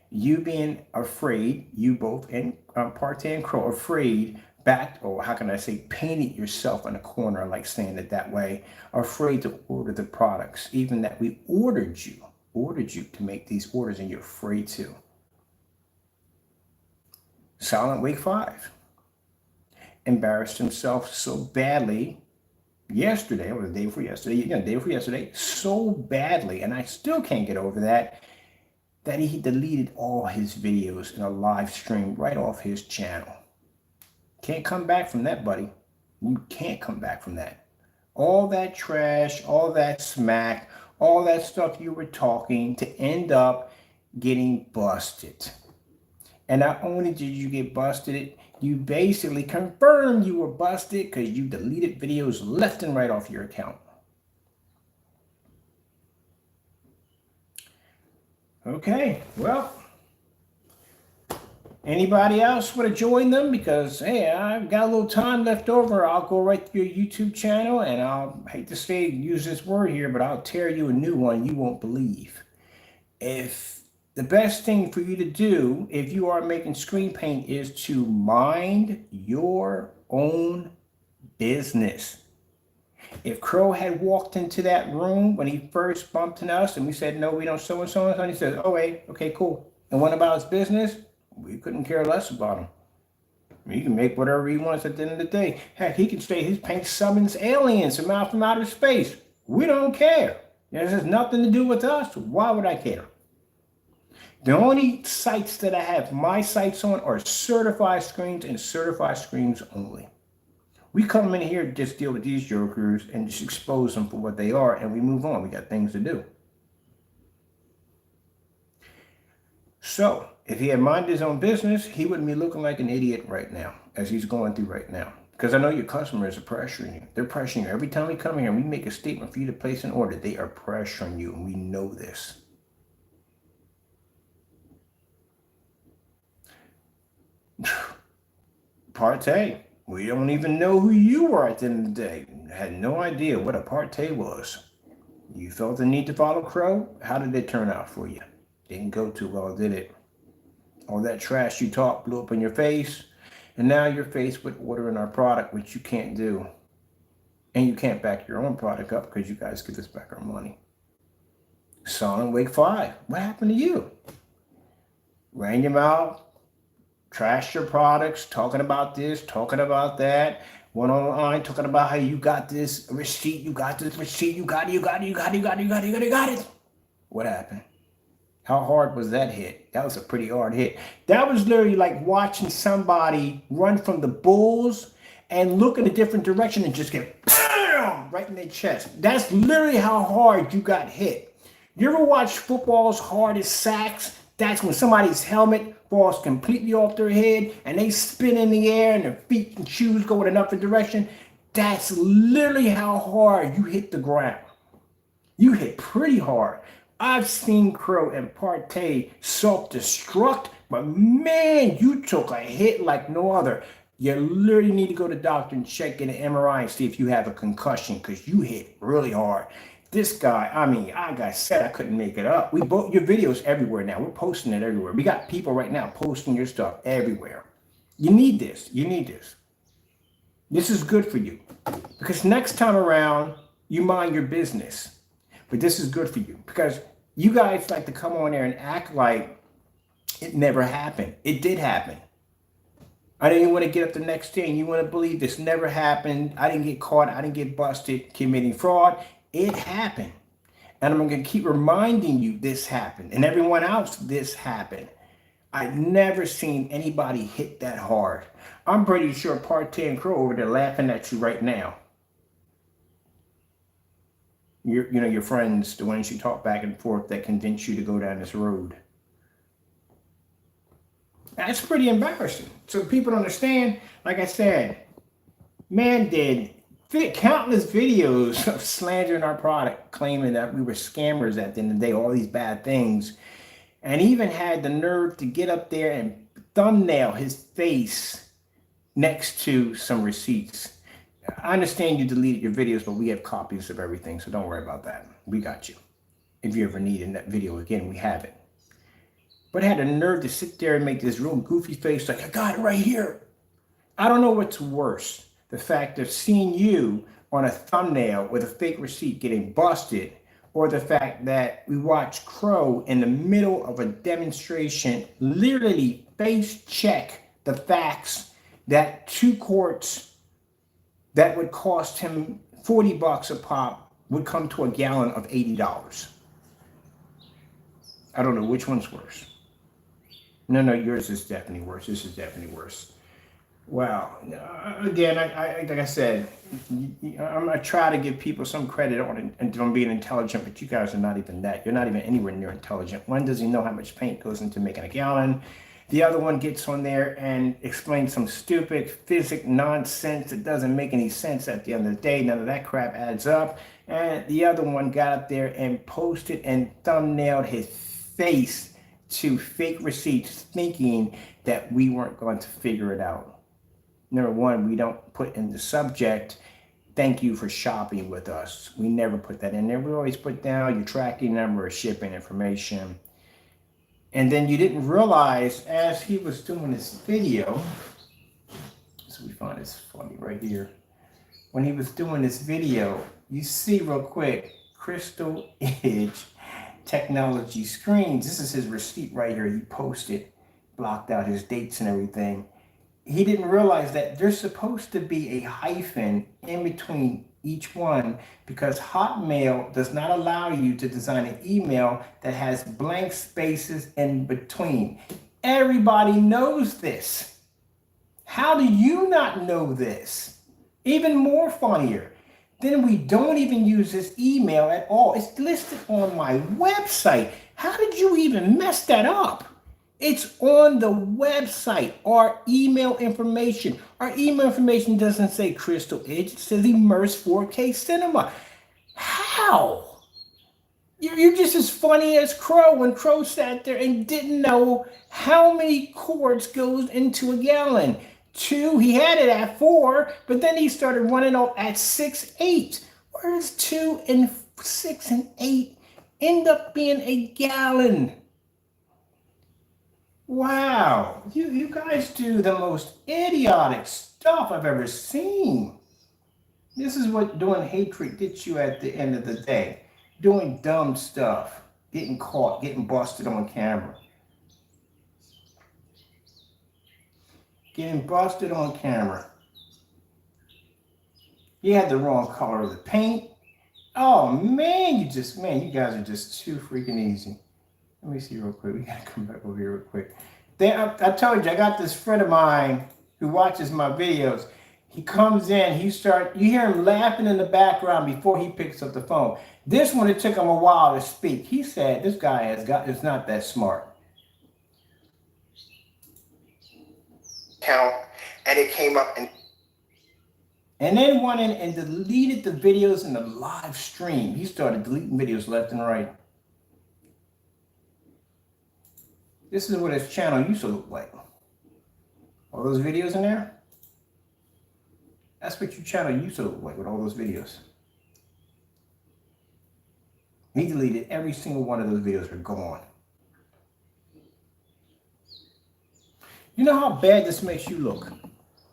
You being afraid, you both, and Partay and Crow, afraid, backed, or how can I say, painted yourself in a corner, I like saying it that way, afraid to order the products, even that we ordered you to make these orders and you're afraid to. Silentwake5 embarrassed himself so badly yesterday, or the day before yesterday, so badly, and I still can't get over that he deleted all his videos in a live stream right off his channel. Can't come back from that, buddy. You can't come back from that. All that trash, all that smack, all that stuff you were talking to end up getting busted. And not only did you get busted, you basically confirmed you were busted because you deleted videos left and right off your account. Okay, well, anybody else want to join them? Because, hey, I've got a little time left over. I'll go right to your YouTube channel and I'll, hate to say, use this word here, but I'll tear you a new one you won't believe. If the best thing for you to do, if you are making screen paint, is to mind your own business. If Crow had walked into that room when he first bumped into us and we said, no, we don't so and so, and he says, oh, wait, okay, cool, and went about his business, we couldn't care less about him. He can make whatever he wants at the end of the day. Heck, he can say his paint summons aliens from outer space. We don't care. This has nothing to do with us. Why would I care? The only sites that I have my sites on are certified screens and certified screens only. We come in here to just deal with these jokers and just expose them for what they are, and we move on. We got things to do. So, if he had minded his own business, he wouldn't be looking like an idiot right now, as he's going through right now. Because I know your customers are pressuring you. They're pressuring you. Every time we come here and we make a statement for you to place an order, they are pressuring you, and we know this. Partay. We don't even know who you were at the end of the day. Had no idea what a partay was. You felt the need to follow Crow? How did it turn out for you? Didn't go too well, did it? All that trash you talked blew up in your face, and now you're faced with ordering our product, which you can't do. And you can't back your own product up because you guys give us back our money. Silentwake5, what happened to you? Ran your mouth, trashed your products, talking about this, talking about that, went online talking about how you got this receipt, you got this receipt, you got it. What happened? How hard was that hit? That was a pretty hard hit. That was literally like watching somebody run from the bulls and look in a different direction and just get BAM! Right in their chest. That's literally how hard you got hit. You ever watch football's hardest sacks? That's when somebody's helmet falls completely off their head and they spin in the air and their feet and shoes go in another direction. That's literally how hard you hit the ground. You hit pretty hard. I've seen Crow and Partay self-destruct, but man, you took a hit like no other. You literally need to go to the doctor and check in an MRI and see if you have a concussion because you hit really hard. This guy, I mean, I said I couldn't make it up. We both your videos everywhere now. We're posting it everywhere. We got people right now posting your stuff everywhere. You need this. You need this. This is good for you because next time around, you mind your business. But this is good for you because you guys like to come on there and act like it never happened. It did happen. I didn't want to get up the next day and you want to believe this never happened. I didn't get caught. I didn't get busted committing fraud. It happened. And I'm going to keep reminding you this happened and everyone else this happened. I've never seen anybody hit that hard. I'm pretty sure Partay and Crow over there laughing at you right now. Your friends, the ones you talk back and forth that convince you to go down this road. That's pretty embarrassing. So people understand, like I said, man did countless videos of slandering our product, claiming that we were scammers at the end of the day, all these bad things, and even had the nerve to get up there and thumbnail his face next to some receipts. I understand you deleted your videos, but we have copies of everything, so don't worry about that. We got you. If you ever need that video again, we have it. But I had the nerve to sit there and make this real goofy face like, I got it right here. I don't know what's worse. The fact of seeing you on a thumbnail with a fake receipt getting busted, or the fact that we watched Crow in the middle of a demonstration literally face check the facts that 2 quarts that would cost him $40 a pop would come to a gallon of $80. I don't know which one's worse. No, yours is definitely worse. This is definitely worse. Wow. Again, like I said, I'm gonna try to give people some credit on being intelligent, but you guys are not even that. You're not even anywhere near intelligent. One doesn't know how much paint goes into making a gallon. The other one gets on there and explains some stupid physics nonsense that doesn't make any sense at the end of the day. None of that crap adds up. And the other one got up there and posted and thumbnailed his face to fake receipts thinking that we weren't going to figure it out. Number one, we don't put in the subject, thank you for shopping with us. We never put that in there. We always put down your tracking number or shipping information. And then you didn't realize as he was doing this video, so we find this funny right here. when he was doing this video, you see real quick, Crystal Edge Technology Screens. This is his receipt right here. He posted, blocked out his dates and everything. He didn't realize that there's supposed to be a hyphen in between each one because Hotmail does not allow you to design an email that has blank spaces in between. Everybody knows this. How do you not know this? Even more funnier, then we don't even use this email at all. It's listed on my website. How did you even mess that up? It's on the website, our email information. Our email information doesn't say Crystal Edge, it says Immerse 4K Cinema. How? You're just as funny as Crow when Crow sat there and didn't know how many quarts goes into a gallon. 2, he had it at 4, but then he started running off at 6, 8. Where does 2 and 6 and 8 end up being a gallon? Wow, you guys do the most idiotic stuff I've ever seen. This is what doing hatred gets you at the end of the day. Doing dumb stuff, getting caught, getting busted on camera. Getting busted on camera. You had the wrong color of the paint. Oh man, you guys are just too freaking easy. Let me see real quick. We gotta come back over here real quick. Then I told you I got this friend of mine who watches my videos. He comes in, you hear him laughing in the background before he picks up the phone. This one, it took him a while to speak. He said, this guy is not that smart. Count, and it came up and then went in and deleted the videos in the live stream. He started deleting videos left and right. This is what his channel used to look like. All those videos in there. That's what your channel used to look like with all those videos. He deleted every single one of those videos. Are gone. You know how bad this makes you look?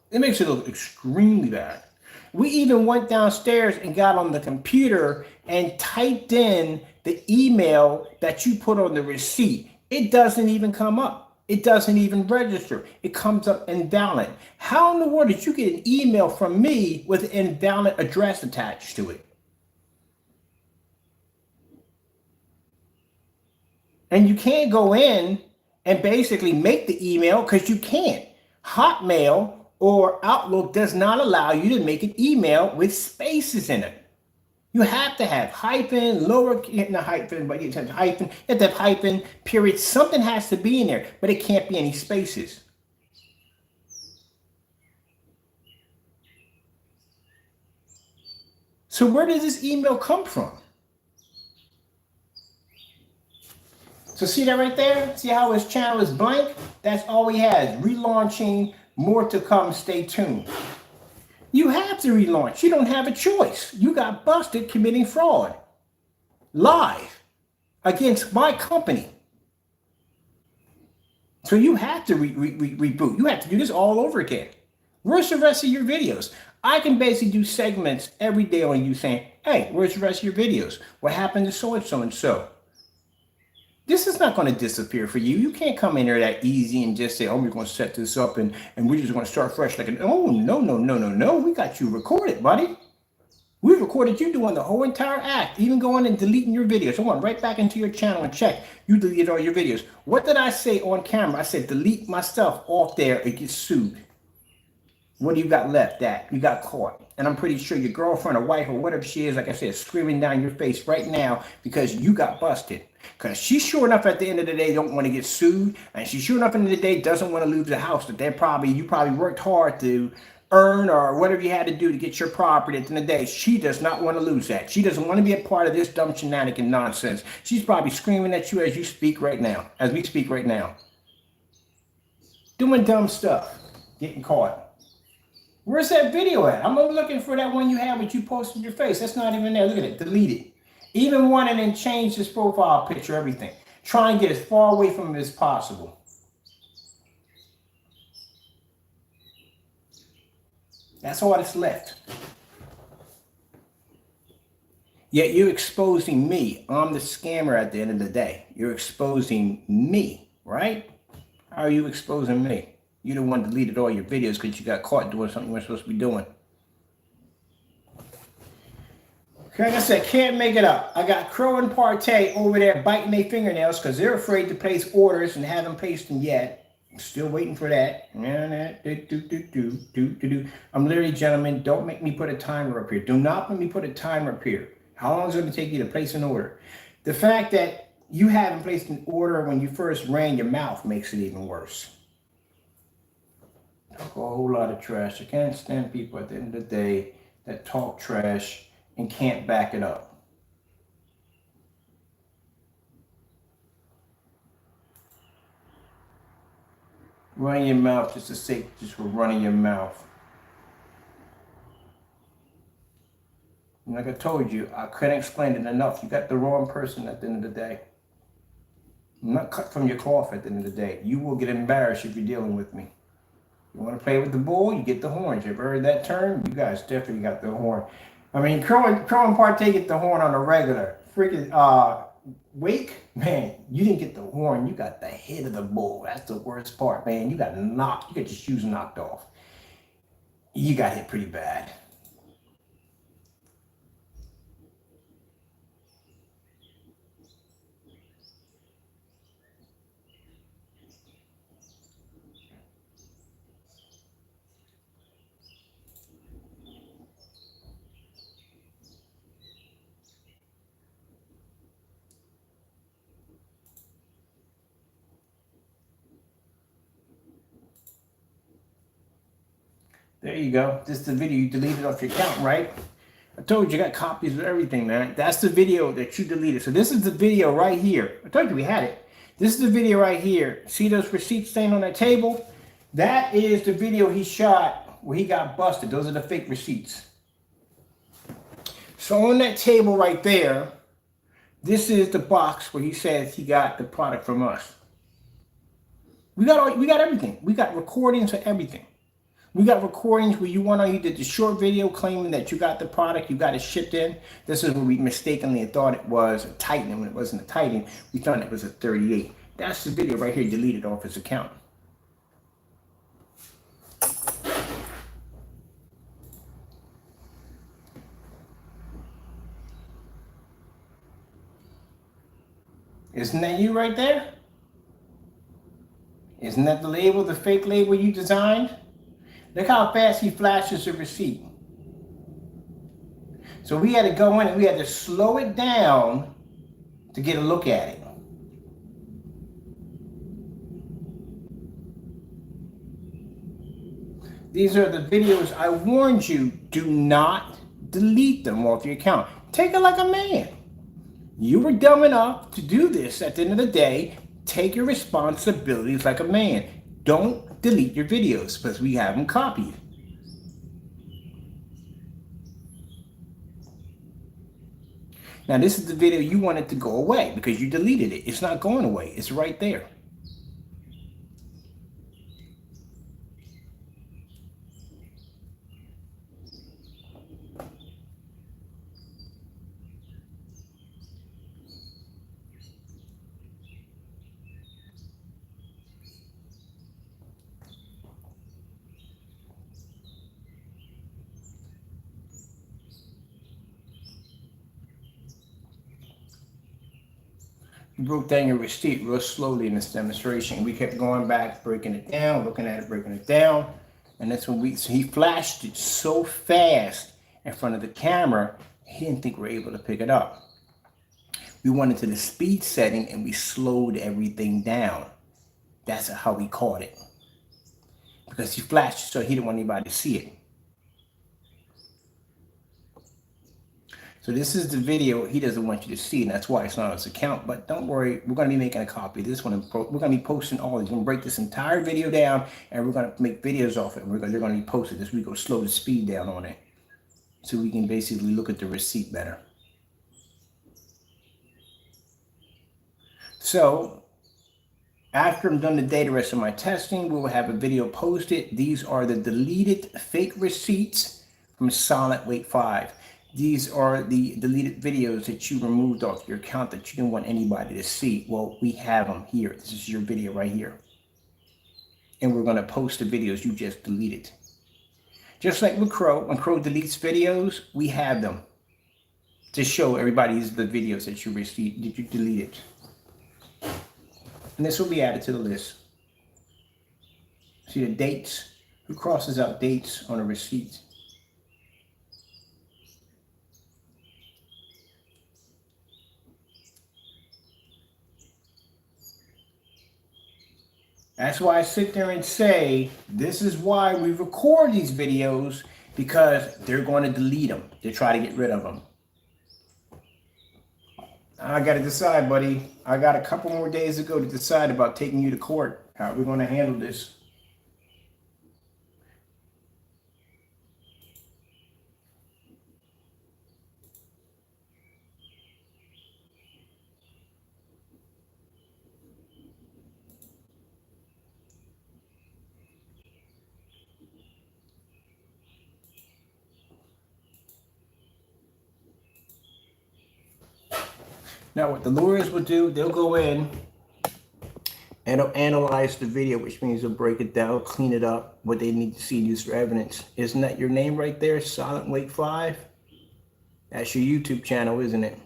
It makes it look extremely bad. We even went downstairs and got on the computer and typed in the email that you put on the receipt. It doesn't even come up. It doesn't even register. It comes up invalid. How in the world did you get an email from me with an invalid address attached to it? And you can't go in and basically make the email because you can't. Hotmail or Outlook does not allow you to make an email with spaces in it. You have to have hyphen, not hyphen, but you have hyphen, you have to have hyphen, period. Something has to be in there, but it can't be any spaces. So where does this email come from? So see that right there? See how his channel is blank? That's all he has. Relaunching, more to come, stay tuned. You have to relaunch. You don't have a choice. You got busted committing fraud. Live against my company. So you have to reboot. You have to do this all over again. Where's the rest of your videos? I can basically do segments every day on you saying, hey, where's the rest of your videos? What happened to so-and-so and so? This is not going to disappear for you. You can't come in there that easy and just say, oh, we're going to set this up and we're just going to start fresh. Like, oh, no. We got you recorded, buddy. We recorded you doing the whole entire act, even going and deleting your videos. I went right back into your channel and check. You deleted all your videos. What did I say on camera? I said, delete my stuff off there. It gets sued. What do you got left? That you got caught. And I'm pretty sure your girlfriend or wife or whatever she is, like I said, screaming down your face right now because you got busted. Because she sure enough at the end of the day don't want to get sued. And she sure enough at the end of the day doesn't want to lose the house that you probably worked hard to earn or whatever you had to do to get your property at the end of the day. She does not want to lose that. She doesn't want to be a part of this dumb shenanigan nonsense. She's probably screaming at you as you speak right now, as we speak right now. Doing dumb stuff, getting caught. Where's that video at? I'm looking for that one you had with you posting your face. That's not even there. Look at it. Delete it. Even wanting and change his profile picture, everything. Try and get as far away from it as possible. That's all that's left. Yet you're exposing me. I'm the scammer at the end of the day. You're exposing me, right? How are you exposing me? You the one deleted all your videos because you got caught doing something you weren't supposed to be doing. Like I said, can't make it up. I got Crow and Partay over there biting their fingernails because they're afraid to place orders and haven't placed them yet. I'm still waiting for that. I'm literally, gentlemen, don't make me put a timer up here. Do not let me put a timer up here. How long is it going to take you to place an order? The fact that you haven't placed an order when you first ran your mouth makes it even worse. Talk a whole lot of trash. I can't stand people at the end of the day that talk trash and can't back it up. Running your mouth just to say, just for running your mouth. And like I told you, I couldn't explain it enough. You got the wrong person at the end of the day. I'm not cut from your cloth at the end of the day. You will get embarrassed if you're dealing with me. You want to play with the bull, you get the horns. You ever heard that term? You guys definitely got the horn. I mean, Crow and Partay get the horn on a regular. Freaking Wake, man, you didn't get the horn. You got the head of the bull. That's the worst part, man. You got knocked. You got your shoes knocked off. You got hit pretty bad. There you go. This is the video you deleted off your account, right? I told you, I got copies of everything, man. That's the video that you deleted. So this is the video right here. I told you we had it. This is the video right here. See those receipts staying on that table? That is the video he shot where he got busted. Those are the fake receipts. So on that table right there, this is the box where he says he got the product from us. We got everything. We got recordings of everything. We got recordings where you did the short video claiming that you got the product, you got it shipped in. This is where we mistakenly thought it was a Titan when it wasn't a Titan. We thought it was a 38. That's the video right here deleted off his account. Isn't that you right there? Isn't that the label, the fake label you designed? Look how fast he flashes the receipt. So we had to go in and we had to slow it down to get a look at it. These are the videos I warned you, do not delete them off your account. Take it like a man. You were dumb enough to do this at the end of the day. Take your responsibilities like a man. Don't delete your videos because we have them copied. Now this is the video you wanted to go away because you deleted it. It's not going away. It's right there. We broke down your receipt real slowly in this demonstration. We kept going back, breaking it down, looking at it, breaking it down. And that's when so he flashed it so fast in front of the camera, he didn't think we were able to pick it up. We went into the speed setting and we slowed everything down. That's how we caught it. Because he flashed it so he didn't want anybody to see it. So this is the video he doesn't want you to see, and that's why it's not on his account. But don't worry, we're going to be making a copy of this one. We're going to be posting all these. We're going to break this entire video down, and we're going to make videos off it. And they're going to be posted this week. We'll slow the speed down on it, so we can basically look at the receipt better. So after I'm done the rest of my testing, we will have a video posted. These are the deleted fake receipts from Silentwake5. These are the deleted videos that you removed off your account that you didn't want anybody to see. Well, we have them here. This is your video right here. And we're going to post the videos you just deleted. Just like with Crow, when Crow deletes videos, we have them to show everybody these are the videos that you received, that you deleted. And this will be added to the list. See the dates? Who crosses out dates on a receipt? That's why I sit there and say, this is why we record these videos, because they're going to delete them. They try to get rid of them. I got to decide, buddy. I got a couple more days to go to decide about taking you to court. How are we going to handle this? Now, what the lawyers will do, they'll go in and they'll analyze the video, which means they'll break it down, clean it up, what they need to see and use for evidence. Isn't that your name right there, Silentwake5? That's your YouTube channel, isn't it?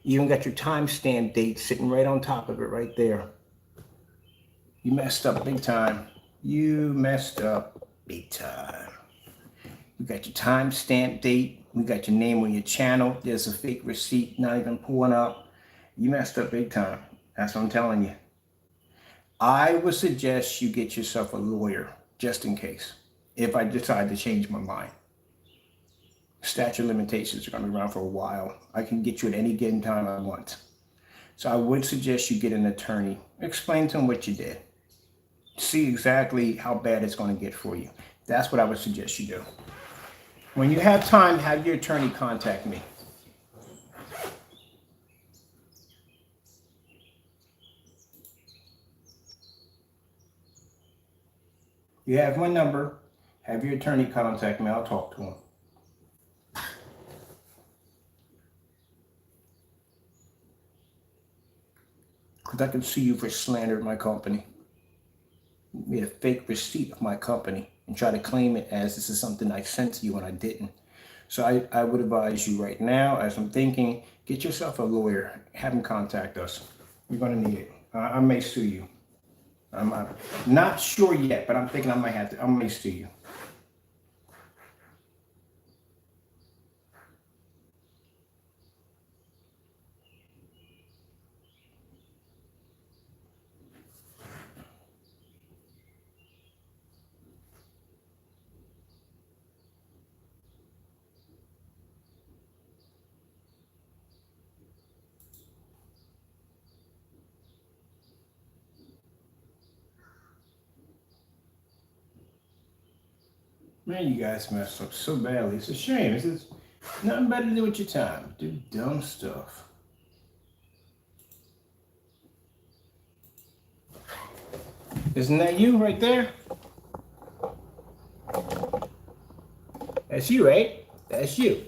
You even got your timestamp date sitting right on top of it right there. You messed up big time. You messed up big time. You got your timestamp date. We got your name on your channel. There's a fake receipt not even pulling up. You messed up big time. That's what I'm telling you. I would suggest you get yourself a lawyer just in case. If I decide to change my mind. Statute of limitations are going to be around for a while. I can get you at any given time I want. So I would suggest you get an attorney. Explain to them what you did. See exactly how bad it's going to get for you. That's what I would suggest you do. When you have time, have your attorney contact me. You have my number. Have your attorney contact me. I'll talk to him. Because I can sue you for slander of my company. You made a fake receipt of my company and try to claim it as this is something I sent to you when I didn't. So I would advise you right now, as I'm thinking, get yourself a lawyer. Have him contact us. You're going to need it. I may sue you. I'm not sure yet, but I'm thinking I might have to. I may sue you. Man, you guys messed up so badly. It's a shame. This is nothing better to do with your time. Do dumb stuff. Isn't that you right there? That's you, right? That's you.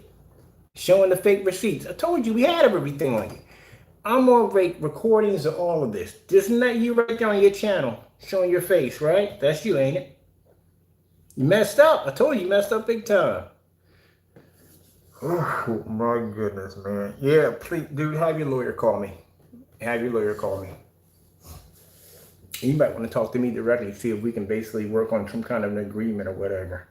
Showing the fake receipts. I told you we had everything on you. I'm gonna make recordings of all of this. Isn't that you right there on your channel? Showing your face, right? That's you, ain't it? You messed up. I told you messed up big time. Oh my goodness, man. Yeah, please, dude, have your lawyer call me. Have your lawyer call me. You might want to talk to me directly, see if we can basically work on some kind of an agreement or whatever.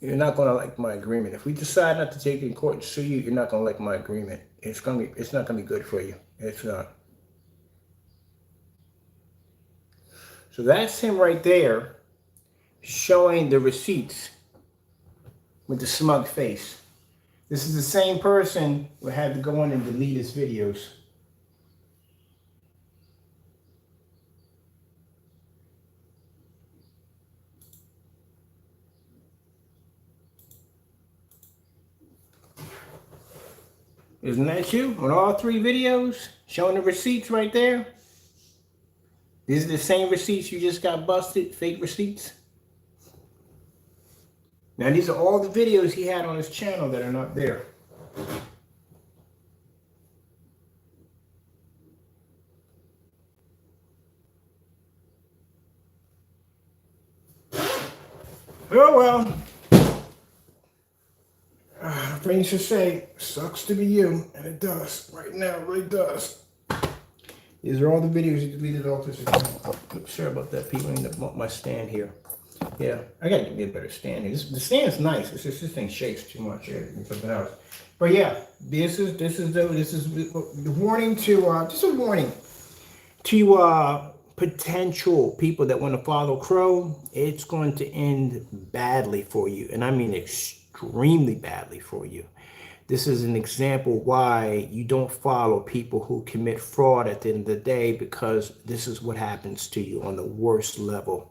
You're not going to like my agreement. If we decide not to take it in court and sue you, you're not going to like my agreement. It's not going to be good for you. It's not. So that's him right there, showing the receipts with the smug face. This is the same person who had to go in and delete his videos. Isn't that you? On all three videos, showing the receipts right there. These are the same receipts you just got busted, fake receipts. Now, these are all the videos he had on his channel that are not there. Oh, well. Things to say, sucks to be you, and it does. Right now, it really does. These are all the videos he deleted off his account. Sorry about that, people. I need to bump my stand here. Yeah, I gotta get me a better stand here. The stand's nice. It's just this thing shakes too much here and something else. But yeah, this is the warning to just a warning to potential people that want to follow Crow. It's going to end badly for you, and I mean extremely badly for you. This is an example why you don't follow people who commit fraud at the end of the day, because this is what happens to you on the worst level.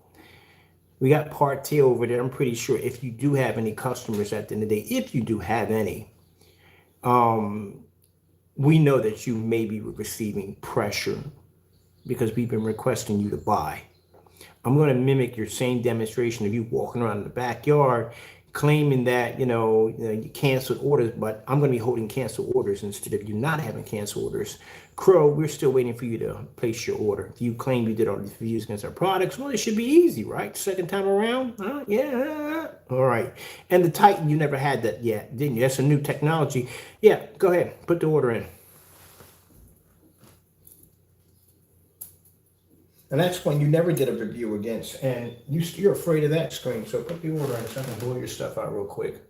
We got PARTAY over there. I'm pretty sure if you do have any customers at the end of the day, if you do have any, we know that you may be receiving pressure because we've been requesting you to buy. I'm going to mimic your same demonstration of you walking around in the backyard claiming that, you canceled orders, but I'm going to be holding canceled orders instead of you not having canceled orders. Crow, we're still waiting for you to place your order. You claim you did all these reviews against our products. Well, it should be easy, right? Second time around? Yeah. All right. And the Titan, you never had that yet, didn't you? That's a new technology. Yeah, go ahead. Put the order in. And that's one you never did a review against, and you're afraid of that screen. So put the order in so I can blow your stuff out real quick.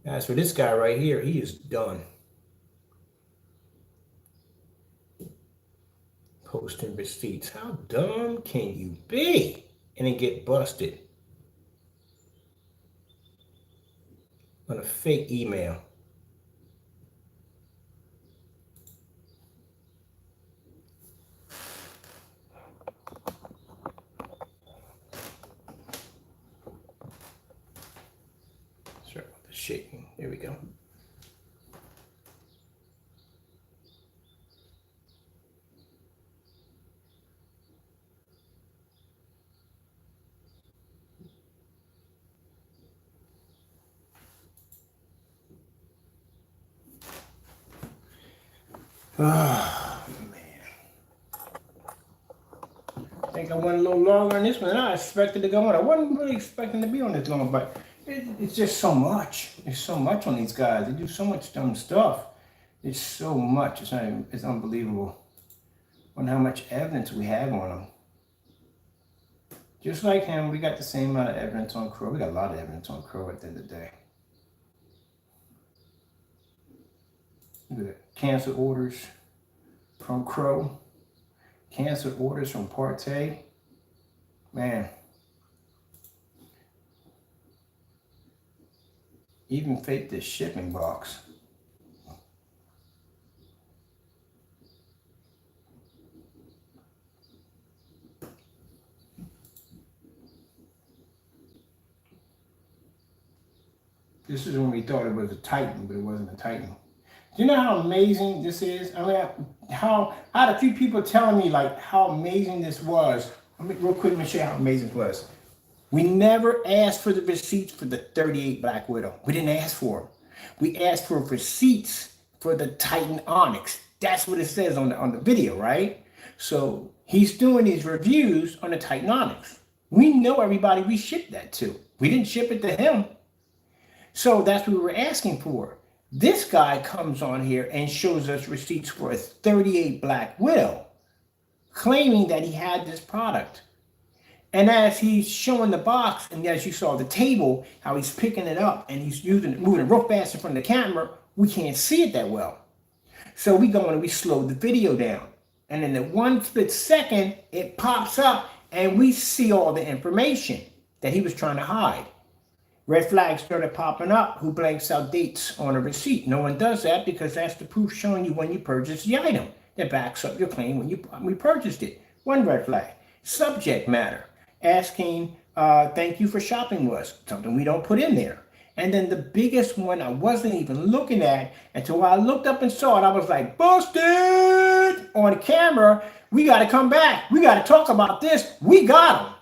As for this guy right here, he is done. Posting receipts. How dumb can you be? And then get busted on a fake email. Shaking. There we go. Oh, man. I think I went a little longer on this one than I expected to go on. I wasn't really expecting to be on this long, but it's just so much. There's so much on these guys. They do so much dumb stuff. It's so much. It's unbelievable. I wonder how much evidence we have on them. Just like him, we got the same amount of evidence on Crow. We got a lot of evidence on Crow at the end of the day. Look at that. Canceled orders from Crow. Canceled orders from PARTAY. Man. Even faked this shipping box. This is when we thought it was a Titan, but it wasn't a Titan. Do you know how amazing this is? I mean, I had a few people telling me like how amazing this was. Real quick, let me show you how amazing it was. We never asked for the receipts for the 38 Black Widow. We didn't ask for them. We asked for receipts for the Titan Onyx. That's what it says on the video, right? So he's doing these reviews on the Titan Onyx. We know everybody we shipped that to. We didn't ship it to him. So that's what we were asking for. This guy comes on here and shows us receipts for a 38 Black Widow, claiming that he had this product. And as he's showing the box, and as you saw the table, how he's picking it up and he's moving it real fast in front of the camera, we can't see it that well. So we go and we slow the video down. And in the 1 split second, it pops up and we see all the information that he was trying to hide. Red flags started popping up. Who blanks out dates on a receipt? No one does that because that's the proof showing you when you purchased the item. That backs up your claim when we purchased it. One red flag. Subject matter. Asking, thank you for shopping with us. Something we don't put in there. And then the biggest one I wasn't even looking at until I looked up and saw it. I was like, busted! On camera, we got to come back. We got to talk about this. We got them.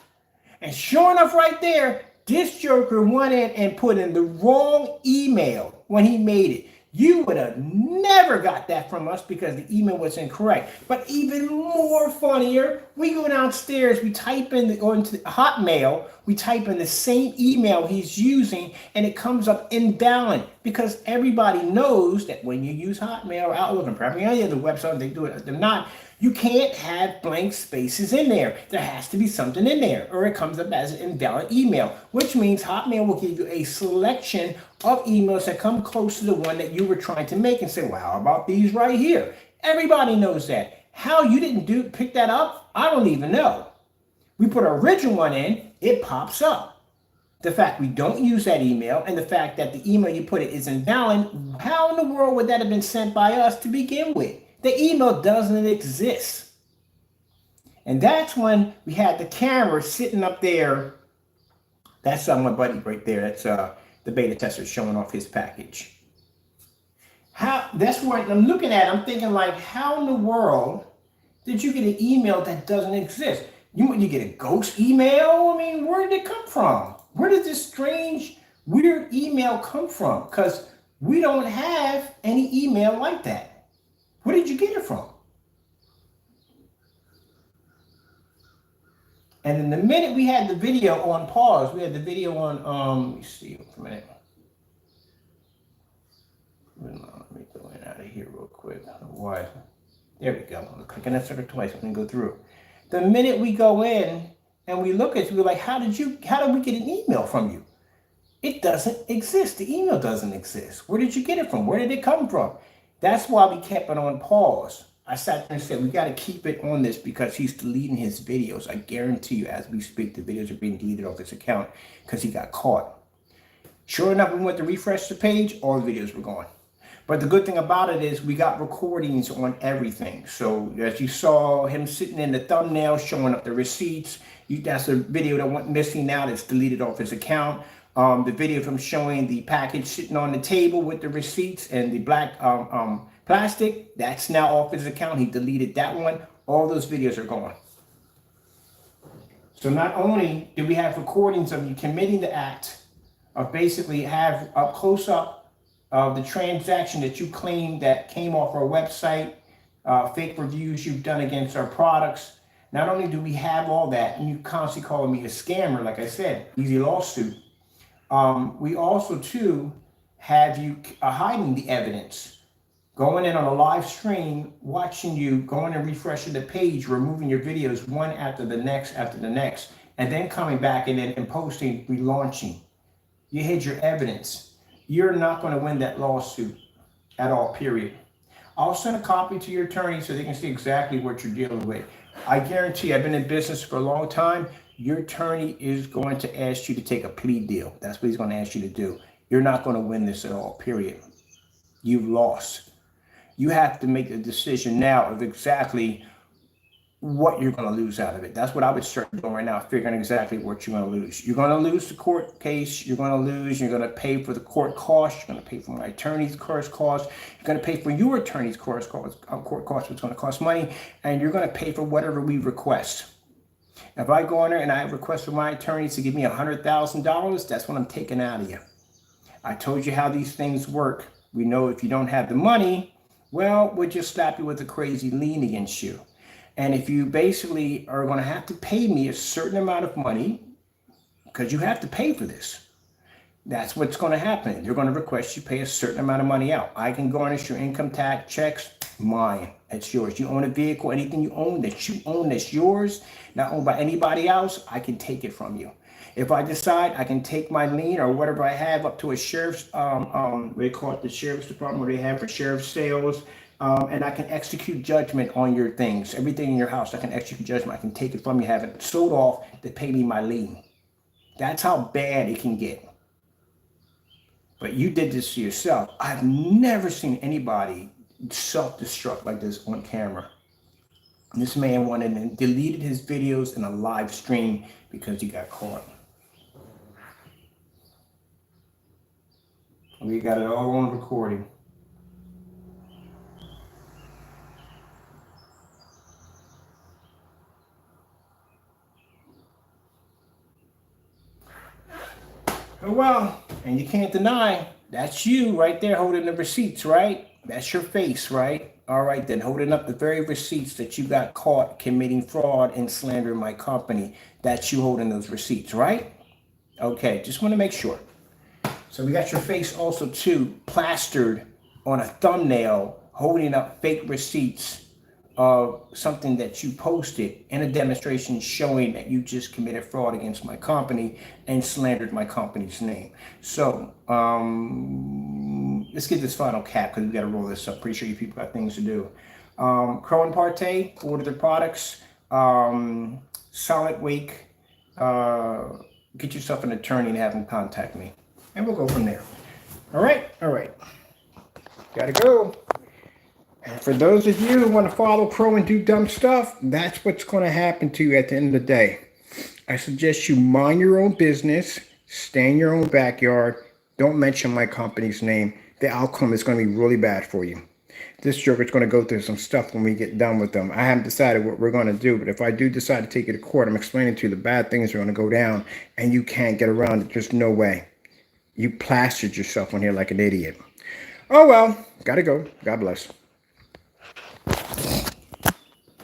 And sure enough right there, This joker went in and put in the wrong email when he made it. You would have never got that from us because the email was incorrect. But even more funnier, we go downstairs, we type in or into Hotmail, we type in the same email he's using, and it comes up invalid because everybody knows that when you use Hotmail or Outlook and probably any other website, they do it, they're not. You can't have blank spaces in there. There has to be something in there, or it comes up as an invalid email, which means Hotmail will give you a selection of emails that come close to the one that you were trying to make and say, well, how about these right here? Everybody knows that. How you didn't pick that up, I don't even know. We put our original one in, it pops up. The fact we don't use that email and the fact that the email you put it is invalid, how in the world would that have been sent by us to begin with? The email doesn't exist. And that's when we had the camera sitting up there. That's my buddy right there. That's the beta tester showing off his package. That's what I'm looking at. I'm thinking like, how in the world did you get an email that doesn't exist? You get a ghost email? I mean, where did it come from? Where did this strange, weird email come from? Because we don't have any email like that. Where did you get it from? And in the minute we had the video on pause, we had the video on, let me see for a minute. Let me go in out of here real quick. I don't know why. There we go. I'm clicking that sucker twice. I'm gonna go through. The minute we go in and we look at you, we're like, how did we get an email from you? It doesn't exist. The email doesn't exist. Where did you get it from? Where did it come from? That's why we kept it on pause. I sat there and said, we got to keep it on this because he's deleting his videos. I guarantee you, as we speak, the videos are being deleted off his account because he got caught. Sure enough, we went to refresh the page, all the videos were gone. But the good thing about it is we got recordings on everything. So as you saw him sitting in the thumbnail showing up the receipts, that's a video that went missing now that's deleted off his account. The video of him showing the package sitting on the table with the receipts and the black plastic, that's now off his account. He deleted that one. All those videos are gone. So not only do we have recordings of you committing the act of basically have up close up of the transaction that you claim that came off our website, fake reviews you've done against our products. Not only do we have all that, and you constantly calling me a scammer, like I said, easy lawsuit. We also, too, have you hiding the evidence, going in on a live stream, watching you, going and refreshing the page, removing your videos one after the next, and then coming back and posting, relaunching. You hid your evidence. You're not going to win that lawsuit at all, period. I'll send a copy to your attorney so they can see exactly what you're dealing with. I guarantee I've been in business for a long time. Your attorney is going to ask you to take a plea deal. That's what he's going to ask you to do. You're not going to win this at all, period. You've lost. You have to make a decision now of exactly what you're going to lose out of it. That's what I would start doing right now, figuring exactly what you're going to lose. You're going to lose the court case. You're going to lose. You're going to pay for the court costs. You're going to pay for my attorney's cost costs. You're going to pay for your attorney's court costs, which is going to cost money. And you're going to pay for whatever we request. If I go in there and I request for my attorney to give me $100,000, that's what I'm taking out of you. I told you how these things work. We know if you don't have the money, well, we'll just slap you with a crazy lien against you. And if you basically are going to have to pay me a certain amount of money, because you have to pay for this, that's what's going to happen. They're going to request you pay a certain amount of money out. I can garnish your income tax checks, mine. That's yours. You own a vehicle, anything you own that's yours, not owned by anybody else, I can take it from you. If I decide I can take my lien or whatever I have up to a sheriff's, they call it the sheriff's department, where they have for sheriff's sales, and I can execute judgment on your things, everything in your house. I can execute judgment. I can take it from you, have it sold off to pay me my lien. That's how bad it can get. But you did this to yourself. I've never seen anybody self-destruct like this on camera. This man went in and deleted his videos in a live stream because he got caught. We got it all on recording. Oh, well, and you can't deny that's you right there holding the receipts, right? That's your face, right? All right, then holding up the very receipts that you got caught committing fraud and slandering my company. That's you holding those receipts, right? Okay, just want to make sure. So we got your face also too plastered on a thumbnail holding up fake receipts of something that you posted in a demonstration showing that you just committed fraud against my company and slandered my company's name. So let's get this final cap because we got to roll this up. Pretty sure you people got things to do. Crow and Partay, order their products. Silentwake, get yourself an attorney and have them contact me. And we'll go from there. All right. Gotta go. And for those of you who want to follow Crow and do dumb stuff, that's what's going to happen to you at the end of the day. I suggest you mind your own business, stay in your own backyard, don't mention my company's name. The outcome is going to be really bad for you. This joker's going to go through some stuff when we get done with them. I haven't decided what we're going to do, but if I do decide to take you to court, I'm explaining to you the bad things are going to go down, and you can't get around it. There's no way. You plastered yourself on here like an idiot. Oh, well, gotta go. God bless.